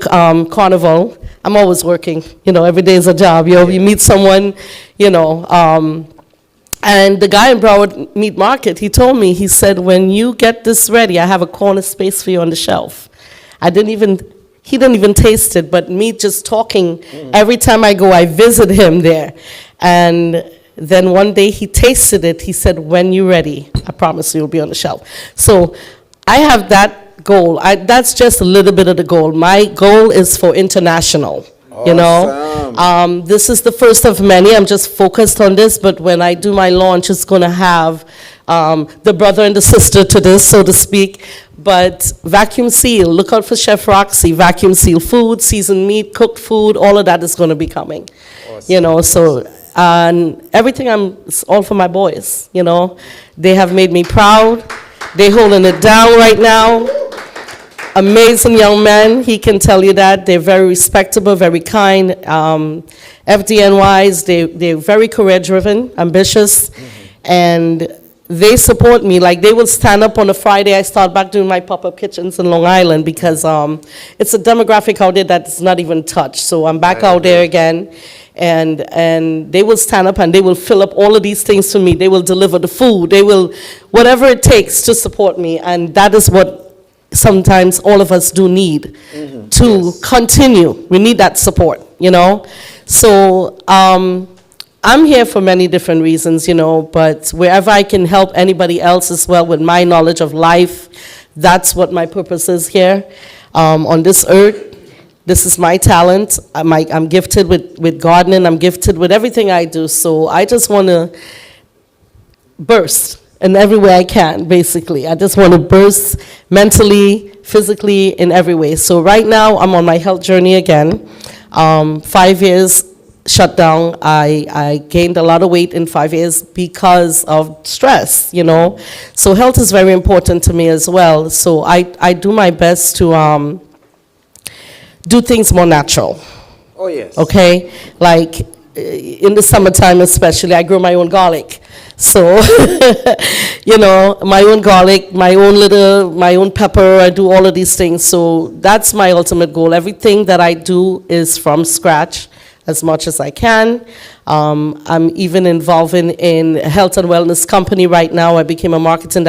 Carnival, I'm always working. You know, every day is a job. You meet someone, you know. And the guy in Broward Meat Market, he told me, he said, when you get this ready, I have a corner space for you on the shelf. He didn't even taste it, but me just talking, every time I go, I visit him there. And then one day he tasted it, he said, when you're ready, I promise you, it'll be on the shelf. So I have that goal. That's just a little bit of the goal. My goal is for international. You know, this is the first of many. I'm just focused on this, but when I do my launch, it's going to have the brother and the sister to this, so to speak. But vacuum seal, look out for Chef Roxy, vacuum seal food, seasoned meat, cooked food, all of that is going to be coming. Awesome. You know, so and everything it's all for my boys, you know. They have made me proud. They're holding it down right now. Amazing young men, he can tell you that. They're very respectable, very kind. FDNYs, they're very career-driven, ambitious, and they support me. Like, they will stand up on a Friday. I start back doing my pop-up kitchens in Long Island because it's a demographic out there that's not even touched. So I'm back out there again, and they will stand up and they will fill up all of these things for me. They will deliver the food. They will, whatever it takes to support me, and that is what sometimes all of us do need to continue. We need that support, you know. So I'm here for many different reasons, you know, but wherever I can help anybody else as well with my knowledge of life, that's what my purpose is here on this earth. This is my talent. I'm gifted with gardening. I'm gifted with everything I do. So I just want to burst in every way I can, basically. I just want to burst mentally, physically, in every way. So right now, I'm on my health journey again. 5 years shut down. I gained a lot of weight in 5 years because of stress, you know. So health is very important to me as well. So I do my best to do things more natural. Oh, yes. Okay? Like, in the summertime especially, I grow my own garlic. So, you know, my own garlic, my own pepper, I do all of these things. So that's my ultimate goal. Everything that I do is from scratch as much as I can. I'm even involving in a health and wellness company right now. I became a marketing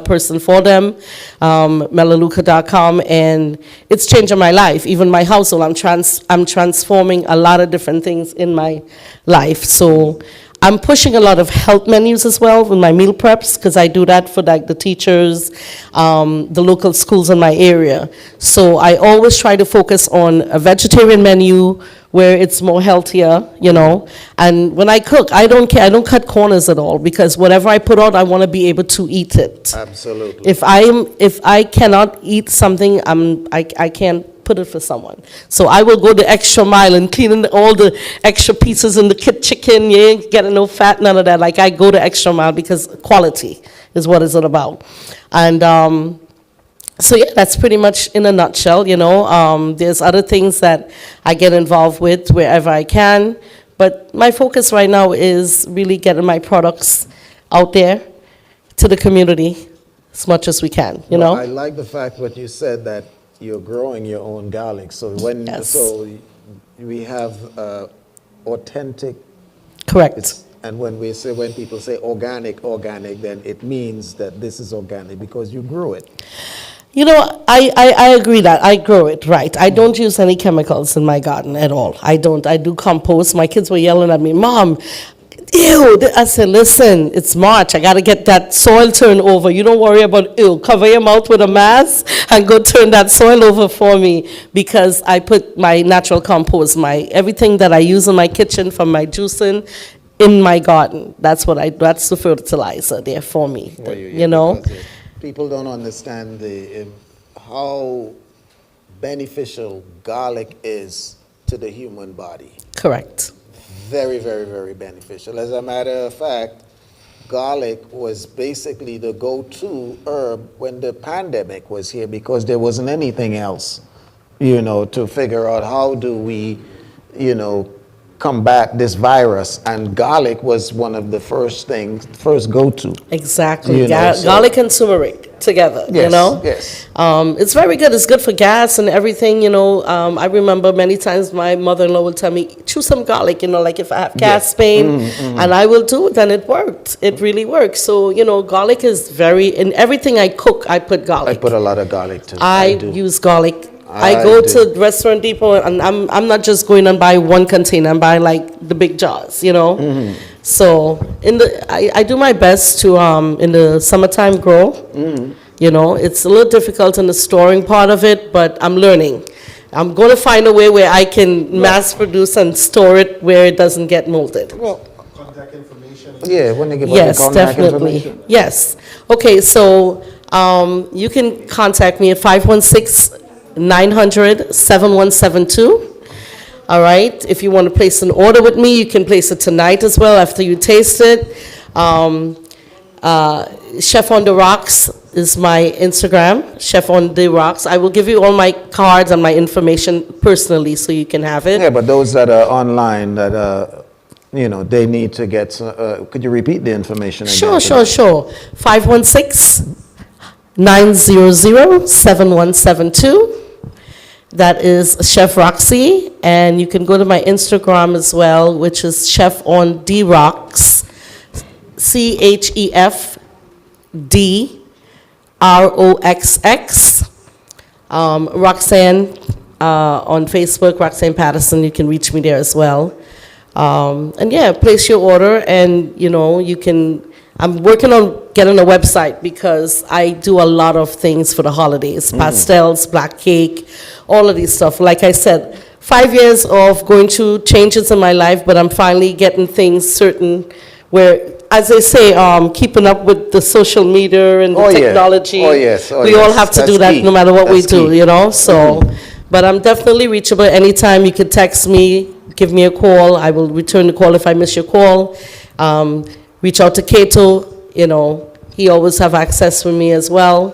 person for them, Melaleuca.com, and it's changing my life, even my household. I'm transforming a lot of different things in my life. So I'm pushing a lot of health menus as well with my meal preps, because I do that for like the teachers, the local schools in my area. So I always try to focus on a vegetarian menu where it's more healthier, you know. And when I cook, I don't care. I don't cut corners at all, because whatever I put out, I want to be able to eat it. Absolutely. If I cannot eat something, I can't put it for someone. So I will go the extra mile and cleaning all the extra pieces in the chicken. You ain't getting no fat, none of that. Like, I go the extra mile because quality is what it's all about. And so yeah, that's pretty much in a nutshell, you know. There's other things that I get involved with wherever I can, but my focus right now is really getting my products out there to the community as much as we can, you know. I like the fact what you said, that you're growing your own garlic. So when we have authentic. Correct. And when people say organic, then it means that this is organic because you grew it. You know, I agree that I grow it, right. I don't use any chemicals in my garden at all. I don't. I do compost. My kids were yelling at me, Mom, ew. I said, listen, it's March. I got to get that soil turned over. You don't worry about ew. Cover your mouth with a mask and go turn that soil over for me, because I put my natural compost, everything that I use in my kitchen from my juicing in my garden. That's the fertilizer there for me, you know. People don't understand how beneficial garlic is to the human body. Correct. Very, very, very beneficial. As a matter of fact, garlic was basically the go-to herb when the pandemic was here because there wasn't anything else, to figure out how do we, combat this virus. And garlic was one of the first go-to. Exactly. So- Garlic and turmeric together, Yes, yes. It's very good. It's good for gas and everything, I remember many times my mother-in-law would tell me, chew some garlic, like if I have gas pain, and I will do it, and it worked. It really works. So, garlic is in everything I cook, I put garlic. I put a lot of garlic too. I do. use garlic. I go to Restaurant Depot, and I'm not just going and buy one container. I'm buying like the big jars, So I do my best to in the summertime grow. It's a little difficult in the storing part of it, but I'm learning. I'm going to find a way where I can mass produce and store it where it doesn't get molded. Well, contact information. Yeah, when they give us Yes, the contact definitely. information. Yes. Okay, so you can contact me at 516-900-7172. All right. If you want to place an order with me, you can place it tonight as well after you taste it. Chef on the Rocks is my Instagram, Chef on the Rocks. I will give you all my cards and my information personally so you can have it. Yeah, but those that are online that they need to get. Could you repeat the information again? Sure. 516-900-7172. That is Chef Roxy, and you can go to my Instagram as well, which is Chef on D Rocks, CHEFDROXX. Roxanne on Facebook, Roxanne Patterson. You can reach me there as well. And yeah, place your order, and you can. I'm working on getting a website because I do a lot of things for the holidays, pastels, black cake, all of these stuff. Like I said, 5 years of going through changes in my life, but I'm finally getting things certain where, as they say, keeping up with the social media and the technology. We all have to do that no matter what we do, so, but I'm definitely reachable anytime. You can text me, give me a call. I will return the call if I miss your call. Reach out to Cato, he always have access with me as well.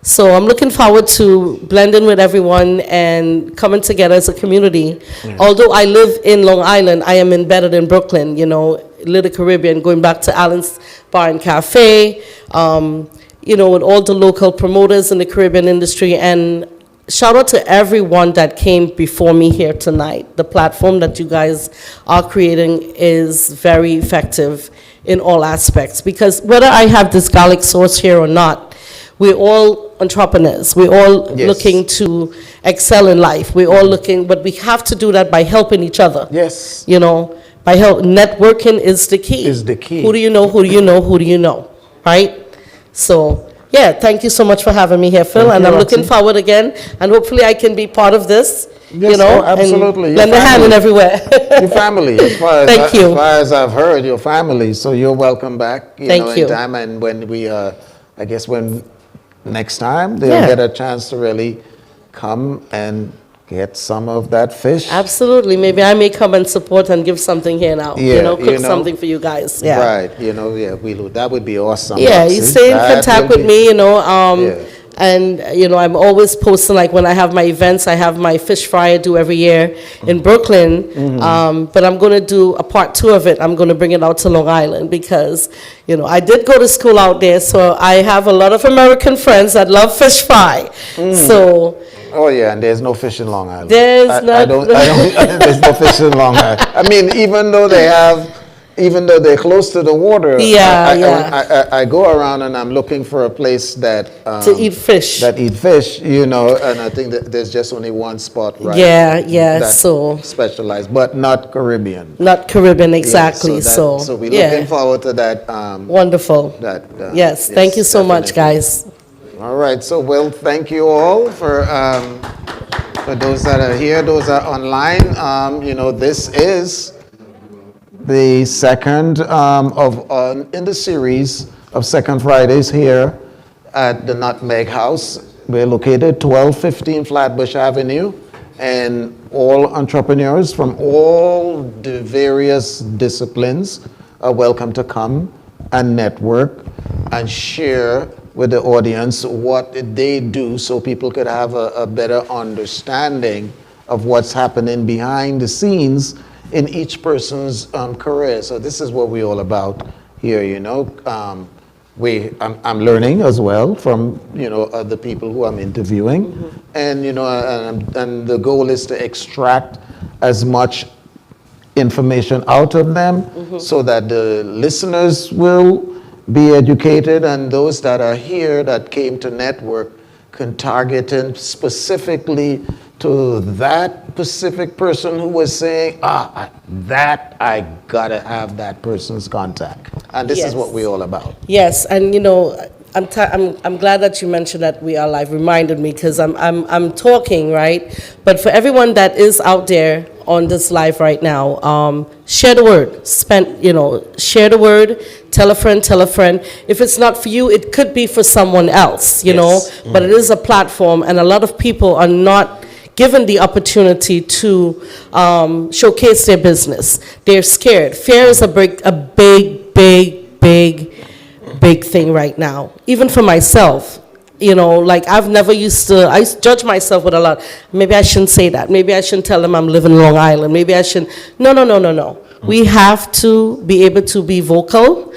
So I'm looking forward to blending with everyone and coming together as a community. Although I live in Long Island, I am embedded in Brooklyn, Little Caribbean, going back to Allen's Bar and Cafe, with all the local promoters in the Caribbean industry. And shout out to everyone that came before me here tonight. The platform that you guys are creating is very effective in all aspects, because whether I have this garlic sauce here or not, we're all entrepreneurs. We're all looking to excel in life. We're all looking, but we have to do that by helping each other. Yes. By networking is the key. Who do you know? Who do you know? Who do you know? Right? So, yeah, thank you so much for having me here, Phill, and I'm looking forward again, and hopefully I can be part of this. Yes, absolutely. And lend a hand in everywhere. Your family, as far as I've heard, your family. So you're welcome back. Thank you. Anytime, and when we, I guess when next time they'll get a chance to really come and get some of that fish. Absolutely. Maybe I may come and support and give something here now. Cook something for you guys. Yeah. Right. That would be awesome. Yeah, you stay in contact with me. And, I'm always posting, like when I have my events, I have my fish fry I do every year in Brooklyn. But I'm going to do a part 2 of it. I'm going to bring it out to Long Island because, I did go to school out there. So I have a lot of American friends that love fish fry. So. Oh yeah, and there's no fish in Long Island. There's there's no fish in Long Island. I mean, even though they're close to the water, I go around and I'm looking for a place that to eat fish. That eat fish, and I think that there's just only one spot, right? So specialized, but not Caribbean. Not Caribbean, exactly. So we're looking forward to that. Wonderful. Yes, thank you so much, guys. All right, so thank you all for those that are here, those that are online. This is the second in the series of Second Fridays here at the Nutmeg House. We're located 1215 Flatbush Avenue, and all entrepreneurs from all the various disciplines are welcome to come and network and share with the audience what they do so people could have a better understanding of what's happening behind the scenes in each person's career. So this is what we're all about here, you know. I'm learning as well from, you know, other people who I'm interviewing. And, you know, and the goal is to extract as much information out of them so that the listeners will be educated, and those that are here that came to network can target it specifically to that specific person who was saying, I gotta have that person's contact. And this is what we're all about. Yes, and you know, I'm glad that you mentioned that we are live. Reminded me, because I'm talking, right? But for everyone that is out there on this live right now, share the word. Share the word. Tell a friend. Tell a friend. If it's not for you, it could be for someone else. You know, but it is a platform, and a lot of people are not given the opportunity to showcase their business. They're scared. Fear is a big thing right now. Even for myself, you know, like I judge myself with a lot. Maybe I shouldn't say that. Maybe I shouldn't tell them I'm living in Long Island. Maybe I shouldn't. No. We have to be able to be vocal,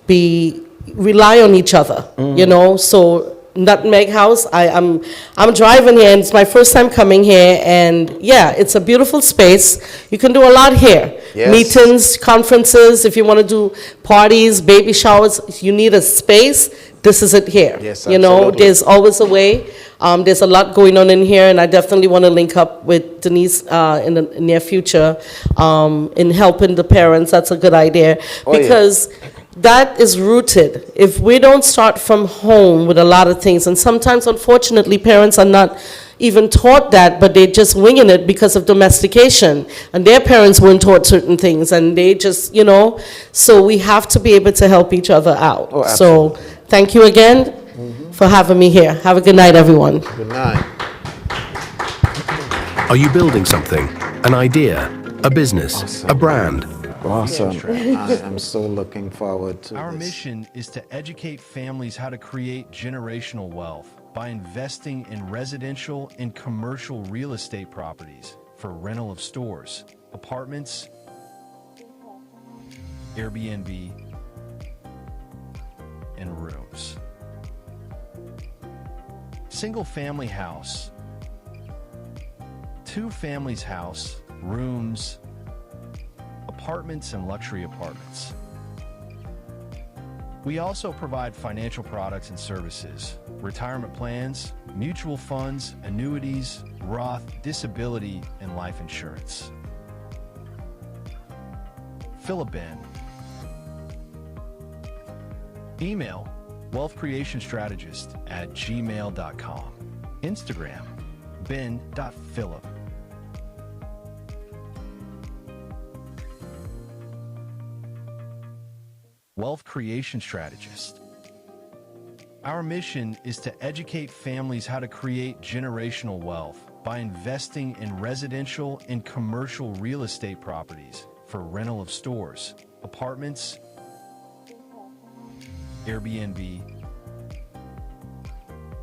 rely on each other, you know, so Nutmeg House. I'm driving here, and it's my first time coming here, and yeah, it's a beautiful space. You can do a lot here. Yes. Meetings, conferences, if you want to do parties, baby showers, you need a space, this is it here. Yes, you know, there's always a way. There's a lot going on in here, and I definitely want to link up with Denise in the near future in helping the parents. That's a good idea, because that is rooted. If we don't start from home with a lot of things, and sometimes, unfortunately, parents are not even taught that, but they're just winging it because of domestication, and their parents weren't taught certain things, and they just, you know, so we have to be able to help each other out. So thank you again for having me here. Have a good night, everyone. Good night. Are you building something? An idea? A business? A brand? Awesome. I'm so looking forward to Our this. mission is to educate families how to create generational wealth by investing in residential and commercial real estate properties for rental of stores, apartments, Airbnb, and rooms. Single family house, 2 families house, rooms, apartments and luxury apartments. We also provide financial products and services, retirement plans, mutual funds, annuities, Roth, disability, and life insurance. Phill, Benn. Email wealthcreationstrategist@gmail.com. Instagram ben.phillip. Wealth Creation Strategist. Our mission is to educate families how to create generational wealth by investing in residential and commercial real estate properties for rental of stores, apartments, Airbnb,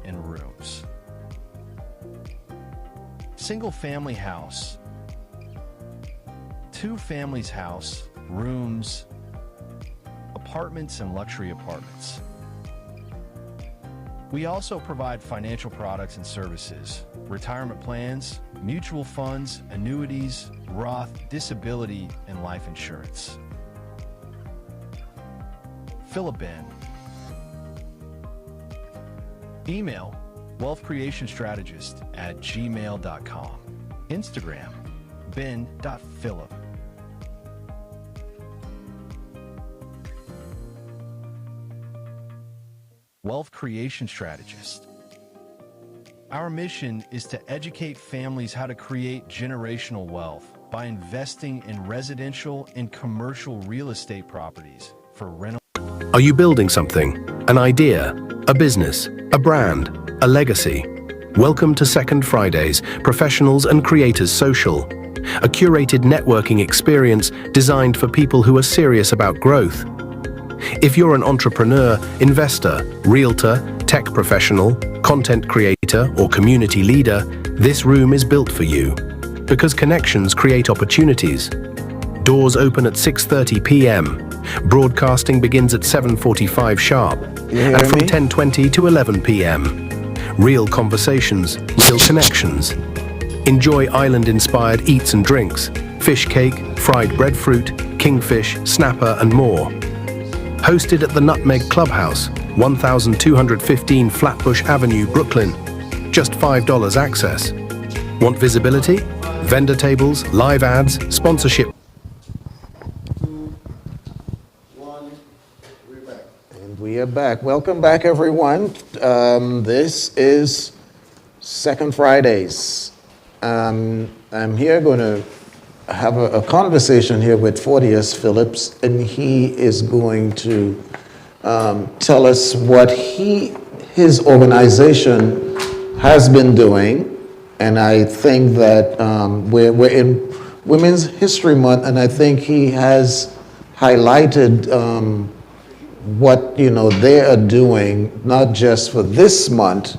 and rooms. Single family house, 2 families house, rooms, apartments and luxury apartments. We also provide financial products and services, retirement plans, mutual funds, annuities, Roth, disability, and life insurance. Phill, Benn. Email wealthcreationstrategist@gmail.com. Instagram ben.phillip. Wealth Creation Strategist. Our mission is to educate families how to create generational wealth by investing in residential and commercial real estate properties for rental. Are you building something? An idea? A business? A brand? A legacy? Welcome to Second Fridays, Professionals and Creators Social, a curated networking experience designed for people who are serious about growth. If you're an entrepreneur, investor, realtor, tech professional, content creator, or community leader, this room is built for you. Because connections create opportunities. Doors open at 6:30 p.m. Broadcasting begins at 7:45 sharp, and from 10:20 to 11 p.m. Real conversations, real connections. Enjoy island-inspired eats and drinks, fish cake, fried breadfruit, kingfish, snapper, and more. Hosted at the Nutmeg Clubhouse, 1215 Flatbush Avenue, Brooklyn. Just $5 access. Want visibility? Vendor tables, live ads, sponsorship. And we are back. Welcome back, everyone. This is Second Fridays. I'm here going to have a conversation here with Fortius Phillips, and he is going to tell us what his organization has been doing. And I think that we're in Women's History Month, and I think he has highlighted what they are doing, not just for this month,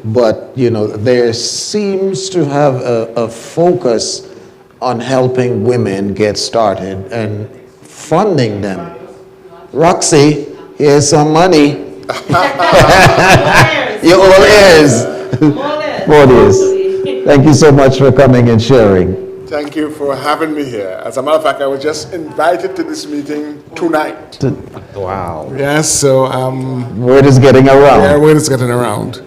but there seems to have a focus on helping women get started and funding them. Roxy, here's some money. You're all ears. More ears. Thank you so much for coming and sharing. Thank you for having me here. As a matter of fact, I was just invited to this meeting tonight. Wow. Yes, so word is getting around. Yeah, word is getting around.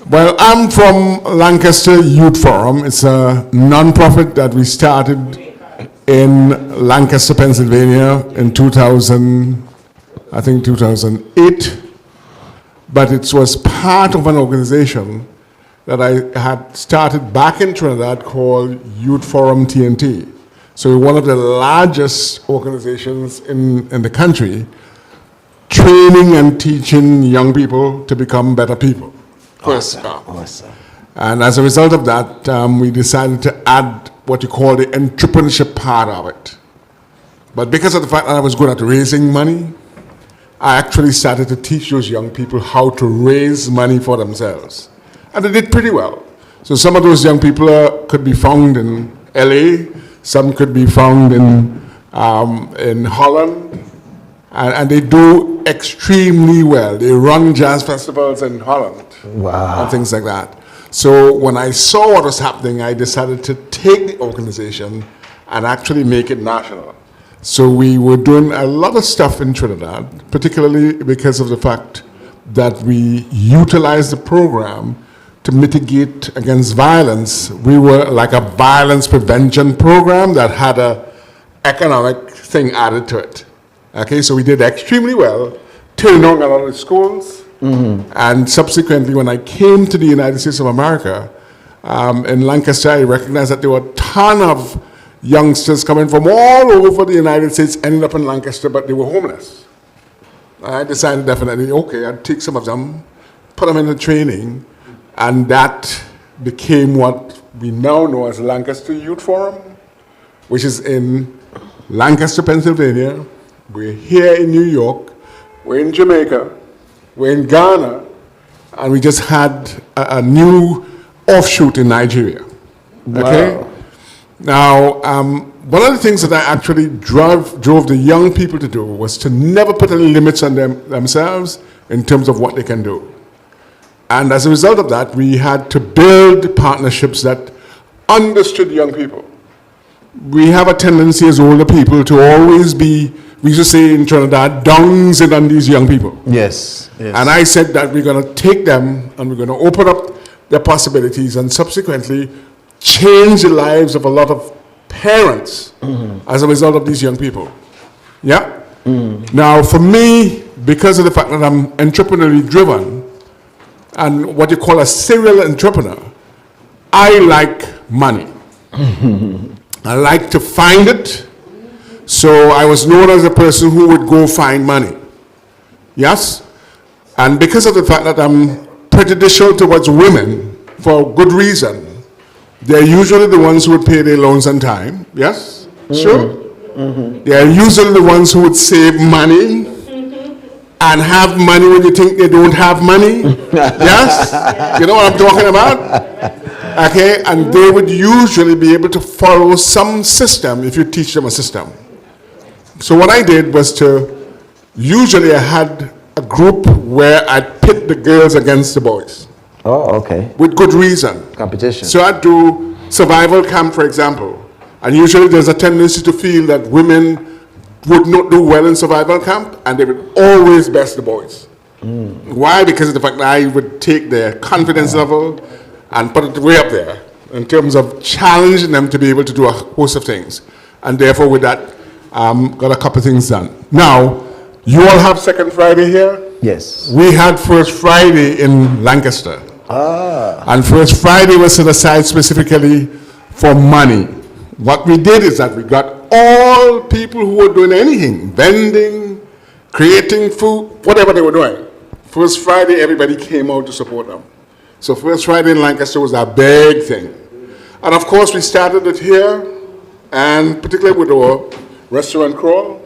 Well, I'm from Lancaster Youth Forum. It's a non-profit that we started in Lancaster, Pennsylvania in 2008. But it was part of an organization that I had started back in Trinidad called Youth Forum TNT. So we're one of the largest organizations in the country, training and teaching young people to become better people. Awesome. And as a result of that, we decided to add what you call the entrepreneurship part of it. But because of the fact that I was good at raising money, I actually started to teach those young people how to raise money for themselves. And they did pretty well. So some of those young people could be found in LA, some could be found in Holland, and they do extremely well. They run jazz festivals in Holland. Wow. And things like that. So when I saw what was happening, I decided to take the organization and actually make it national. So we were doing a lot of stuff in Trinidad, particularly because of the fact that we utilized the program to mitigate against violence. We were like a violence prevention program that had an economic thing added to it. Okay, so we did extremely well, turning on a lot of schools. And subsequently, when I came to the United States of America, in Lancaster, I recognized that there were a ton of youngsters coming from all over the United States, ending up in Lancaster, but they were homeless. I decided definitely, okay, I'd take some of them, put them into training, and that became what we now know as Lancaster Youth Forum, which is in Lancaster, Pennsylvania. We're here in New York, we're in Jamaica, we're in Ghana, and we just had a new offshoot in Nigeria. Okay? Wow. Now, one of the things that I actually drove the young people to do was to never put any limits on themselves in terms of what they can do. And as a result of that, we had to build partnerships that understood young people. We have a tendency as older people to always be, we used to say in Trinidad, downsing on these young people. Yes. And I said that we're going to take them and we're going to open up their possibilities and subsequently change the lives of a lot of parents as a result of these young people. Yeah? Now, for me, because of the fact that I'm entrepreneurially driven and what you call a serial entrepreneur, I like money. I like to find it. So I was known as a person who would go find money. Yes? And because of the fact that I'm prejudicial towards women for good reason. They're usually the ones who would pay their loans on time. Yes? Sure? They are usually the ones who would save money and have money when you think they don't have money. Yes? You know what I'm talking about? Okay? And they would usually be able to follow some system if you teach them a system. So what I did was usually I had a group where I'd pit the girls against the boys. Oh, okay. With good reason. Competition. So I'd do survival camp, for example. And usually there's a tendency to feel that women would not do well in survival camp, and they would always best the boys. Why? Because of the fact that I would take their confidence level and put it way up there in terms of challenging them to be able to do a host of things. And therefore, with that, got a couple of things done. Now, you all have Second Friday here? Yes. We had First Friday in Lancaster. And First Friday was set aside specifically for money. What we did is that we got all people who were doing anything, vending, creating food, whatever they were doing. First Friday, everybody came out to support them. So First Friday in Lancaster was a big thing. And of course, we started it here, and particularly with our restaurant crawl.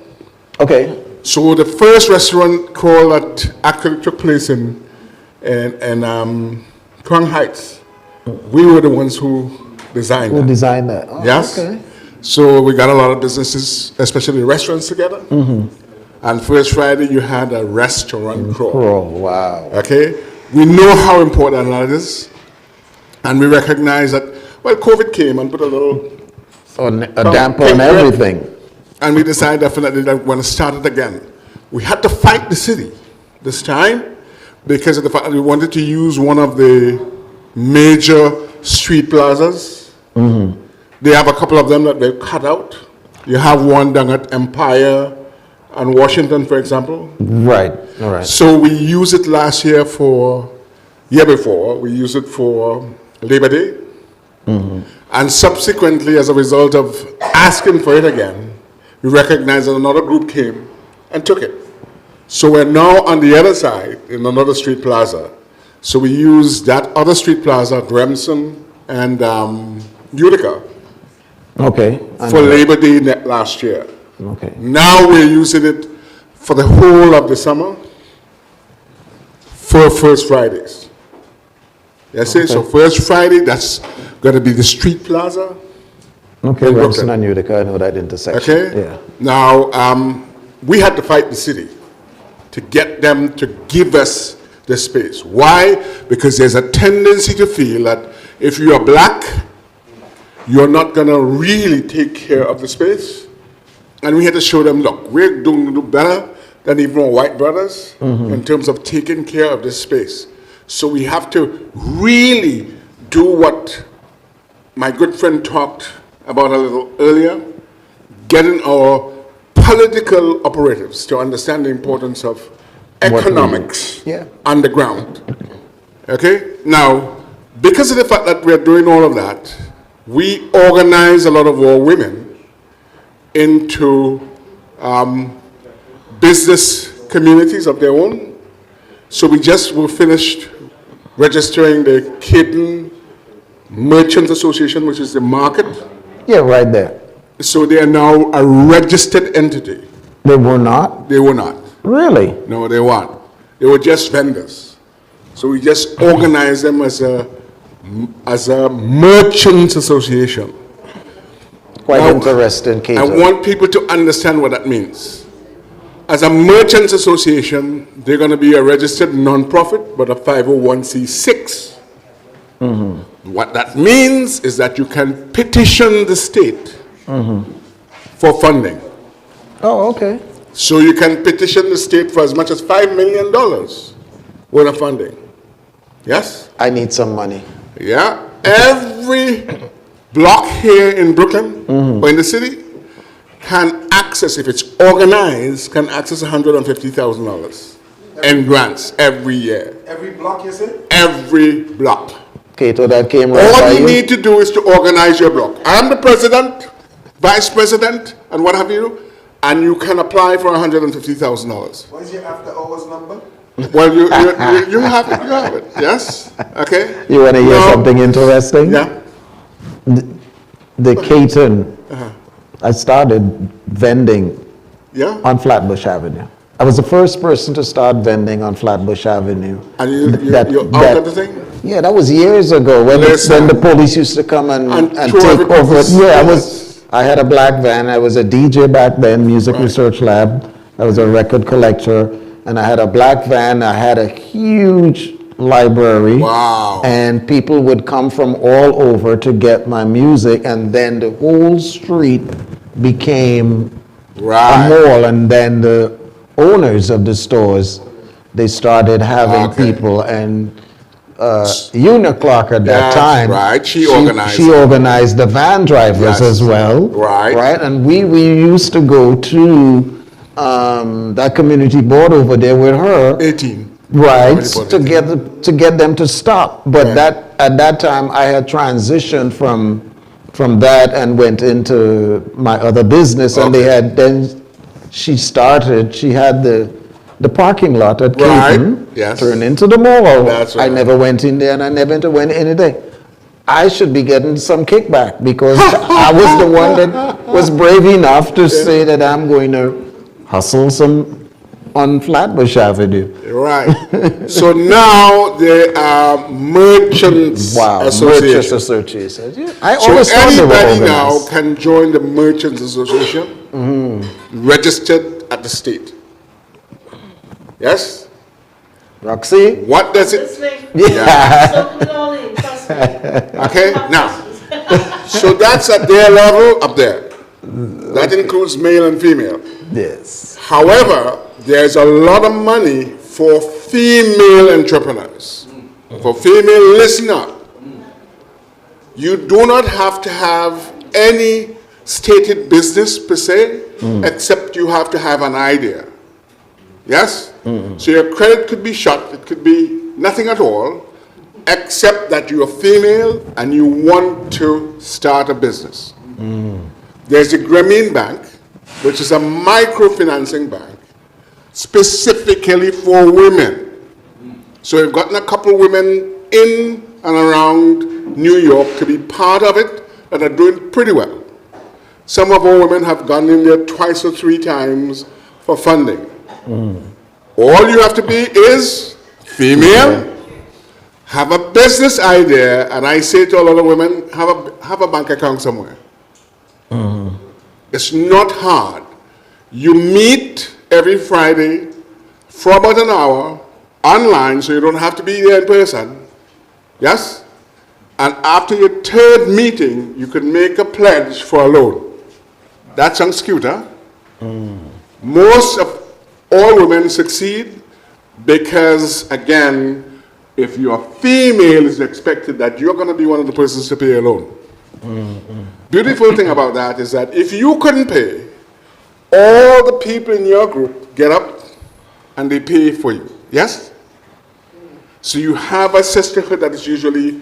Okay. So the first restaurant crawl that actually took place in Crown Heights, we were the ones who designed that. Who designed that? Oh, yes. Okay. So we got a lot of businesses, especially restaurants, together. And First Friday, you had a restaurant crawl. Wow. Okay? We know how important that is. And we recognize that, well, COVID came and put a little... a damper on everything. And we decided definitely that we're going to start it again. We had to fight the city this time because of the fact that we wanted to use one of the major street plazas. They have a couple of them that they've cut out. You have one down at Empire and Washington, for example. Right, all right. So we used it last year year before, we used it for Labor Day. And subsequently, as a result of asking for it again, we recognized that another group came and took it. So we're now on the other side in another street plaza. So we use that other street plaza at Remsen and Utica. Okay. For Labor Day last year. Okay. Now we're using it for the whole of the summer for First Fridays. Yes, okay. So First Friday, that's going to be the street plaza. Okay, Remsen and Utica, I know that intersection. Okay. Yeah. Now, we had to fight the city to get them to give us the space. Why? Because there's a tendency to feel that if you are black, you're not going to really take care of the space. And we had to show them, look, we're doing better than even our white brothers in terms of taking care of this space. So we have to really do what my good friend talked about a little earlier, getting our political operatives to understand the importance of economics on the ground. Okay? Now, because of the fact that we're doing all of that, we organize a lot of our women into business communities of their own. So we just were finished registering the Cato Merchants Association, which is the market. Yeah, right there. So they are now a registered entity. They were not? They were not. Really? No, they weren't. They were just vendors. So we just organized them as a merchants association. Quite now, interesting, Cato. I want people to understand what that means. As a merchants association, they're going to be a registered non-profit, but a 501c6. What that means is that you can petition the state for funding. Oh, okay. So you can petition the state for as much as $5 million worth of funding. Yes? I need some money. Yeah. Every block here in Brooklyn or in the city can access, if it's organized, can access $150,000 in grants every year. Every block, you say? Every block. Cato, that came right by All you? you need to do is to organize your block. I'm the president, vice president, and what have you, and you can apply for $150,000. What is your after hours number? Well, you have it, yes, okay? You want to hear Now- something interesting? Yeah, The Caton, I started vending yeah, on Flatbush Avenue. I was the first person to start vending on Flatbush Avenue. and you That- out that- of the thing? Yeah, that was years ago when Listen. the police used to come and throw take everybody's- over. Yeah, yes. I had a black van. I was a DJ back then, Music Right. Research Lab. I was a record collector, and I had a black van. I had a huge library. Wow. And people would come from all over to get my music, and then the whole street became a Right. mall, and then the owners of the stores, they started having Okay. people, and Una Clark at that That's time. right. She organized She it. organized the van drivers Yes. as well. Right. Right, and we used to go to that community board over there with her. 18. Right, Community board to get them to stop. But Right. at that time, I had transitioned from that and went into my other business, and Okay. she had the parking lot at Right, Caton, yes. turned into the mall. That's I right. never went in there, and I never went anything. I should be getting some kickback because I was the one that was brave enough to say that I'm going to hustle some on Flatbush Avenue. Right. So now there are Merchants Wow, Association. Merchants Association. Yeah, I So always thought they were anybody now organized. can join the Merchants Association, registered at the state. Yes? Roxy? What does it? Yeah. Okay, now, so that's at their level up there. That includes male and female. Yes. However, there's a lot of money for female entrepreneurs. For female, listen up. You do not have to have any stated business per se, except you have to have an idea. Yes? So your credit could be shut, it could be nothing at all, except that you're female and you want to start a business. There's the Grameen Bank, which is a microfinancing bank, specifically for women. So we've gotten a couple of women in and around New York to be part of it that are doing pretty well. Some of our women have gone in there twice or three times for funding. All you have to be is female, have a business idea, and I say to a lot of women, have a bank account somewhere. It's not hard. You meet every Friday for about an hour online, so you don't have to be there in person. Yes? And after your third meeting, you can make a pledge for a loan. That sounds cute, huh? Most of all women succeed because, again, if you're female, it's expected that you're going to be one of the persons to pay a loan. Beautiful thing about that is that if you couldn't pay, all the people in your group get up and they pay for you. Yes? So you have a sisterhood that is usually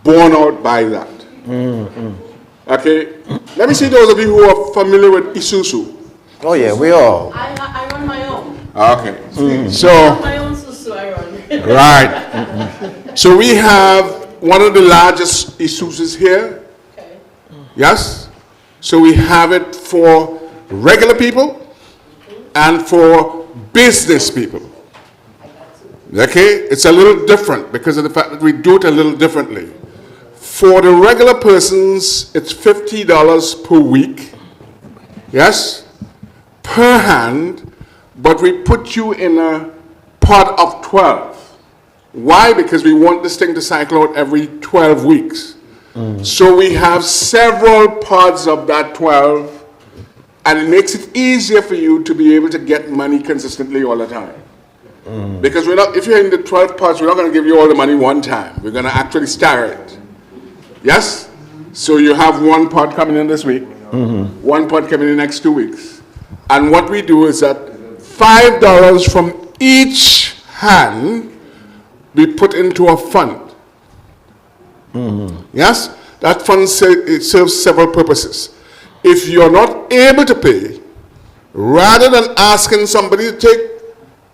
born out by that. Okay? Let me see those of you who are familiar with Isuzu. Oh yeah, we all. I run my own. Okay. So, My own susu I run. right. So we have one of the largest Isuzus here. Yes? So we have it for regular people and for business people. Okay? It's a little different because of the fact that we do it a little differently. For the regular persons, it's $50 per week. Yes? Per hand, but we put you in a pot of 12. Why? Because we want this thing to cycle out every 12 weeks. So we have several pods of that 12, and it makes it easier for you to be able to get money consistently all the time. Because we're not, if you're in the 12 pods, we're not going to give you all the money one time. We're going to actually stagger it. Yes? So you have one pod coming in this week, one pod coming in the next 2 weeks. And what we do is that $5 from each hand we put into a fund. Yes? That fund it serves several purposes. If you're not able to pay, rather than asking somebody to take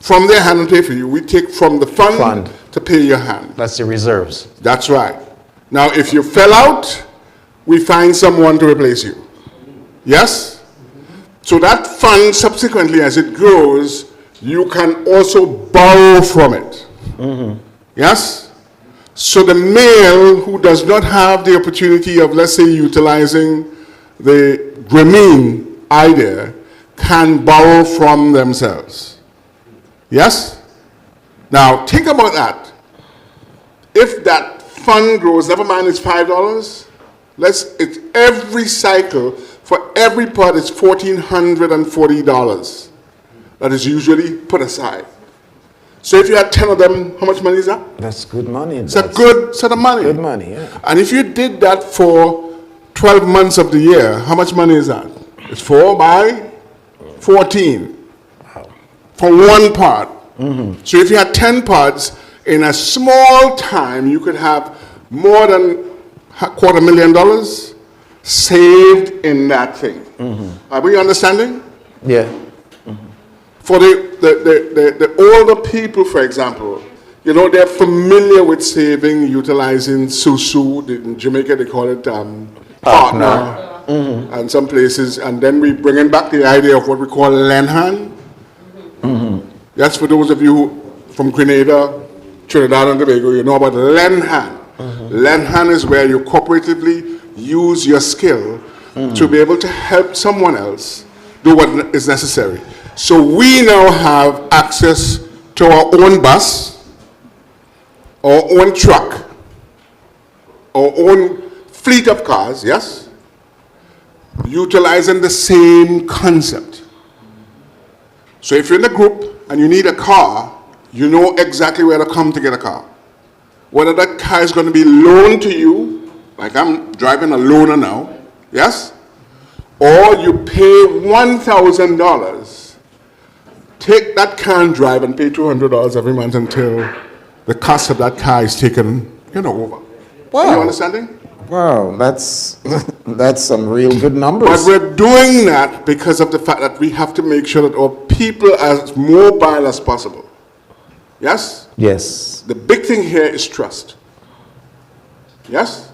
from their hand and pay for you. We take from the fund to pay your hand. That's the reserves. That's right. Now, if you fell out, we find someone to replace you. Yes? So that fund, subsequently, as it grows, you can also borrow from it. Yes? So the male who does not have the opportunity of, let's say, utilizing the Grameen idea can borrow from themselves. Yes? Now, think about that. If that fund grows, never mind it's $5, it's every cycle, for every pot, it's $1,440 that is usually put aside. So if you had 10 of them, how much money is that? That's good money. It's a good set of money. Good money, yeah. And if you did that for 12 months of the year, how much money is that? It's 4 by 14 for one pot. So if you had 10 pots, in a small time, you could have more than $250,000 saved in that thing. Are we understanding? Yeah. For the older people, for example, you know, they're familiar with saving, utilizing susu. In Jamaica, they call it partner. And some places, and then we bring in back the idea of what we call Lenhan. That's for those of you from Grenada, Trinidad and Tobago, you know about Lenhan. Lenhan is where you cooperatively use your skill to be able to help someone else do what is necessary. So we now have access to our own bus, our own truck, our own fleet of cars, yes? Utilizing the same concept. So if you're in a group and you need a car, you know exactly where to come to get a car. Whether that car is going to be loaned to you, like I'm driving a loaner now, yes? Or you pay $1,000, take that car and drive and pay $200 every month until the cost of that car is taken, over. Wow. Are you understanding? Wow, that's some real good numbers. But we're doing that because of the fact that we have to make sure that our people are as mobile as possible. Yes? Yes. The big thing here is trust. Yes?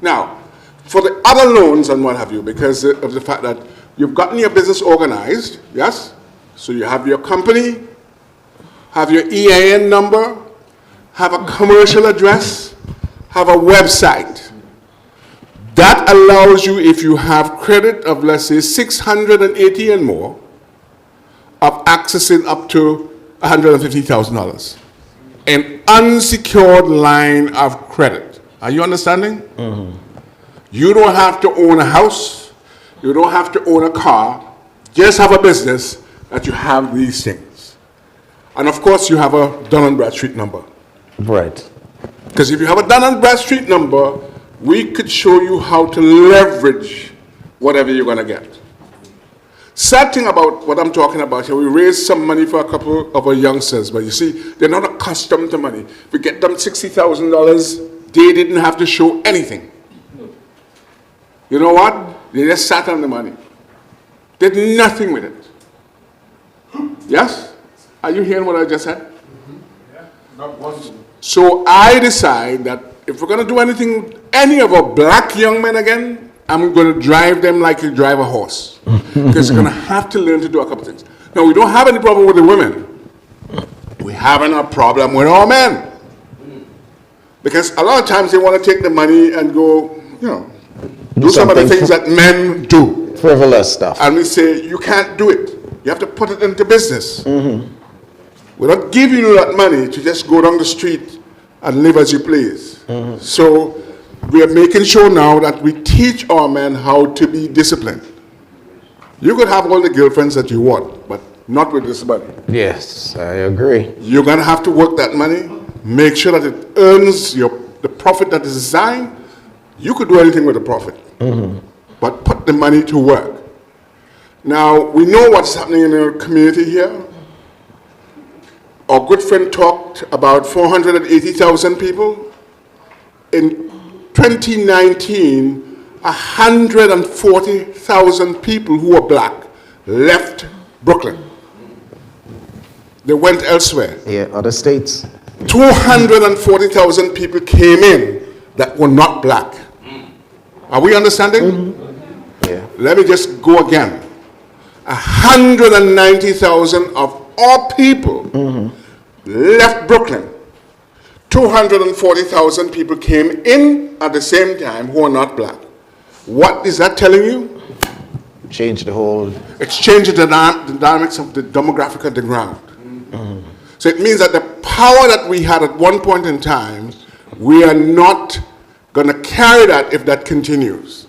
Now, for the other loans and what have you, because of the fact that you've gotten your business organized, yes? So you have your company, have your EIN number, have a commercial address, have a website. That allows you, if you have credit of, let's say, 680 and more, of accessing up to $150,000 an unsecured line of credit. Are you understanding? You don't have to own a house. You don't have to own a car. Just have a business that you have these things. And of course, you have a Dun & Bradstreet number. Right. Because if you have a Dun & Bradstreet number, we could show you how to leverage whatever you're going to get. Sad thing about what I'm talking about here, we raised some money for a couple of our youngsters, but you see, they're not accustomed to money. We get them $60,000, they didn't have to show anything. You know what? They just sat on the money. Did nothing with it. Yes? Are you hearing what I just said? Not one. So I decide that if we're going to do anything, any of our black young men again, I'm going to drive them like you drive a horse. Because you're going to have to learn to do a couple things. Now, we don't have any problem with the women. We're having a problem with our men. Because a lot of times they want to take the money and go, do some of the things that men do. Frivolous stuff. And we say, you can't do it. You have to put it into business. We're not giving you that money to just go down the street and live as you please. So we are making sure now that we teach our men how to be disciplined. You could have all the girlfriends that you want, but not with this money. Yes, I agree. You're going to have to work that money, make sure that it earns the profit that is designed. You could do anything with the profit, but put the money to work. Now, we know what's happening in our community here. Our good friend talked about 480,000 people. In 2019, 140,000 people who were black left Brooklyn. They went elsewhere. Yeah, other states. 240,000 people came in that were not black. Are we understanding? Yeah. Let me just go again. 190,000 of all people left Brooklyn. 240,000 people came in at the same time who are not black. What is that telling you? Change the whole... It's changing the dynamics of the demographic of the ground. So it means that the power that we had at one point in time, we are not going to carry that if that continues.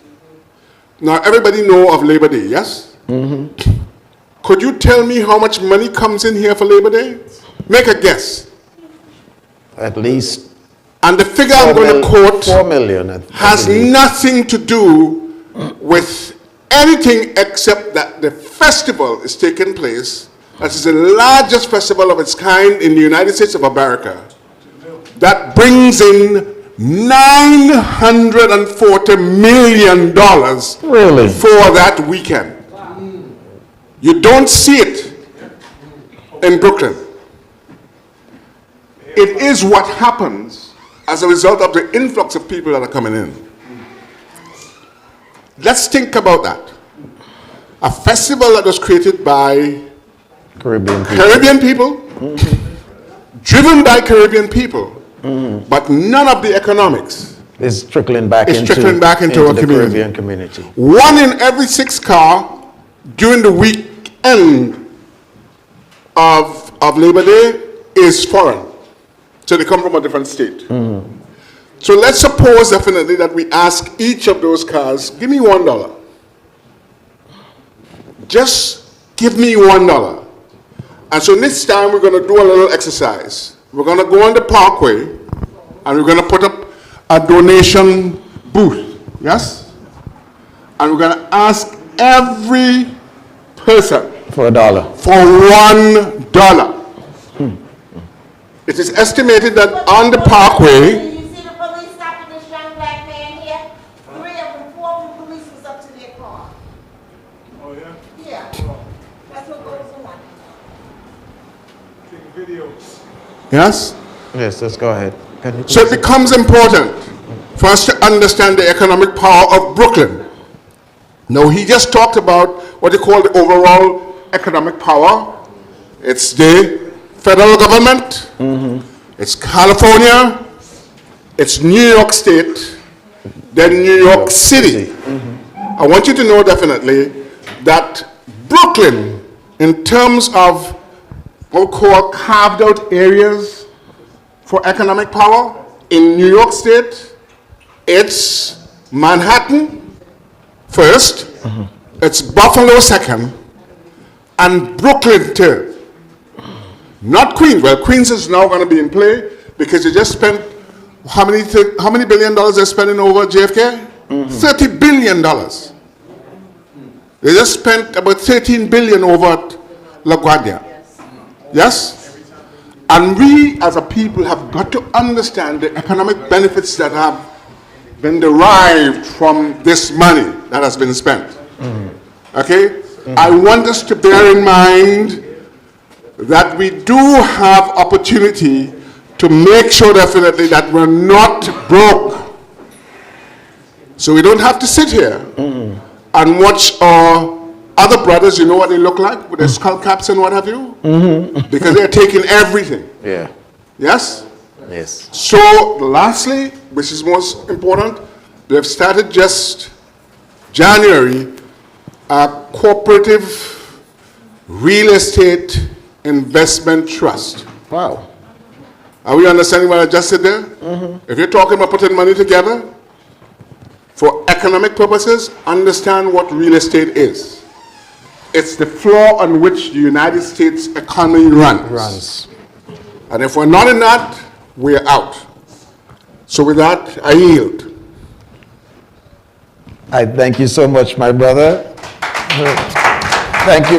Now, everybody know of Labor Day, yes? Could you tell me how much money comes in here for Labor Day? Make a guess. At least... And the figure I'm going to quote 4 million, has nothing to do with anything except that the festival is taking place. That is the largest festival of its kind in the United States of America. That brings in $940 million for that weekend. You don't see it in Brooklyn. It is what happens as a result of the influx of people that are coming in. Let's think about that. A festival that was created by Caribbean people, driven by Caribbean people, but none of the economics is trickling back into our the community. Caribbean community. 1 in every 6 cars during the weekend of Labor Day is foreign. So they come from a different state. So let's suppose definitely that we ask each of those cars, give me $1. Just give me $1. And so this time we're going to do a little exercise. We're going to go on the parkway and we're going to put up a donation booth, yes? And we're going to ask every person for $1. For $1. It is estimated that on the parkway, You see the police stopping this young black man here? 3 of them, 4 of them police was up to their car. Oh, yeah? Yeah. That's what goes on. Taking videos. Yes? Yes, let's go ahead. So it becomes important for us to understand the economic power of Brooklyn. Now, he just talked about what they call the overall economic power. It's the federal government, it's California, it's New York State, then New York City. I want you to know definitely that Brooklyn, in terms of what we call carved out areas for economic power, in New York State, it's Manhattan first, it's Buffalo second, and Brooklyn third. Not Queens. Well, Queens is now going to be in play because they just spent how many $1 billion they're spending over JFK? $30 billion. They just spent about $13 billion over at LaGuardia. Yes? And we as a people have got to understand the economic benefits that have been derived from this money that has been spent. Okay? I want us to bear in mind that we do have opportunity to make sure definitely that we're not broke. So we don't have to sit here and watch our other brothers, you know what they look like, with their skull caps and what have you? Because they're taking everything. Yeah. Yes? Yes. So lastly, which is most important, we have started just January, a cooperative real estate investment trust. Wow. Are we understanding what I just said there? If you're talking about putting money together for economic purposes, understand what real estate is. It's the floor on which the United States economy runs. And if we're not in that, we're out. So with that, I yield. I thank you so much, my brother. Thank you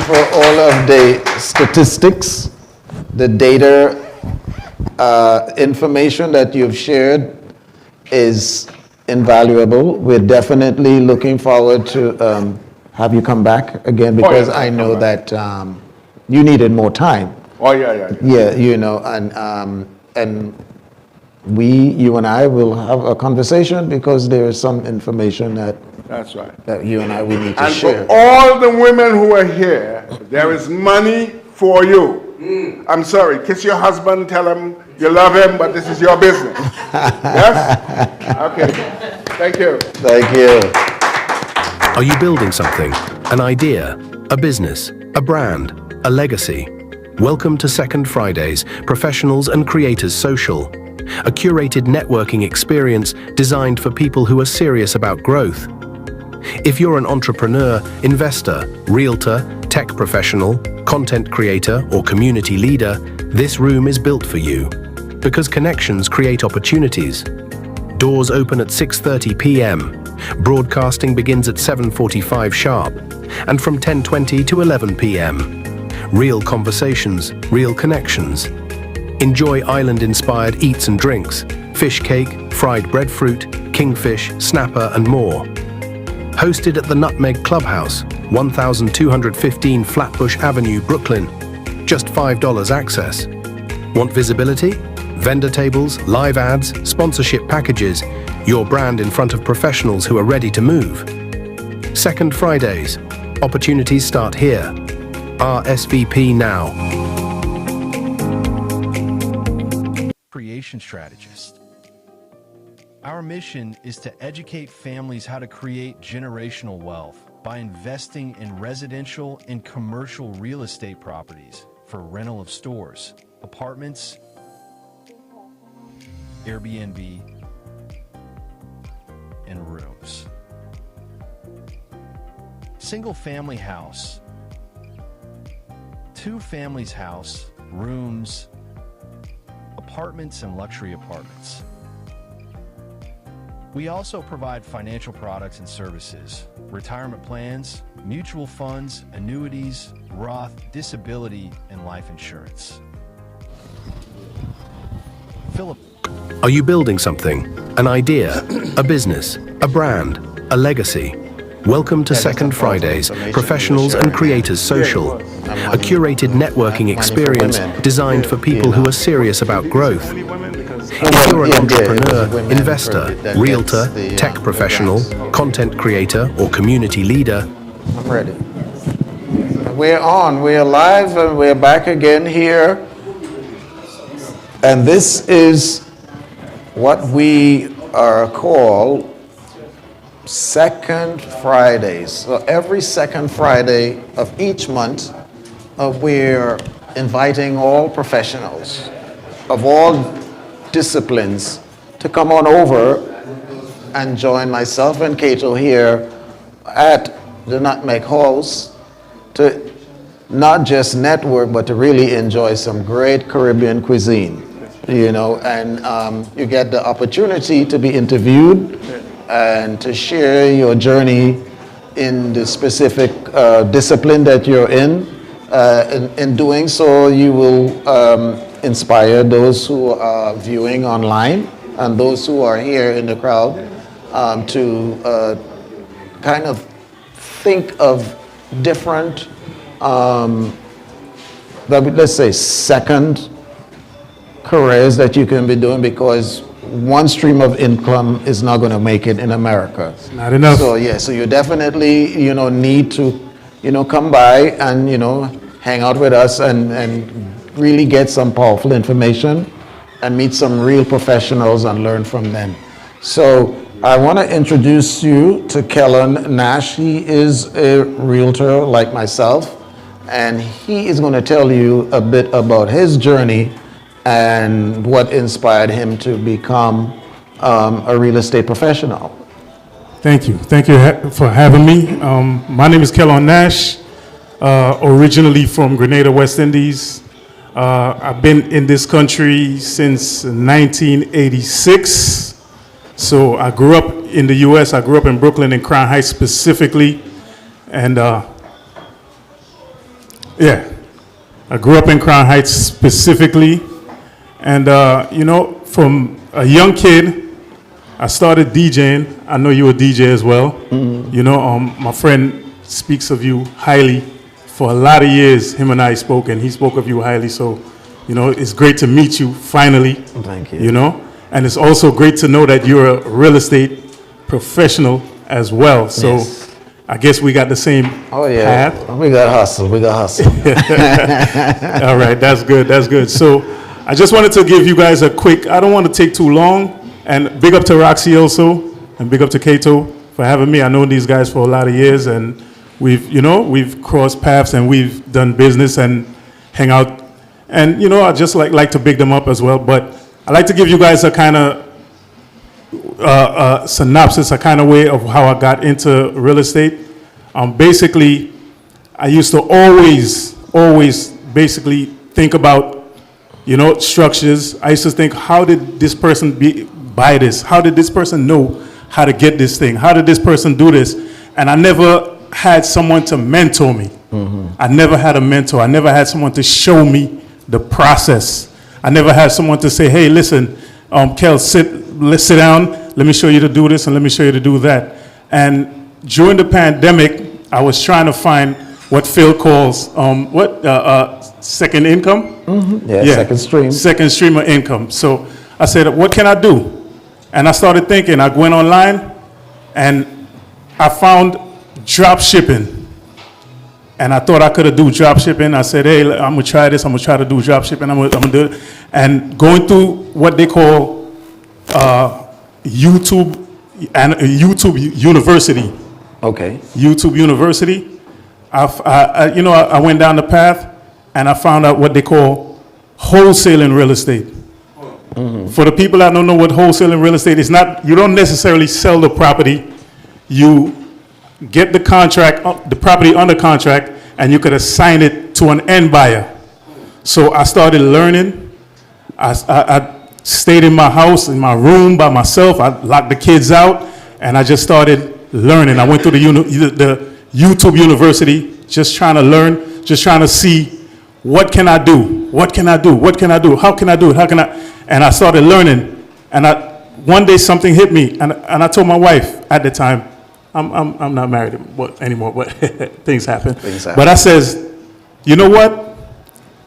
for all of the statistics, the data, information that you've shared is invaluable. We're definitely looking forward to have you come back again because I know that you needed more time. Oh, yeah. Yeah, you know, and you and I will have a conversation because there is some information That's right. that you and I, we need to And share. for all the women who are here, there is money for you. I'm sorry, kiss your husband, tell him you love him, but this is your business. Yes? Okay. Thank you. Thank you. Are you building something? An idea? A business? A brand? A legacy? Welcome to Second Fridays, Professionals and Creators Social, a curated networking experience designed for people who are serious about growth. If you're an entrepreneur, investor, realtor, tech professional, content creator, or community leader, this room is built for you. Because connections create opportunities. Doors open at 6:30 p.m. Broadcasting begins at 7:45 sharp, and from 10:20 to 11 p.m. Real conversations, real connections. Enjoy island-inspired eats and drinks, fish cake, fried breadfruit, kingfish, snapper, and more. Hosted at the Nutmeg Clubhouse, 1215 Flatbush Avenue, Brooklyn. Just $5 access. Want visibility? Vendor tables, live ads, sponsorship packages, your brand in front of professionals who are ready to move. Second Fridays. Opportunities start here. RSVP now. Creation Strategist. Our mission is to educate families how to create generational wealth by investing in residential and commercial real estate properties for rental of stores, apartments, Airbnb, and rooms. Single family house, two families house, rooms, apartments, and luxury apartments. We also provide financial products and services, retirement plans, mutual funds, annuities, Roth, disability, and life insurance. Philip. Are you building something? An idea? A business? A brand? A legacy? Welcome to Second Fridays, Professionals and Creators Social, a curated networking experience designed for people who are serious about growth. If you're an entrepreneur, investor, realtor, tech professional, content creator, or community leader, I'm ready. We're on, we're live, and we're back again here. And this is what we are called Second Fridays. So every second Friday of each month, we're inviting all professionals of all disciplines to come on over and join myself and Cato here at the Nutmeg House to not just network, but to really enjoy some great Caribbean cuisine, you know, and you get the opportunity to be interviewed and to share your journey in the specific discipline that you're in. In doing so, you will inspire those who are viewing online and those who are here in the crowd to kind of think of different, let's say, second careers that you can be doing, because one stream of income is not going to make it in America. Not enough. So yeah, so you definitely, you know, need to, you know, come by and, you know, hang out with us and really get some powerful information and meet some real professionals and learn from them. So I want to introduce you to Kellen Nash. He is a realtor like myself, and he is going to tell you a bit about his journey and what inspired him to become a real estate professional. Thank you. Thank you for having me. My name is Kellen Nash, originally from Grenada, West Indies. I've been in this country since 1986. So I grew up in the U.S. I grew up in Brooklyn and Crown Heights specifically. And yeah, I grew up in Crown Heights specifically. And, you know, from a young kid, I started DJing. I know you're a DJ as well. Mm-hmm. You know, my friend speaks of you highly for a lot of years, him and I spoke, and he spoke of you highly. So, you know, it's great to meet you finally. Thank you. You know, and it's also great to know that you're a real estate professional as well. So, Yes. I guess we got the same path. We got hustle. We got hustle. All right, that's good. That's good. So, I just wanted to give you guys a quick. I don't want to take too long. And big up to Roxy also, and big up to Cato for having me. I know these guys for a lot of years, and we've crossed paths and we've done business and hang out. And you know, I just like to big them up as well. But I like to give you guys a kind of synopsis, a kind of way of how I got into real estate. Basically, I used to always basically think about, you know, structures. I used to think, how did this person buy this? How did this person know how to get this thing? How did this person do this? And I never had someone to mentor me. I never had a mentor. I never had someone to show me the process. I never had someone to say, hey, listen, Kel, let's sit down. Let me show you to do this and let me show you to do that. And during the pandemic, I was trying to find what Phill calls, second income? Second stream. Second stream of income. So I said, what can I do? And I started thinking. I went online and I found drop shipping. And I thought I could do drop shipping. I said, hey, I'm gonna try this. I'm gonna try to do drop shipping. I'm gonna do it. And going through what they call YouTube University. Okay. YouTube University. I went down the path and I found out what they call wholesaling real estate. For the people that don't know what wholesaling real estate is, not, you don't necessarily sell the property. You get the contract, the property under contract, and you could assign it to an end buyer. So I started learning. I stayed in my house, in my room by myself. I locked the kids out, and I just started learning. I went through the YouTube University, just trying to learn, just trying to see, what can I do? What can I do? What can I do? How can I do it? How can I? And I started learning. And one day something hit me, and I told my wife at the time, I'm not married anymore, but things happen. But I says, you know what?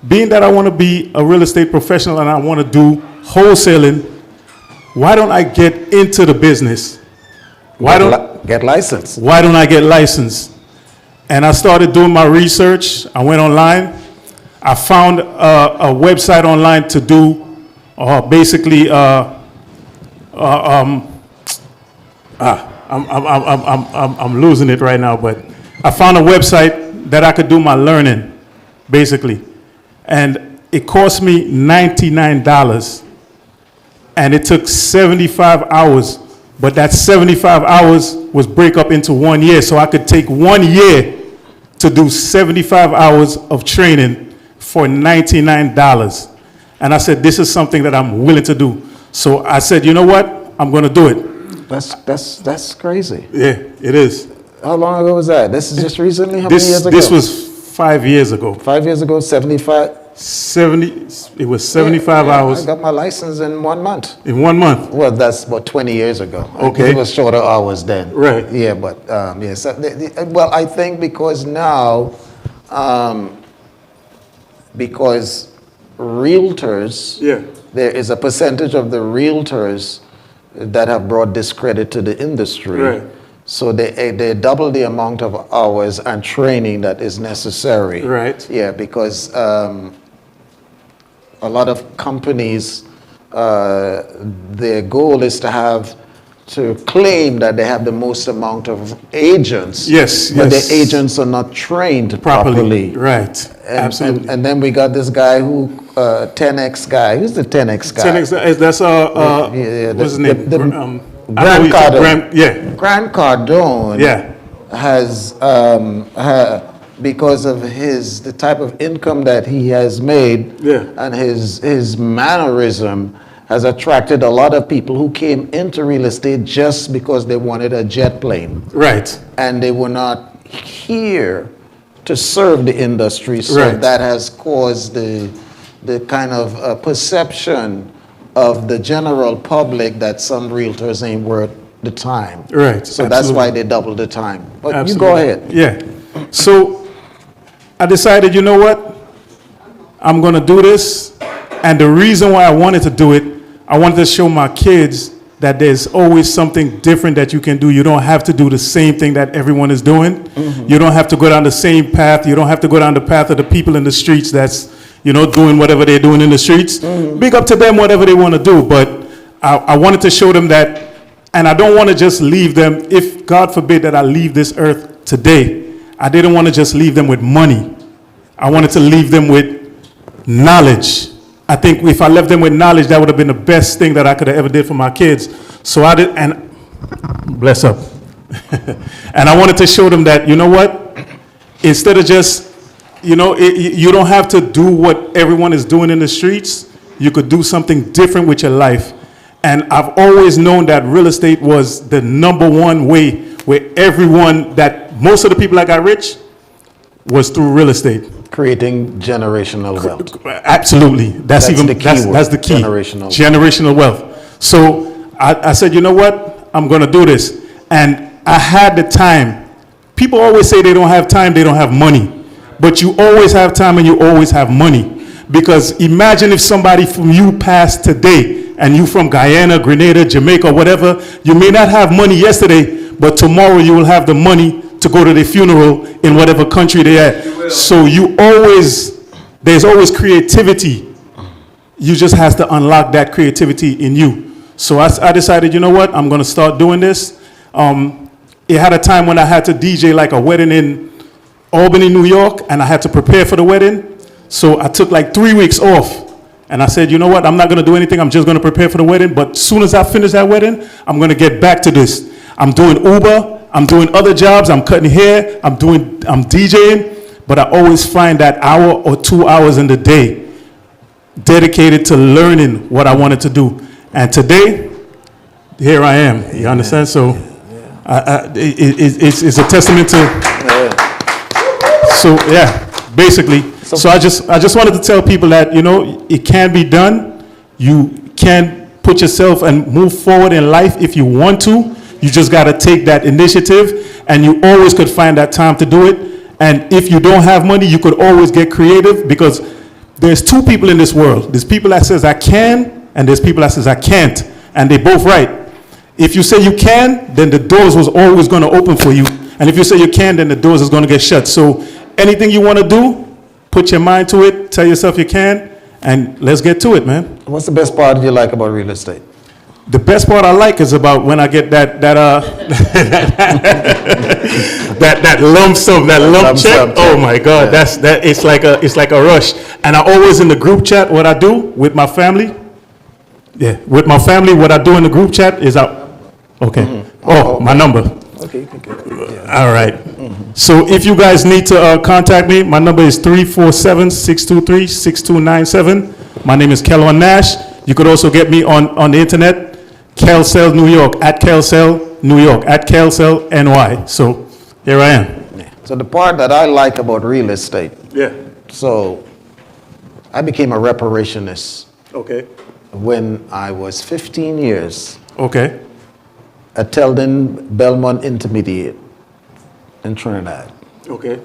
Being that I want to be a real estate professional and I want to do wholesaling, why don't I get into the business? Why don't get licensed? Why don't I get licensed? And I started doing my research. I went online. I found a website online to do basically. I'm losing it right now, but I found a website that I could do my learning, basically. And it cost me $99. And it took 75 hours. But that 75 hours was break up into 1 year. So I could take 1 year to do 75 hours of training for $99. And I said, this is something that I'm willing to do. So I said, you know what? I'm going to do it. That's crazy. Yeah, it is. How long ago was that? This is just recently? How many years ago? This was 5 years ago. 5 years ago, 75? It was 75 hours. I got my license in 1 month. In 1 month? Well, that's about 20 years ago. Okay. It was shorter hours then. Right. Yeah, but, yes. Well, I think because now, because realtors, there is a percentage of the realtors that have brought discredit to the industry. Right. So they double the amount of hours and training that is necessary. Right. Yeah, because a lot of companies, their goal is to claim that they have the most amount of agents. Yes, but yes. the agents are not trained properly. Right, absolutely. And then we got this guy who, 10X guy. Who's the 10X guy? 10X, that's, what's his name? Grant Cardone. Grant Cardone has, because of the type of income that he has made and his mannerism, has attracted a lot of people who came into real estate just because they wanted a jet plane. Right. And they were not here to serve the industry. So that has caused the kind of perception of the general public that some realtors ain't worth the time. Right. So that's why they doubled the time. But you go ahead. Yeah. So I decided, you know what? I'm going to do this. And the reason why I wanted to do it, I wanted to show my kids that there's always something different that you can do. You don't have to do the same thing that everyone is doing. Mm-hmm. You don't have to go down the same path. You don't have to go down the path of the people in the streets that's, you know, doing whatever they're doing in the streets. Mm-hmm. Big up to them, whatever they want to do. But I wanted to show them that, and I don't want to just leave them, if God forbid that I leave this earth today, I didn't want to just leave them with money. I wanted to leave them with knowledge. I think if I left them with knowledge, that would have been the best thing that I could have ever did for my kids. So I did, and bless up. And I wanted to show them that, you know what? Instead of just, you know, you don't have to do what everyone is doing in the streets. You could do something different with your life. And I've always known that real estate was the number one way where everyone, that most of the people that got rich was through real estate. Creating generational wealth. Absolutely. That's even the key. That's the key. Generational wealth. So I said, you know what? I'm going to do this. And I had the time. People always say they don't have time, they don't have money. But you always have time and you always have money. Because imagine if somebody from you passed today and you from Guyana, Grenada, Jamaica, whatever, you may not have money yesterday, but tomorrow you will have the money to go to the funeral in whatever country they're at. So there's always creativity. You just have to unlock that creativity in you. So I decided, you know what, I'm going to start doing this. It had a time when I had to DJ like a wedding in Albany, New York, and I had to prepare for the wedding. So I took like 3 weeks off. And I said, you know what, I'm not going to do anything. I'm just going to prepare for the wedding. But as soon as I finish that wedding, I'm going to get back to this. I'm doing Uber. I'm doing other jobs. I'm cutting hair. I'm DJing. But I always find that hour or 2 hours in the day dedicated to learning what I wanted to do. And today, here I am. You understand? So it's a testament to. So yeah, basically. So I just wanted to tell people that, you know, it can be done. You can put yourself and move forward in life if you want to. You just got to take that initiative, and you always could find that time to do it. And if you don't have money, you could always get creative, because there's two people in this world. There's people that says I can, and there's people that says I can't, and they both right. If you say you can, then the doors was always going to open for you. And if you say you can, then the doors is going to get shut. So anything you want to do, put your mind to it, tell yourself you can, and let's get to it, man. What's the best part you like about real estate? The best part I like is about when I get that lump sum, that lump check. Oh my God, yeah. It's like a rush. And I always in the group chat, what I do with my family, what I do in the group chat is my number. Okay. All right. Mm-hmm. So if you guys need to contact me, my number is 347-623-6297. My name is Kelon Nash. You could also get me on the internet, Kelcell New York, at Kelcell New York, at Kelcell NY. So here I am. Yeah. So the part that I like about real estate. Yeah. So I became a reparationist. Okay. When I was 15 years. Okay. At Teldon Belmont Intermediate in Trinidad. Okay.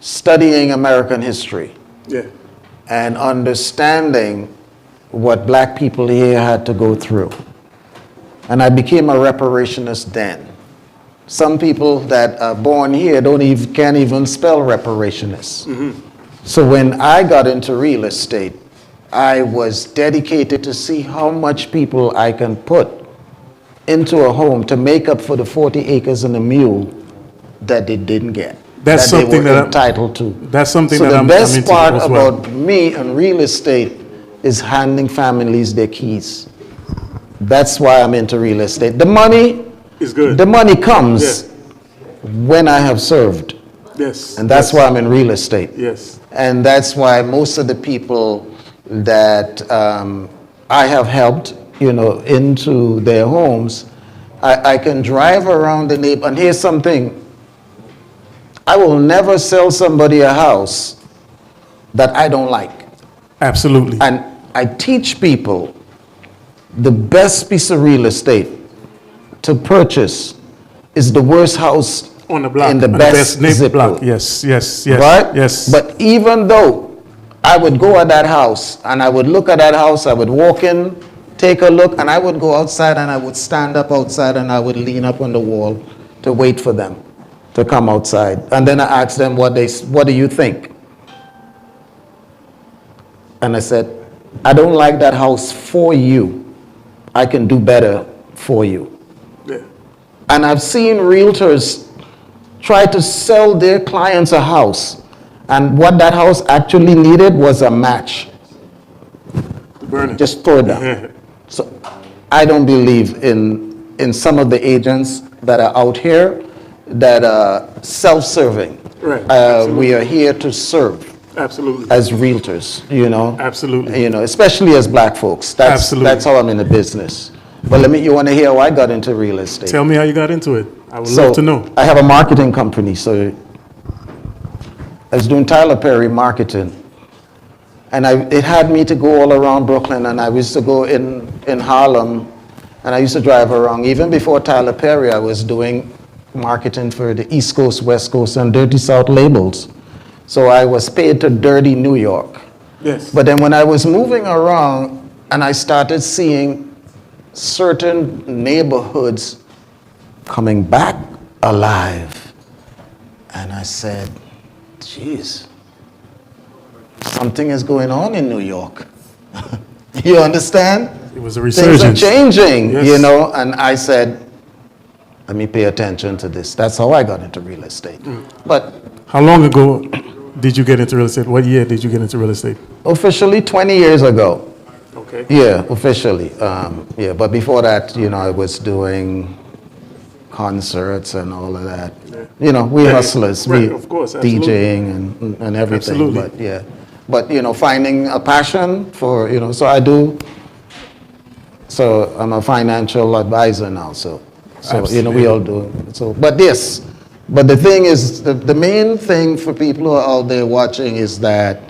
Studying American history. Yeah. And understanding what black people here had to go through. And I became a reparationist then. Some people that are born here can't even spell reparationist. Mm-hmm. So when I got into real estate, I was dedicated to see how much people I can put into a home to make up for the 40 acres and a mule that they didn't get. That's that something they were entitled to. That's something so that I'm the best part as well. about me and real estate is handing families their keys. That's why I'm into real estate. The money is good. The money comes when I have served. Yes. And that's why I'm in real estate. Yes. And that's why most of the people that I have helped, into their homes, I can drive around the neighborhood. And here's something. I will never sell somebody a house that I don't like. Absolutely. And I teach people the best piece of real estate to purchase is the worst house On the block. In the on best neighbor zip block. code. Yes. Right? Yes. But even though I would go at that house and I would look at that house, I would walk in, take a look, and I would go outside and I would stand up outside and I would lean up on the wall to wait for them to come outside. And then I asked them what do you think? And I said, I don't like that house for you. I can do better for you. Yeah. And I've seen realtors try to sell their clients a house, and what that house actually needed was a match. Burn it. Just throw it down. So I don't believe in some of the agents that are out here that are self-serving. Right. We are here to serve. Absolutely. As realtors, Absolutely. Especially as black folks. Absolutely. That's how I'm in the business. But you want to hear how I got into real estate? Tell me how you got into it. I would love to know. I have a marketing company, so I was doing Tyler Perry marketing. And it had me to go all around Brooklyn, and I used to go in Harlem, and I used to drive around. Even before Tyler Perry, I was doing marketing for the East Coast, West Coast, and Dirty South labels. So I was paid to Dirty New York. Yes. But then when I was moving around and I started seeing certain neighborhoods coming back alive, and I said, geez, something is going on in New York. You understand? It was a resurgence. Things are changing, Yes. and I said, let me pay attention to this. That's how I got into real estate. But how long ago did you get into real estate? What year did you get into real estate? Officially 20 years ago. Okay. Yeah, officially. But before that, I was doing concerts and all of that. Yeah. We hustlers, right, we of course, absolutely. DJing and everything. Absolutely. But finding a passion for, so I do. So I'm a financial advisor now. So we all do. But the thing is, the main thing for people who are out there watching is that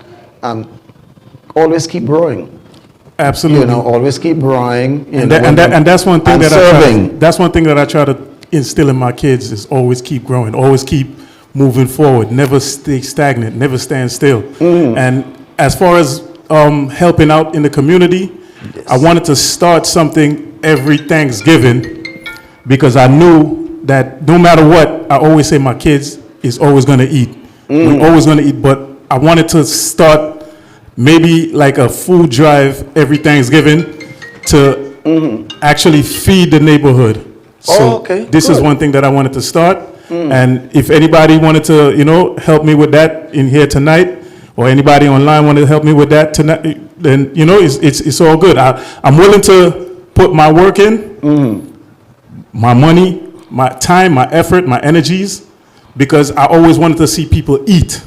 always keep growing. Absolutely. Always keep growing. And that's one thing that's one thing that I try to instill in my kids is always keep growing, always keep moving forward, never stay stagnant, never stand still. And as far as helping out in the community, I wanted to start something every Thanksgiving because I knew that no matter what, I always say my kids is always going to eat. We're always going to eat, but I wanted to start maybe like a food drive every Thanksgiving to actually feed the neighborhood. So this is one thing that I wanted to start. And if anybody wanted to, help me with that in here tonight, or anybody online wanted to help me with that tonight, then, it's all good. I'm willing to put my work in, my money, my time, my effort, my energies, because I always wanted to see people eat.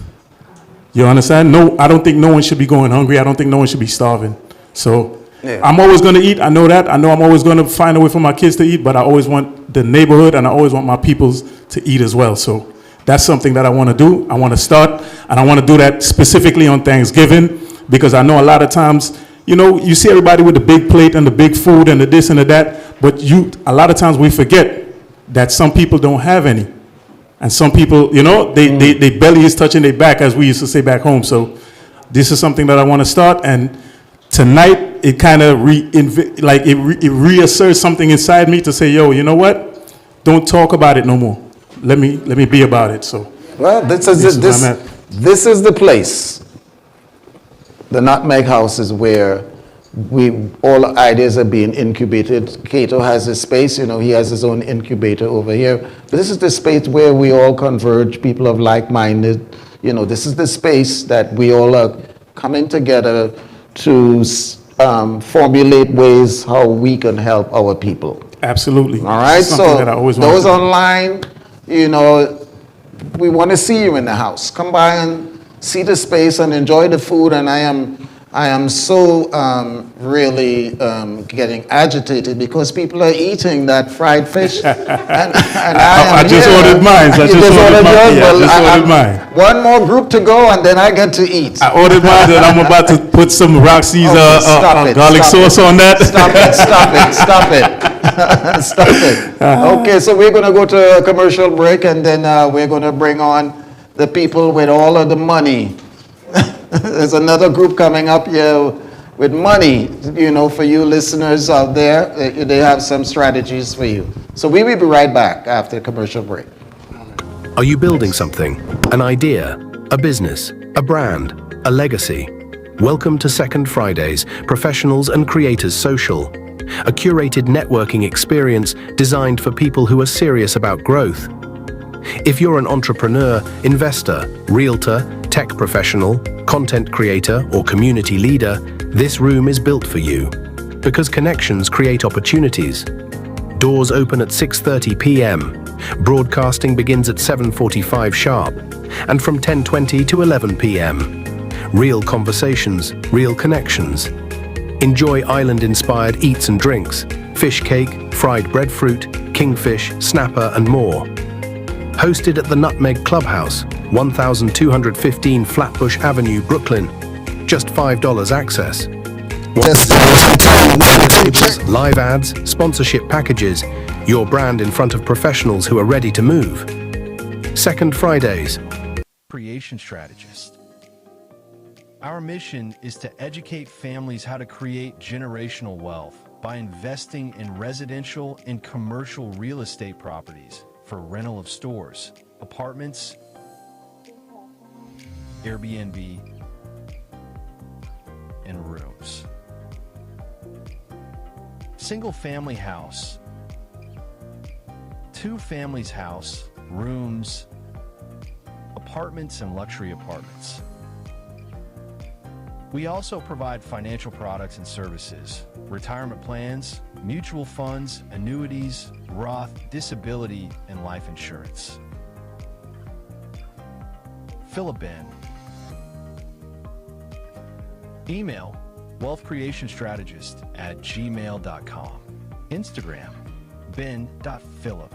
You understand? No, I don't think no one should be going hungry. I don't think no one should be starving. So I'm always going to eat. I know that. I know I'm always going to find a way for my kids to eat, but I always want the neighborhood and I always want my peoples to eat as well. So that's something that I want to do. I want to start, and I want to do that specifically on Thanksgiving because I know a lot of times, you see everybody with the big plate and the big food and the this and the that, but a lot of times we forget that some people don't have any. And some people, they belly is touching their back, as we used to say back home. So this is something that I want to start. And tonight, it kind of it reasserts something inside me to say, yo, you know what? Don't talk about it no more. Let me be about it. So well, this is the place. The Nutmeg House is where all ideas are being incubated. Cato has his space, he has his own incubator over here. But this is the space where we all converge, people of like-minded. This is the space that we all are coming together to formulate ways how we can help our people. Absolutely. All right, so those online, we want to see you in the house. Come by and see the space and enjoy the food, and I am so really getting agitated because people are eating that fried fish. I just ordered mine. I just ordered mine. One more group to go, and then I get to eat. I ordered mine, and I'm about to put some Roxy's garlic sauce on that. Stop it. Stop it. Okay, so we're going to go to a commercial break, and then we're going to bring on the people with all of the money. There's another group coming up here with money, you know, for you listeners out there. They have some strategies for you. So we will be right back after the commercial break. Are you building something? An idea? A business? A brand? A legacy? Welcome to Second Fridays, Professionals and Creators Social, a curated networking experience designed for people who are serious about growth. If you're an entrepreneur, investor, realtor, tech professional, content creator, or community leader, this room is built for you. Because connections create opportunities. Doors open at 6:30 p.m. Broadcasting begins at 7:45 sharp, and from 10:20 to 11 p.m. Real conversations, real connections. Enjoy island-inspired eats and drinks, fish cake, fried breadfruit, kingfish, snapper, and more. Hosted at the Nutmeg Clubhouse, 1215 Flatbush Avenue, Brooklyn. Just $5 access. Tables, live ads, sponsorship packages, your brand in front of professionals who are ready to move. Second Fridays. Creation Strategist. Our mission is to educate families how to create generational wealth by investing in residential and commercial real estate properties for rental of stores, apartments, Airbnb, and rooms. Single family house, two families house, rooms, apartments, and luxury apartments. We also provide financial products and services, retirement plans, mutual funds, annuities, Roth, disability, and life insurance. Phill, Benn. Email wealthcreationstrategist@gmail.com. Instagram ben.phillip.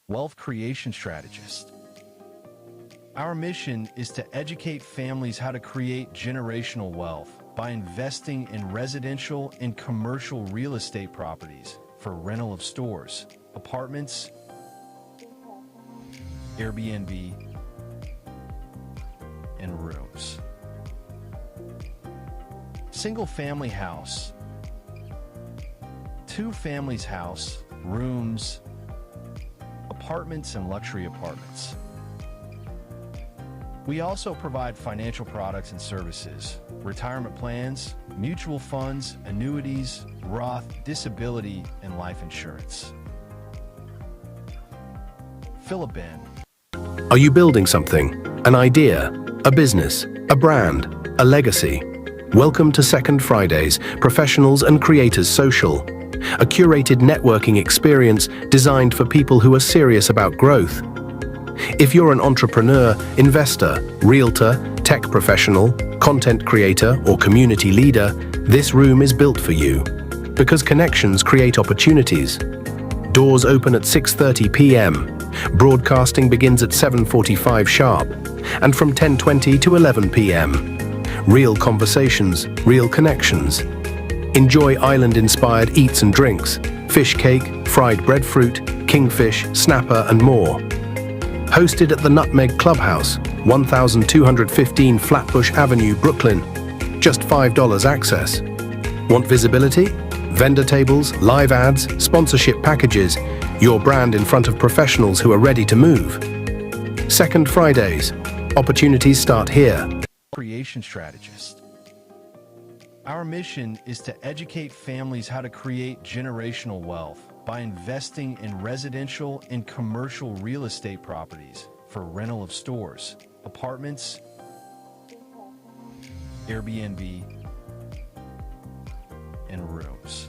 Wealth Creation Strategist. Our mission is to educate families how to create generational wealth by investing in residential and commercial real estate properties for rental of stores, apartments, Airbnb, and rooms. Single family house, two families house, rooms, apartments, and luxury apartments. We also provide financial products and services, retirement plans, mutual funds, annuities, Roth, disability, and life insurance. Phill, Benn. Are you building something? An idea? A business? A brand? A legacy? Welcome to Second Fridays, Professionals and Creators Social, a curated networking experience designed for people who are serious about growth. If you're an entrepreneur, investor, realtor, tech professional, content creator, or community leader, this room is built for you. Because connections create opportunities. Doors open at 6:30 p.m. Broadcasting begins at 7:45 sharp, and from 10:20 to 11 p.m. Real conversations, real connections. Enjoy island-inspired eats and drinks, fish cake, fried breadfruit, kingfish, snapper, and more. Hosted at the Nutmeg Clubhouse, 1215 Flatbush Avenue, Brooklyn. Just $5 access. Want visibility? Vendor tables, live ads, sponsorship packages, your brand in front of professionals who are ready to move. Second Fridays. Opportunities start here. Creation Strategist. Our mission is to educate families how to create generational wealth by investing in residential and commercial real estate properties for rental of stores, apartments, Airbnb, and rooms.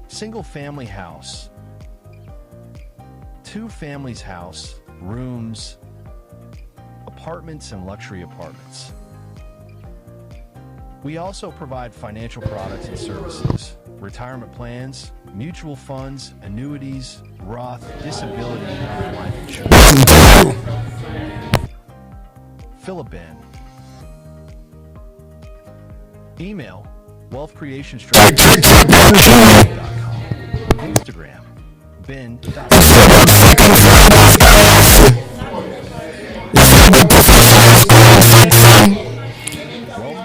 Single family house, two families house, rooms, apartments, and luxury apartments. We also provide financial products and services, retirement plans, mutual funds, annuities, Roth, disability, and life insurance. Phill, Benn. Email wealthcreationstrategy.com. Instagram Benn. Wealth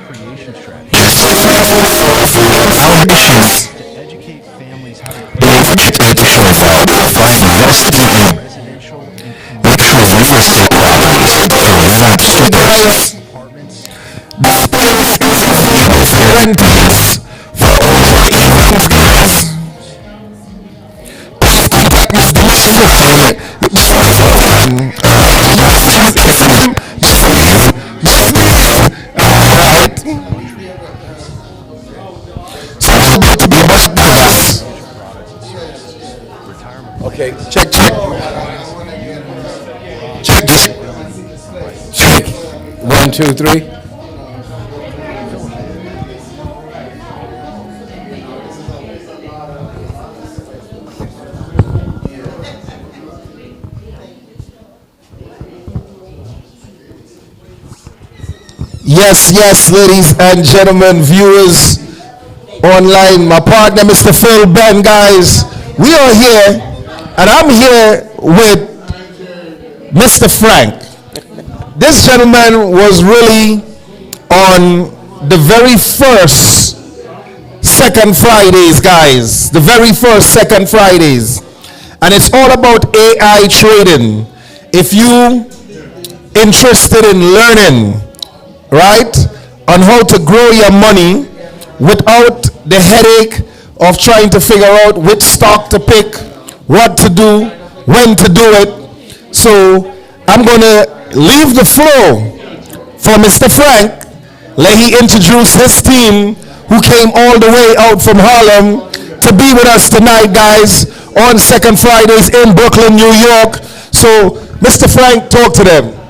creation strategy. Our mission is To educate families how to create additional value by investing in residential and luxury real estate properties in Atlanta Strategist. apartments. Rentals for over 800 guys. Okay, check. Check this. Check. 1, 2, 3. Yes, ladies and gentlemen, viewers online, my partner, Mr. Phill, Benn, guys, we are here, and I'm here with Mr. Frank. This gentleman was really on the very first Second Fridays, guys, the very first Second Fridays, and it's all about AI trading. If you interested in learning, right, on how to grow your money without the headache of trying to figure out which stock to pick, what to do, when to do it. So I'm going to leave the floor for Mr. Frank. Let he introduce his team who came all the way out from Harlem to be with us tonight, guys, on Second Fridays in Brooklyn, New York. So Mr. Frank, talk to them.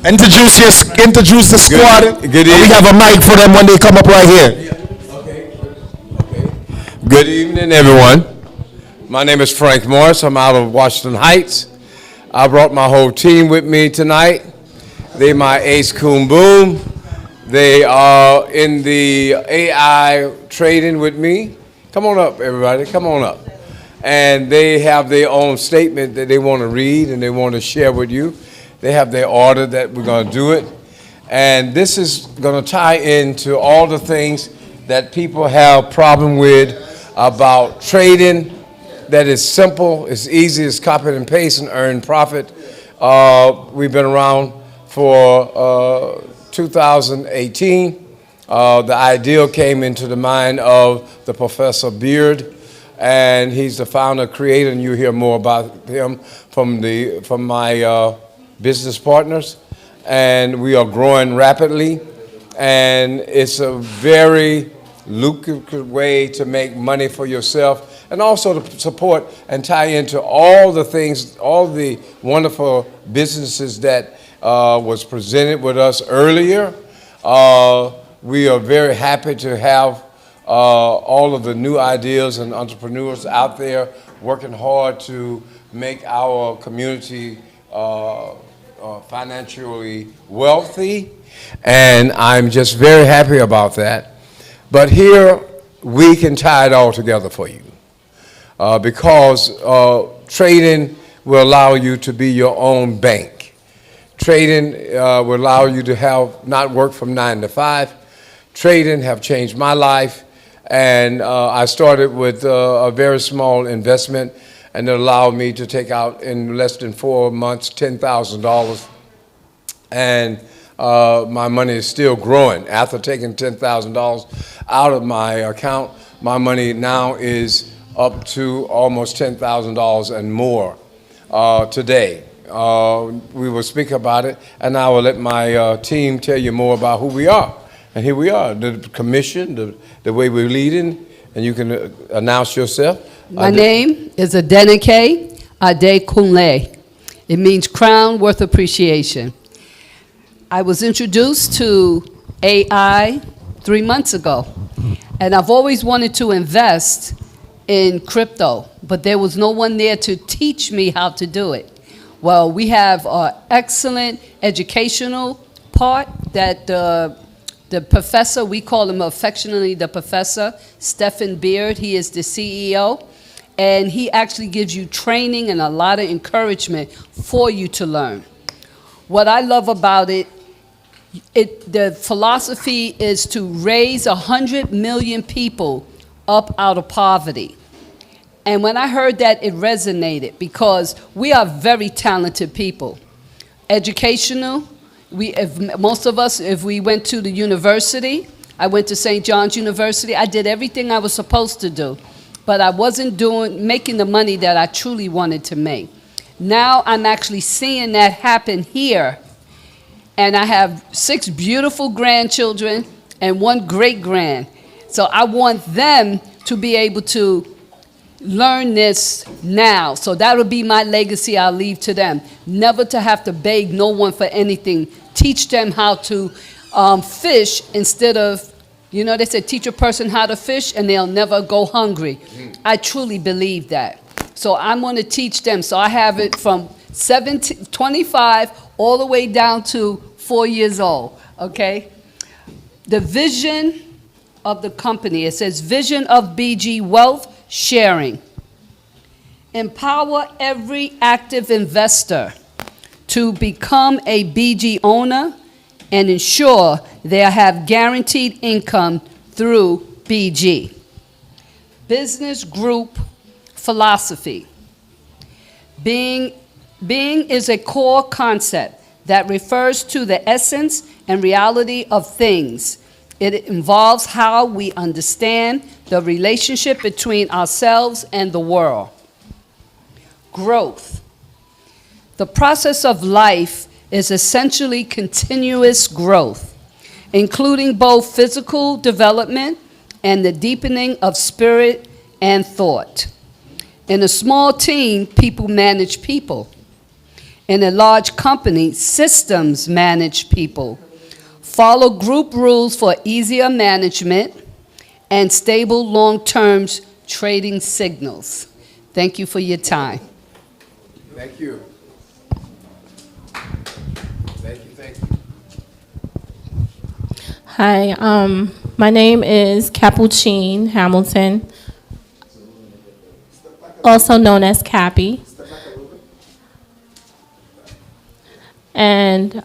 Introduce the squad. Good We have a mic for them when they come up right here. Good evening, everyone. My name is Frank Morris. I'm out of Washington Heights. I brought my whole team with me tonight. They my ace coon boom. They are in the AI trading with me. Come on up, everybody. Come on up. And they have their own statement that they want to read and they want to share with you. They have their order that we're going to do it. And this is going to tie into all the things that people have problem with about trading. That is simple, it's easy, it's copy and paste and earn profit. We've been around for 2018. The idea came into the mind of the Professor Beard, and he's the founder, creator, and you'll hear more about him from my business partners. And we are growing rapidly, and it's a very lucrative way to make money for yourself and also to support and tie into all the things, all the wonderful businesses that was presented with us earlier. We are very happy to have all of the new ideas and entrepreneurs out there working hard to make our community financially wealthy, and I'm just very happy about that. But here we can tie it all together for you because trading will allow you to be your own bank. Trading will allow you to have not work from 9 to 5. Trading have changed my life, and I started with a very small investment, and it allowed me to take out in less than 4 months $10,000, and my money is still growing. After taking $10,000 out of my account, my money now is up to almost $10,000 and more today. We will speak about it, and I will let my team tell you more about who we are. And here we are, the commission, the way we're leading, and you can announce yourself. My name is Adenike Adekunle. It means crown worth appreciation. I was introduced to AI 3 months ago, and I've always wanted to invest in crypto, but there was no one there to teach me how to do it. Well, we have an excellent educational part that the The professor, we call him affectionately the professor, Stephen Beard. He is the CEO. And he actually gives you training and a lot of encouragement for you to learn. What I love about it, the philosophy is to raise 100 million people up out of poverty. And when I heard that, it resonated because we are very talented people. Educational, most of us, if we went to the university, I went to St. John's University, I did everything I was supposed to do, but I wasn't making the money that I truly wanted to make. Now I'm actually seeing that happen here. And I have 6 beautiful grandchildren and 1 great-grand. So I want them to be able to learn this now. So that will be my legacy I'll leave to them. Never to have to beg no one for anything. Teach them how to fish instead of, you know, they say teach a person how to fish and they'll never go hungry. I truly believe that. So I'm going to teach them. So I have it from 25 all the way down to 4 years old, okay? The vision of the company, it says vision of BG Wealth Sharing. Empower every active investor to become a BG owner and ensure they have guaranteed income through BG. Business group philosophy. Being is a core concept that refers to the essence and reality of things. It involves how we understand the relationship between ourselves and the world. Growth. The process of life is essentially continuous growth, including both physical development and the deepening of spirit and thought. In a small team, people manage people. In a large company, systems manage people. Follow group rules for easier management and stable long-term trading signals. Thank you for your time. Thank you. Thank you. Hi, my name is Capucine Hamilton, also known as Cappy. And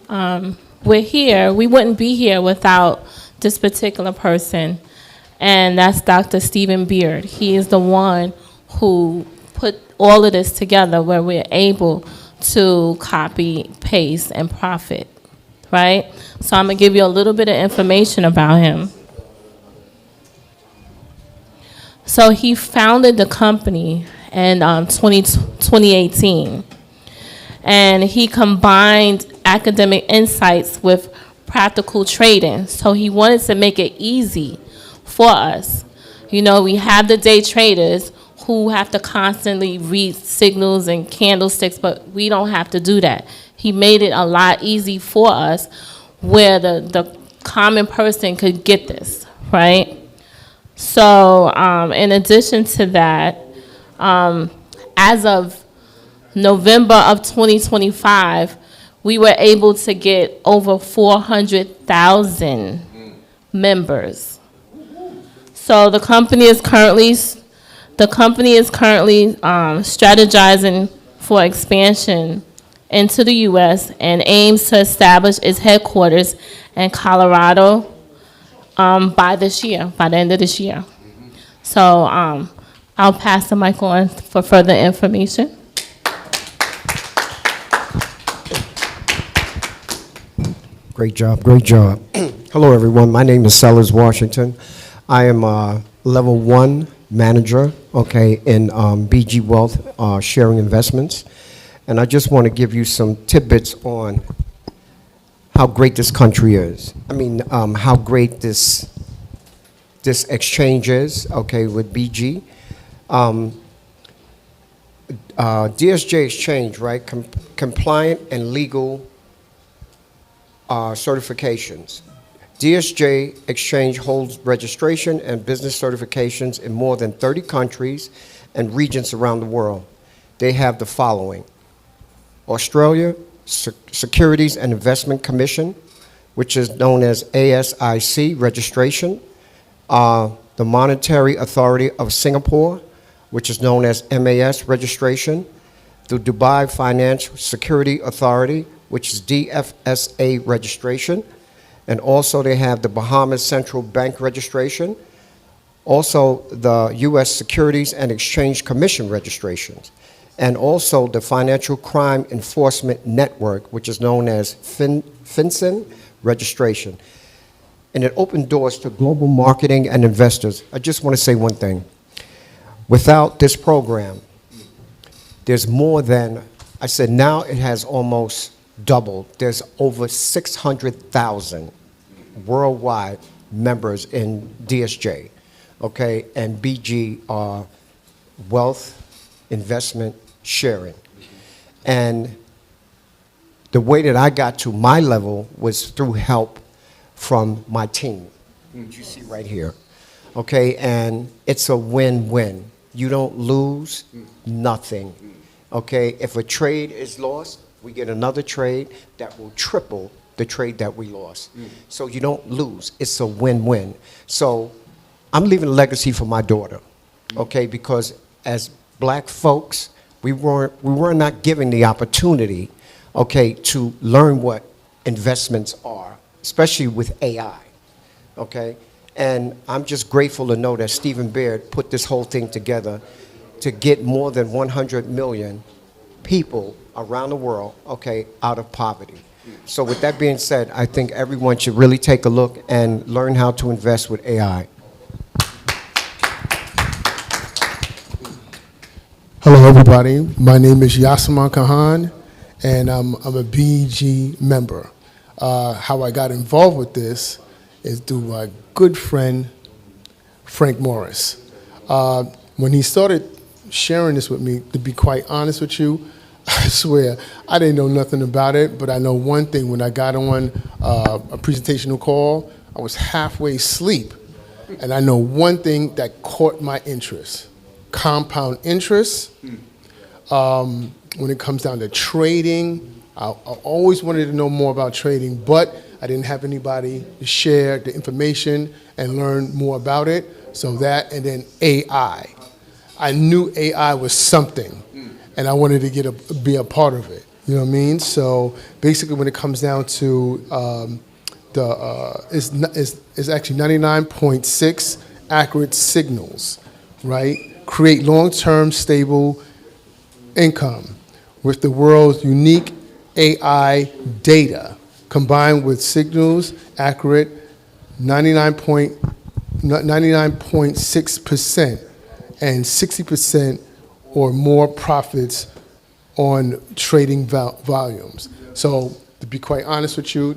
we're here. We wouldn't be here without this particular person, and that's Dr. Stephen Beard. He is the one who put all of this together where we're able to copy, paste, and profit, right? So I'm going to give you a little bit of information about him. So he founded the company in 2018. And he combined academic insights with practical trading. So he wanted to make it easy for us. You know, we have the day traders who have to constantly read signals and candlesticks, but we don't have to do that. He made it a lot easy for us where the common person could get this, right? So in addition to that, as of November of 2025, we were able to get over 400,000 members. So the company is currently strategizing for expansion into the U.S. and aims to establish its headquarters in Colorado by the end of this year. So I'll pass the mic on for further information. Great job, great job. Hello, everyone. My name is Sellers Washington. I am a level 1 manager, okay, in BG Wealth Sharing Investments. And I just want to give you some tidbits on how great this country is. I mean, how great this exchange is, okay, with BG. DSJ Exchange, right, compliant and legal certifications. DSJ Exchange holds registration and business certifications in more than 30 countries and regions around the world. They have the following: Australia Securities and Investment Commission, which is known as ASIC registration, the Monetary Authority of Singapore, which is known as MAS registration, the Dubai Financial Security Authority, which is DFSA registration, and also they have the Bahamas Central Bank registration, also the U.S. Securities and Exchange Commission registrations, and also the Financial Crime Enforcement Network, which is known as FinCEN registration. And it opened doors to global marketing and investors. I just want to say one thing. Without this program, there's more than, I said now it has almost doubled. There's over 600,000 worldwide members in DSJ, okay? And BG are wealth, investment, sharing. And the way that I got to my level was through help from my team, which you see right here, okay? And it's a win-win. You don't lose nothing, okay? If a trade is lost, we get another trade that will triple the trade that we lost. So you don't lose. It's a win-win. So I'm leaving a legacy for my daughter, okay? Because as black folks, we were not given the opportunity, okay, to learn what investments are, especially with AI, okay? And I'm just grateful to know that Stephen Baird put this whole thing together to get more than 100 million people around the world, okay, out of poverty. So with that being said, I think everyone should really take a look and learn how to invest with AI. Hello, everybody. My name is Yasaman Kahan, and I'm a BG member. How I got involved with this is through my good friend, Frank Morris. When he started sharing this with me, to be quite honest with you, I swear, I didn't know nothing about it, but I know one thing. When I got on a presentational call, I was halfway asleep, and I know one thing that caught my interest: compound interest. When it comes down to trading, I always wanted to know more about trading, but I didn't have anybody to share the information and learn more about it. So that, and then AI. I knew AI was something, and I wanted to be a part of it. You know what I mean? So basically, when it comes down to it's actually 99.6 accurate signals, right? Create long-term stable income with the world's unique AI data, combined with signals accurate 99.6% and 60% or more profits on trading volumes. So to be quite honest with you,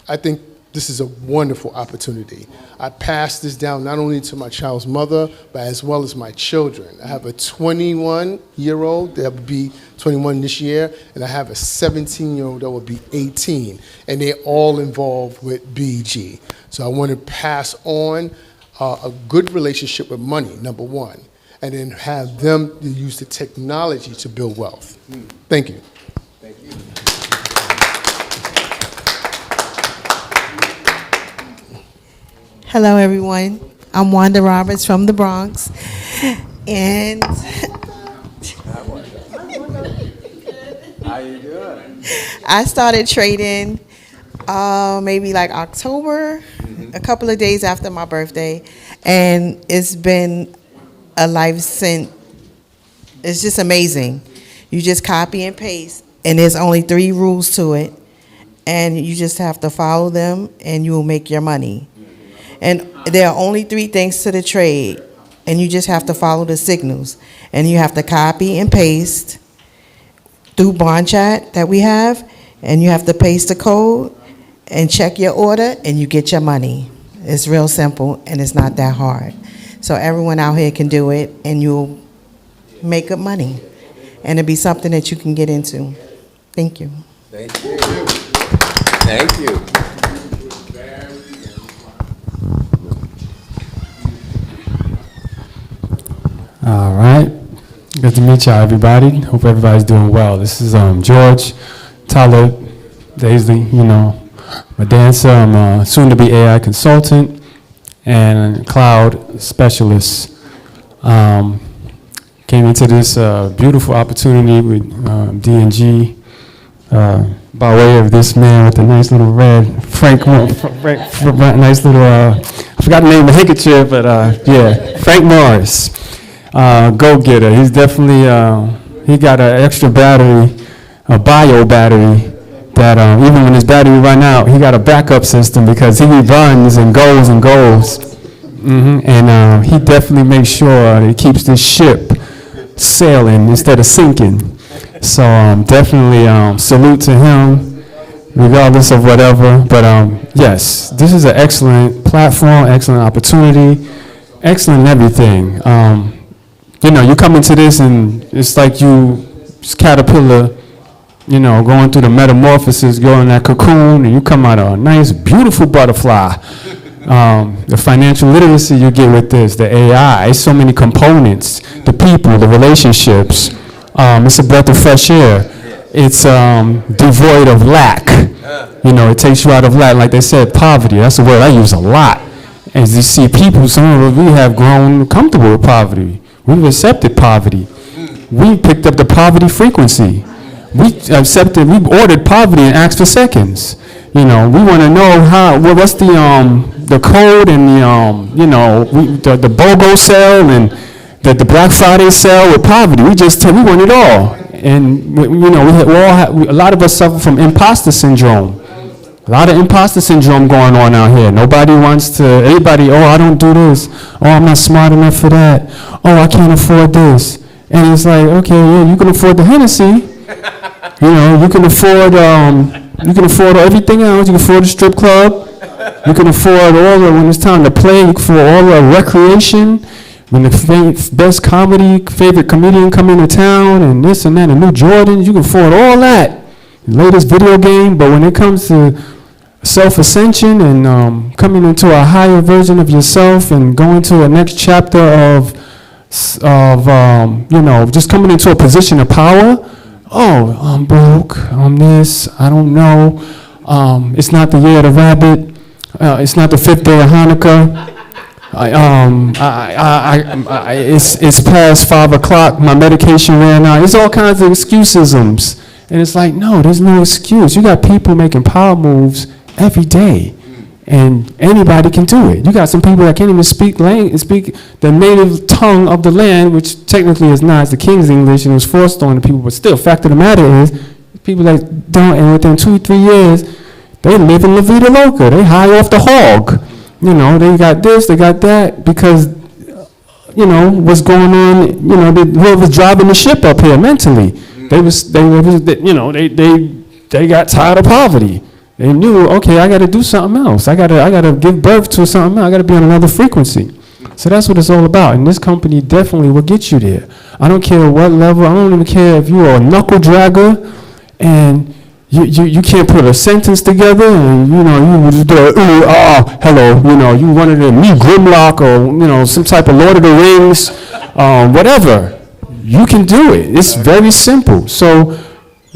I think this is a wonderful opportunity. I pass this down not only to my child's mother, but as well as my children. I have a 21-year-old that will be 21 this year, and I have a 17-year-old that will be 18, and they're all involved with BG. So I want to pass on a good relationship with money, number one, and then have them to use the technology to build wealth. Thank you. Thank you. Hello, everyone. I'm Wanda Roberts from the Bronx, and how you doing? I started trading maybe like October, a couple of days after my birthday, and it's been a life since. It's just amazing. You just copy and paste, and there's only 3 rules to it, and you just have to follow them, and you will make your money. And there are only 3 things to the trade, and you just have to follow the signals. And you have to copy and paste through bond chat that we have, and you have to paste the code and check your order, and you get your money. It's real simple, and it's not that hard. So everyone out here can do it, and you'll make up money. And it'll be something that you can get into. Thank you. Thank you. Thank you. All right. Good to meet y'all, everybody. Hope everybody's doing well. This is George, Talib, Daisley, a dancer. I'm a soon-to-be AI consultant and cloud specialist. Came into this beautiful opportunity with D&G by way of this man with the nice little red, Frank nice little, I forgot the name of the handkerchief, but yeah, Frank Morris, go-getter. He's definitely, he got an extra battery, a bio battery, that even when his battery run out, he got a backup system because he runs and goes and goes. And he definitely makes sure that he keeps this ship sailing instead of sinking. So definitely salute to him, regardless of whatever. But yes, this is an excellent platform, excellent opportunity, excellent everything. You know, you come into this and it's like this caterpillar, you know, going through the metamorphosis, going in that cocoon, and you come out a nice, beautiful butterfly. The financial literacy you get with this, the AI, so many components, the people, the relationships. It's a breath of fresh air. It's devoid of lack. You know, it takes you out of lack. Like they said, poverty, that's a word I use a lot. As you see people, some of us, we have grown comfortable with poverty. We've accepted poverty. We picked up the poverty frequency. We ordered poverty and asked for seconds. You know, we want to know what's the code and the BOGO sale and the Black Friday sale with poverty. We want it all. And a lot of us suffer from imposter syndrome. A lot of imposter syndrome going on out here. Nobody wants to, oh, I don't do this. Oh, I'm not smart enough for that. Oh, I can't afford this. And it's like, okay, yeah, you can afford the Hennessy. You know, you can afford everything else. You can afford the strip club. You can afford when it's time to play, you can afford all the recreation. When the best favorite comedian come into town and this and that, and new Jordans, you can afford all that. The latest video game, but when it comes to self-ascension and coming into a higher version of yourself and going to a next chapter of just coming into a position of power, oh, I'm broke, I'm this, I don't know, it's not the year of the rabbit, it's not the 5th day of Hanukkah, it's past 5 o'clock, my medication ran out, it's all kinds of excusisms. And it's like, no, there's no excuse. You got people making power moves every day, and anybody can do it. You got some people that can't even speak the native tongue of the land, which technically is not, it's the King's English, and it was forced on the people, but still, fact of the matter is, people that don't, and within 2-3 years, they live in La Vida Loca. They high off the hog. You know, they got this, they got that, because, you know, what's going on, you know, whoever's driving the ship up here mentally, they got tired of poverty. They knew, okay, I got to do something else. I got to give birth to something else. I got to be on another frequency. So that's what it's all about. And this company definitely will get you there. I don't care what level. I don't even care if you are a knuckle dragger and you can't put a sentence together and, you know, you just do hello, you know, you wanted to meet Grimlock or, you know, some type of Lord of the Rings, whatever. You can do it. It's very simple. So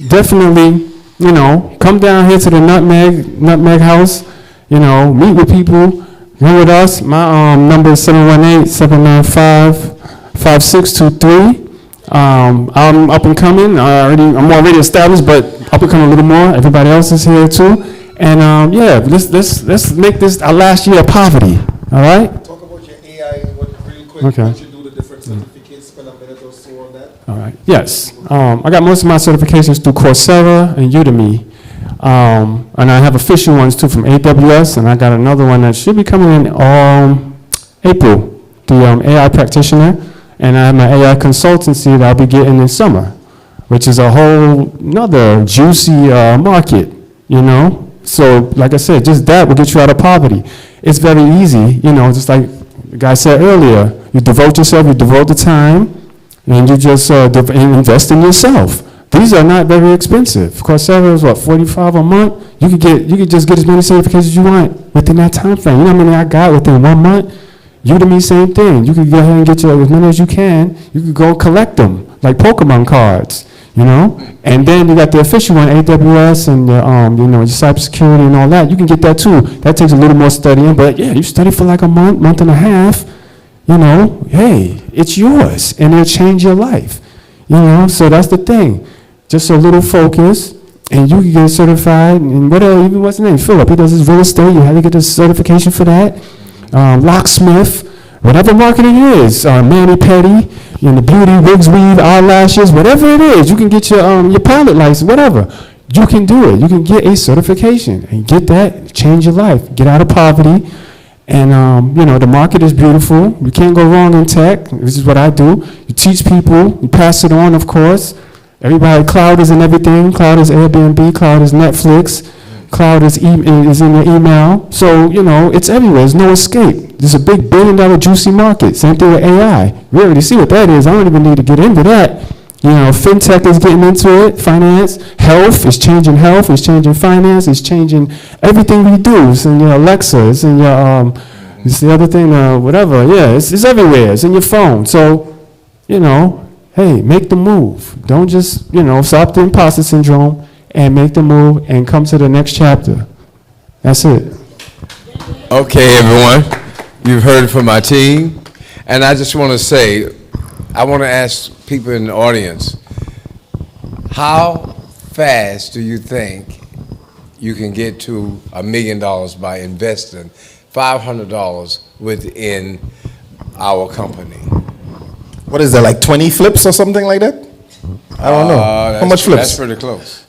definitely, you know, come down here to the Nutmeg House, you know, meet with people, meet with us. My number is 718-795-5623. I'm up and coming. I'm already established, but up and coming a little more. Everybody else is here too. And yeah, let's make this our last year of poverty. All right? Talk about your AI real quick. Okay. Once you do the different certificates, spend a minute or so on that. All right. Yes. I got most of my certifications through Coursera and Udemy. And I have official ones too from AWS, and I got another one that should be coming in April, the AI practitioner, and I have my AI consultancy that I'll be getting in summer, which is a whole another juicy market, you know. So like I said, just that will get you out of poverty. It's very easy, you know, just like the guy said earlier, you devote yourself, you devote the time, and you just invest in yourself. These are not very expensive. Coursera is what, $45 a month? You could just get as many certifications as you want within that time frame. You know how many I got within 1 month? Udemy, same thing. You could go ahead and get as many as you can. You could go collect them like Pokemon cards. you know? And then you got the official one, AWS and you know, your cybersecurity and all that. You can get that too. That takes a little more studying, but yeah, you study for like a month and a half, you know, hey, it's yours, and it'll change your life, you know? So that's the thing. Just a little focus, and you can get certified, and whatever, even what's his name, Philip, he does his real estate, you have to get the certification for that. Locksmith, whatever marketing it is, mani-pedi, you know, the beauty, wigs, weave, eyelashes, whatever it is, you can get your pilot license, whatever. You can do it. You can get a certification and get that, change your life, get out of poverty. And, you know, the market is beautiful. You can't go wrong in tech. This is what I do. You teach people, you pass it on, of course. Everybody, cloud is in everything. Cloud is Airbnb, cloud is Netflix, cloud is in your email. So, you know, it's everywhere. There's no escape. There's a big billion-dollar juicy market. Same thing with AI. We already see what that is. I don't even need to get into that. You know, fintech is getting into it, finance, health is changing health, it's changing finance, it's changing everything we do. It's in your Alexa, it's in your, it's the other thing, whatever. Yeah, it's everywhere. It's in your phone. So, you know, hey, make the move. Don't just, you know, stop the imposter syndrome and make the move and come to the next chapter. That's it. Okay, everyone. You've heard from my team. And I just want to say, I want to ask people in the audience, how fast do you think you can get to $1 million by investing $500 within our company? What is that, like 20 flips or something like that? I don't know. How much flips? That's pretty close.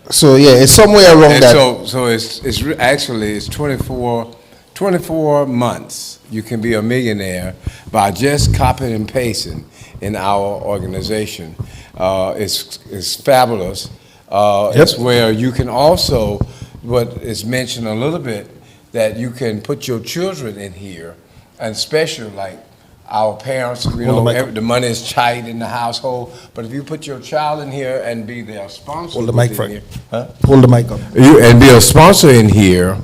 So yeah, it's somewhere around that. So it's actually 24 months. You can be a millionaire by just copying and pasting in our organization. It's fabulous. It's where you can also, what is mentioned a little bit, that you can put your children in here, and especially like our parents, you know, the money is tight in the household, but if you put your child in here and be their sponsor. Hold the mic, Frank. Hold the mic up. And be a sponsor in here,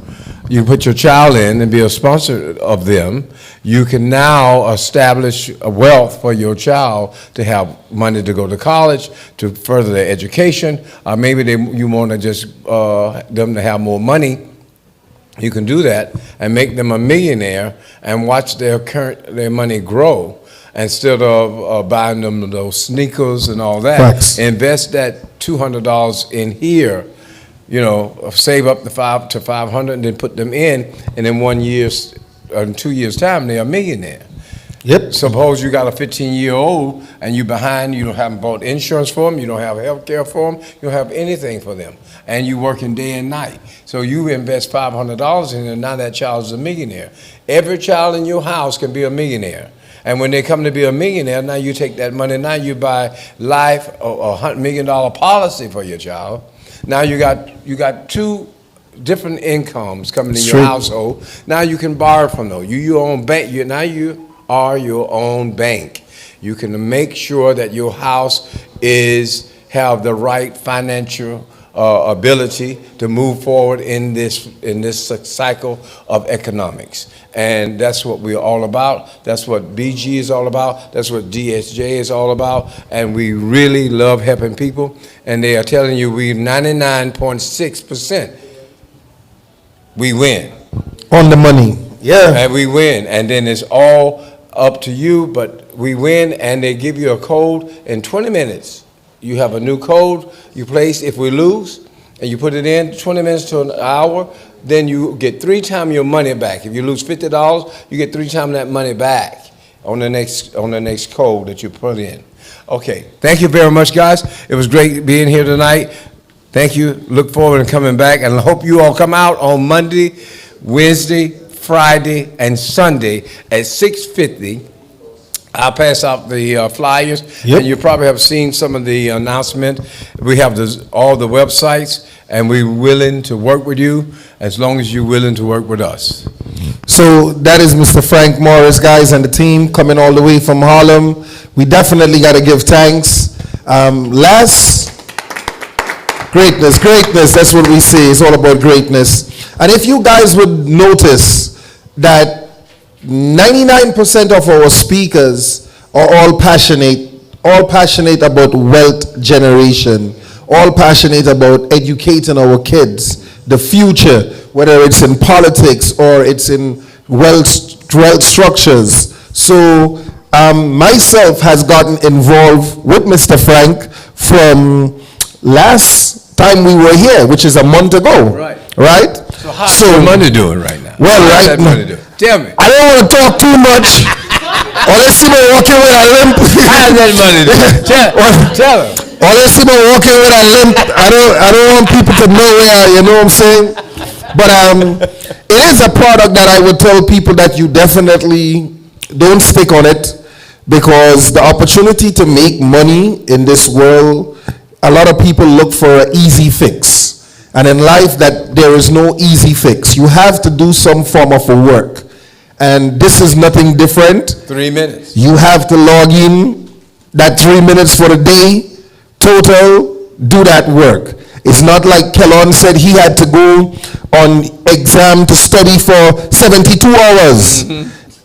you put your child in and be a sponsor of them, you can now establish a wealth for your child to have money to go to college, to further their education, or maybe you want to just them to have more money. You can do that and make them a millionaire and watch their money grow instead of buying them those sneakers and all that. Facts. Invest that $200 in here. You know, save up the $500 to $500 and then put them in, and in 1 year, in 2 years' time, they're a millionaire. Yep. Suppose you got a 15-year-old and you behind, you haven't bought insurance for them, you don't have health care for them, you don't have anything for them, and you working day and night. So you invest $500 in it, and now that child is a millionaire. Every child in your house can be a millionaire. And when they come to be a millionaire, now you take that money, now you buy life, a $100 million policy for your child. Now you got two different incomes coming in your household. Now you can borrow from those. You your own bank. Now you are your own bank. You can make sure that your house have the right financial ability to move forward in this cycle of economics. And that's what we're all about. That's what BG is all about. That's what DSJ is all about. And we really love helping people. And they are telling you we 99.6%. We win. On the money. Yeah. And we win. And then it's all up to you, but we win, and they give you a code in 20 minutes. You have a new code you place if we lose, and you put it in 20 minutes to an hour, then you get 3 times your money back. If you lose $50, you get 3 times that money back on the next code that you put in. Okay, thank you very much, guys. It was great being here tonight. Thank you. Look forward to coming back, and I hope you all come out on Monday, Wednesday, Friday, and Sunday at 6:50. I'll pass out the flyers, and you probably have seen some of the announcement. We have all the websites, and we're willing to work with you as long as you're willing to work with us. So that is Mr. Frank Morris, guys, and the team coming all the way from Harlem. We definitely got to give thanks. Greatness, that's what we say. It's all about greatness. And if you guys would notice that 99% of our speakers are all passionate all passionate about wealth generation, all passionate about educating our kids, the future, whether it's in politics or it's in wealth structures. So myself has gotten involved with Mr. Frank from last time we were here, which is a month ago. Right? So how's your money doing right now? Well, how's right that money doing? Tell me. I don't want to talk too much. Or let's see me walking with a limp. How's that money doing? Tell him. Or let's see me walking with a limp. I don't want people to know where, you know what I'm saying? But it is a product that I would tell people that you definitely don't stick on it, because the opportunity to make money in this world, a lot of people look for an easy fix. And in life, that there is no easy fix. You have to do some form of a work. And this is nothing different. 3 minutes. You have to log in that 3 minutes for the day, total, do that work. It's not like Kellon said he had to go on exam to study for 72 hours.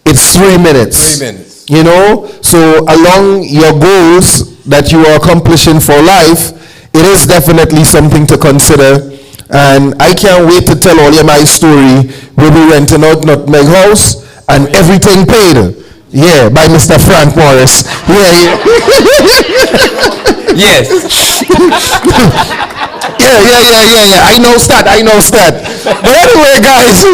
It's 3 minutes. 3 minutes. You know, so along your goals that you are accomplishing for life, it is definitely something to consider. And I can't wait to tell all you my story. We'll be renting out Nutmeg House and everything paid. Yeah, by Mr. Frank Morris. Yeah. Yes. Yeah. I know that. But anyway, guys,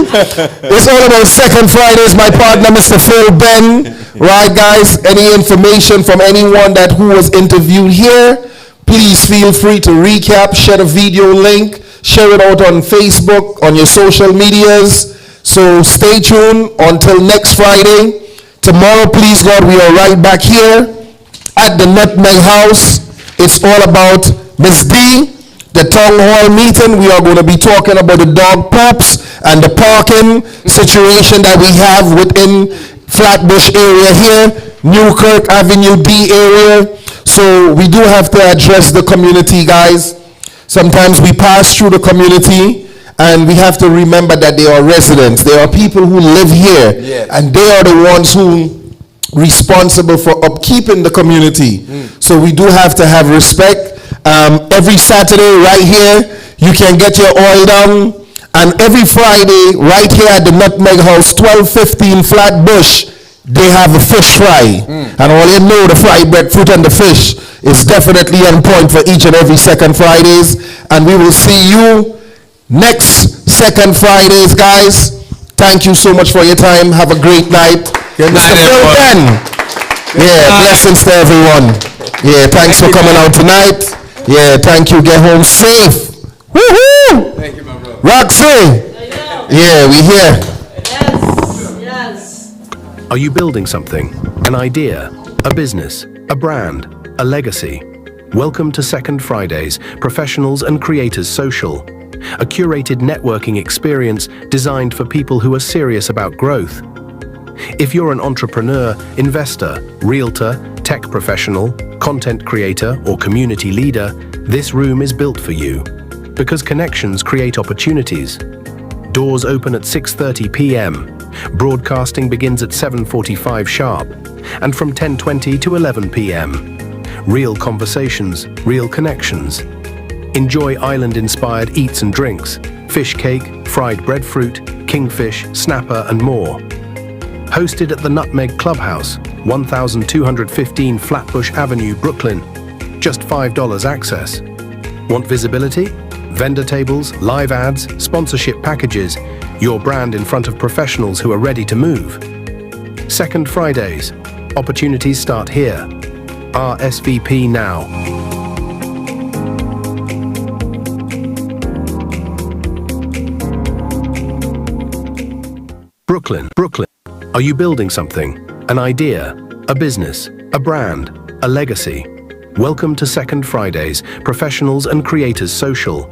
it's all about Second Fridays. My partner, Mr. Phill, Benn. Right, guys? Any information from anyone who was interviewed here, please feel free to recap, share the video link, share it out on Facebook, on your social medias. So stay tuned until next Friday. Tomorrow, please God, we are right back here at the Nutmeg House. It's all about Miss D, the town hall meeting. We are going to be talking about the dog pups and the parking situation that we have within Flatbush area here, Newkirk Avenue D area. So we do have to address the community, guys. Sometimes we pass through the community and we have to remember that they are residents. They are people who live here, and they are the ones who responsible for upkeeping the community. So we do have to have respect. Every Saturday right here, you can get your oil done. And every Friday right here at the Nutmeg House, 1215 Flatbush, they have a fish fry. And all you know, the fried breadfruit and the fish is definitely on point for each and every second Fridays. And we will see you next second Fridays, guys. Thank you so much for your time. Have a great night. Good night, Mr. Phill, Benn. Blessings to everyone. Thanks for coming out tonight. Thank you. Get home safe. Woohoo! Thank you, my brother. Roxy. We here. Yes. Are you building something? An idea? A business? A brand? A legacy? Welcome to Second Fridays, Professionals and Creators Social, a curated networking experience designed for people who are serious about growth. If you're an entrepreneur, investor, realtor, tech professional, content creator, or community leader, this room is built for you. Because connections create opportunities. Doors open at 6:30 p.m. Broadcasting begins at 7:45 sharp. And from 10:20 to 11 p.m. Real conversations, real connections. Enjoy island-inspired eats and drinks, fish cake, fried breadfruit, kingfish, snapper, and more. Hosted at the Nutmeg Clubhouse, 1215 Flatbush Avenue, Brooklyn. Just $5 access. Want visibility? Vendor tables, live ads, sponsorship packages, your brand in front of professionals who are ready to move. Second Fridays. Opportunities start here. RSVP now. Brooklyn. Are you building something? An idea? A business? A brand? A legacy? Welcome to Second Fridays, Professionals and Creators Social,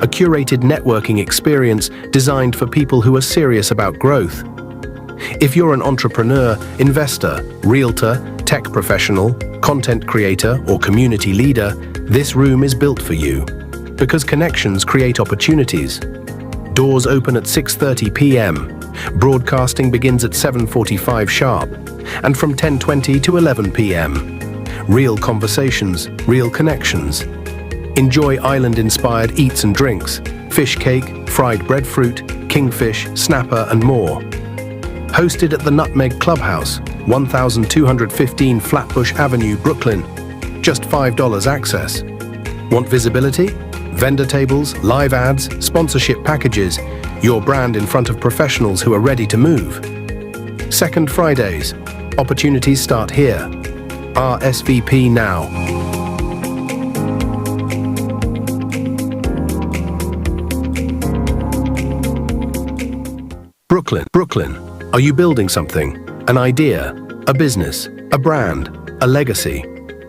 a curated networking experience designed for people who are serious about growth. If you're an entrepreneur, investor, realtor, tech professional, content creator, or community leader, this room is built for you. Because connections create opportunities. Doors open at 6:30 p.m. Broadcasting begins at 7:45 sharp. And from 10:20 to 11 p.m. real conversations, real connections. Enjoy island-inspired eats and drinks, fish cake, fried breadfruit, kingfish, snapper, and more. Hosted at the Nutmeg Clubhouse, 1215 Flatbush Avenue, Brooklyn. Just $5 access. Want visibility? Vendor tables, live ads, sponsorship packages, your brand in front of professionals who are ready to move. Second Fridays. Opportunities start here. RSVP now. Brooklyn. Are you building something? An idea? A business? A brand? A legacy?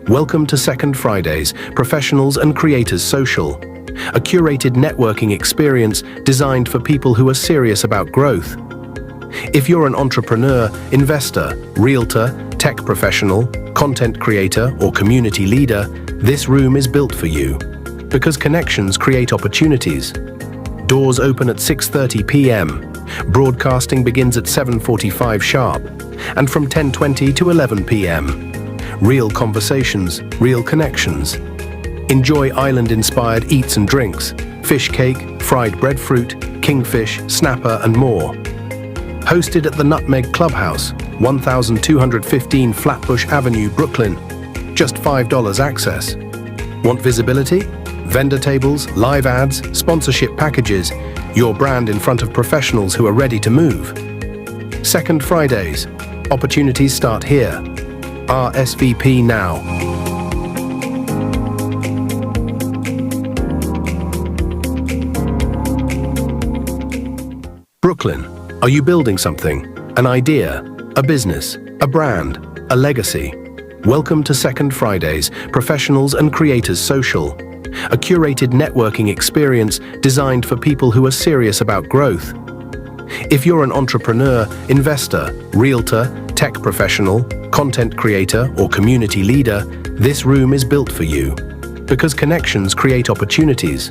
Welcome to Second Fridays, Professionals and Creators Social, a curated networking experience designed for people who are serious about growth. If you're an entrepreneur, investor, realtor, tech professional, content creator, or community leader, this room is built for you. Because connections create opportunities. Doors open at 6:30 p.m. Broadcasting begins at 7:45 sharp, and from 10:20 to 11 p.m. Real conversations, real connections. Enjoy island-inspired eats and drinks, fish cake, fried breadfruit, kingfish, snapper, and more. Hosted at the Nutmeg Clubhouse, 1215 Flatbush Avenue, Brooklyn. Just $5 access. Want visibility? Vendor tables, live ads, sponsorship packages, your brand in front of professionals who are ready to move. Second Fridays. Opportunities start here. RSVP now. Brooklyn. Are you building something? An idea? A business? A brand? A legacy? Welcome to Second Fridays, Professionals and Creators Social, a curated networking experience designed for people who are serious about growth. If you're an entrepreneur, investor, realtor, tech professional, content creator, or community leader, this room is built for you. Because connections create opportunities.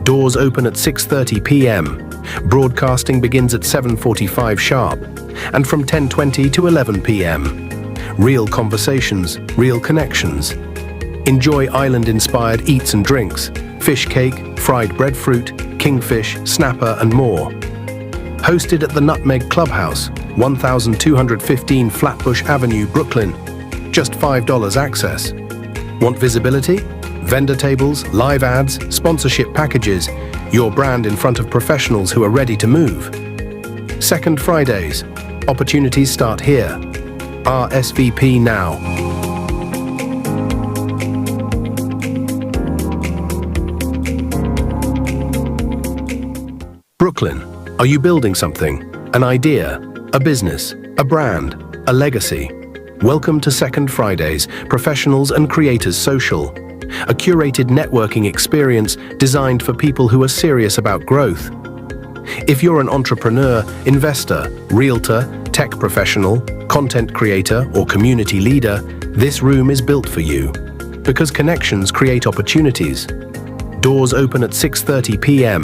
Doors open at 6:30 p.m. Broadcasting begins at 7:45 sharp, and from 10:20 to 11 p.m. Real conversations, real connections. Enjoy island-inspired eats and drinks, fish cake, fried breadfruit, kingfish, snapper, and more. Hosted at the Nutmeg Clubhouse, 1215 Flatbush Avenue, Brooklyn. Just $5 access. Want visibility? Vendor tables, live ads, sponsorship packages, your brand in front of professionals who are ready to move. Second Fridays. Opportunities start here. RSVP now. Brooklyn. Are you building something? An idea? A business? A brand? A legacy? Welcome to Second Fridays, Professionals and Creators Social, a curated networking experience designed for people who are serious about growth. If you're an entrepreneur, investor, realtor, tech professional, content creator, or community leader, this room is built for you. Because connections create opportunities. Doors open at 6:30 p.m.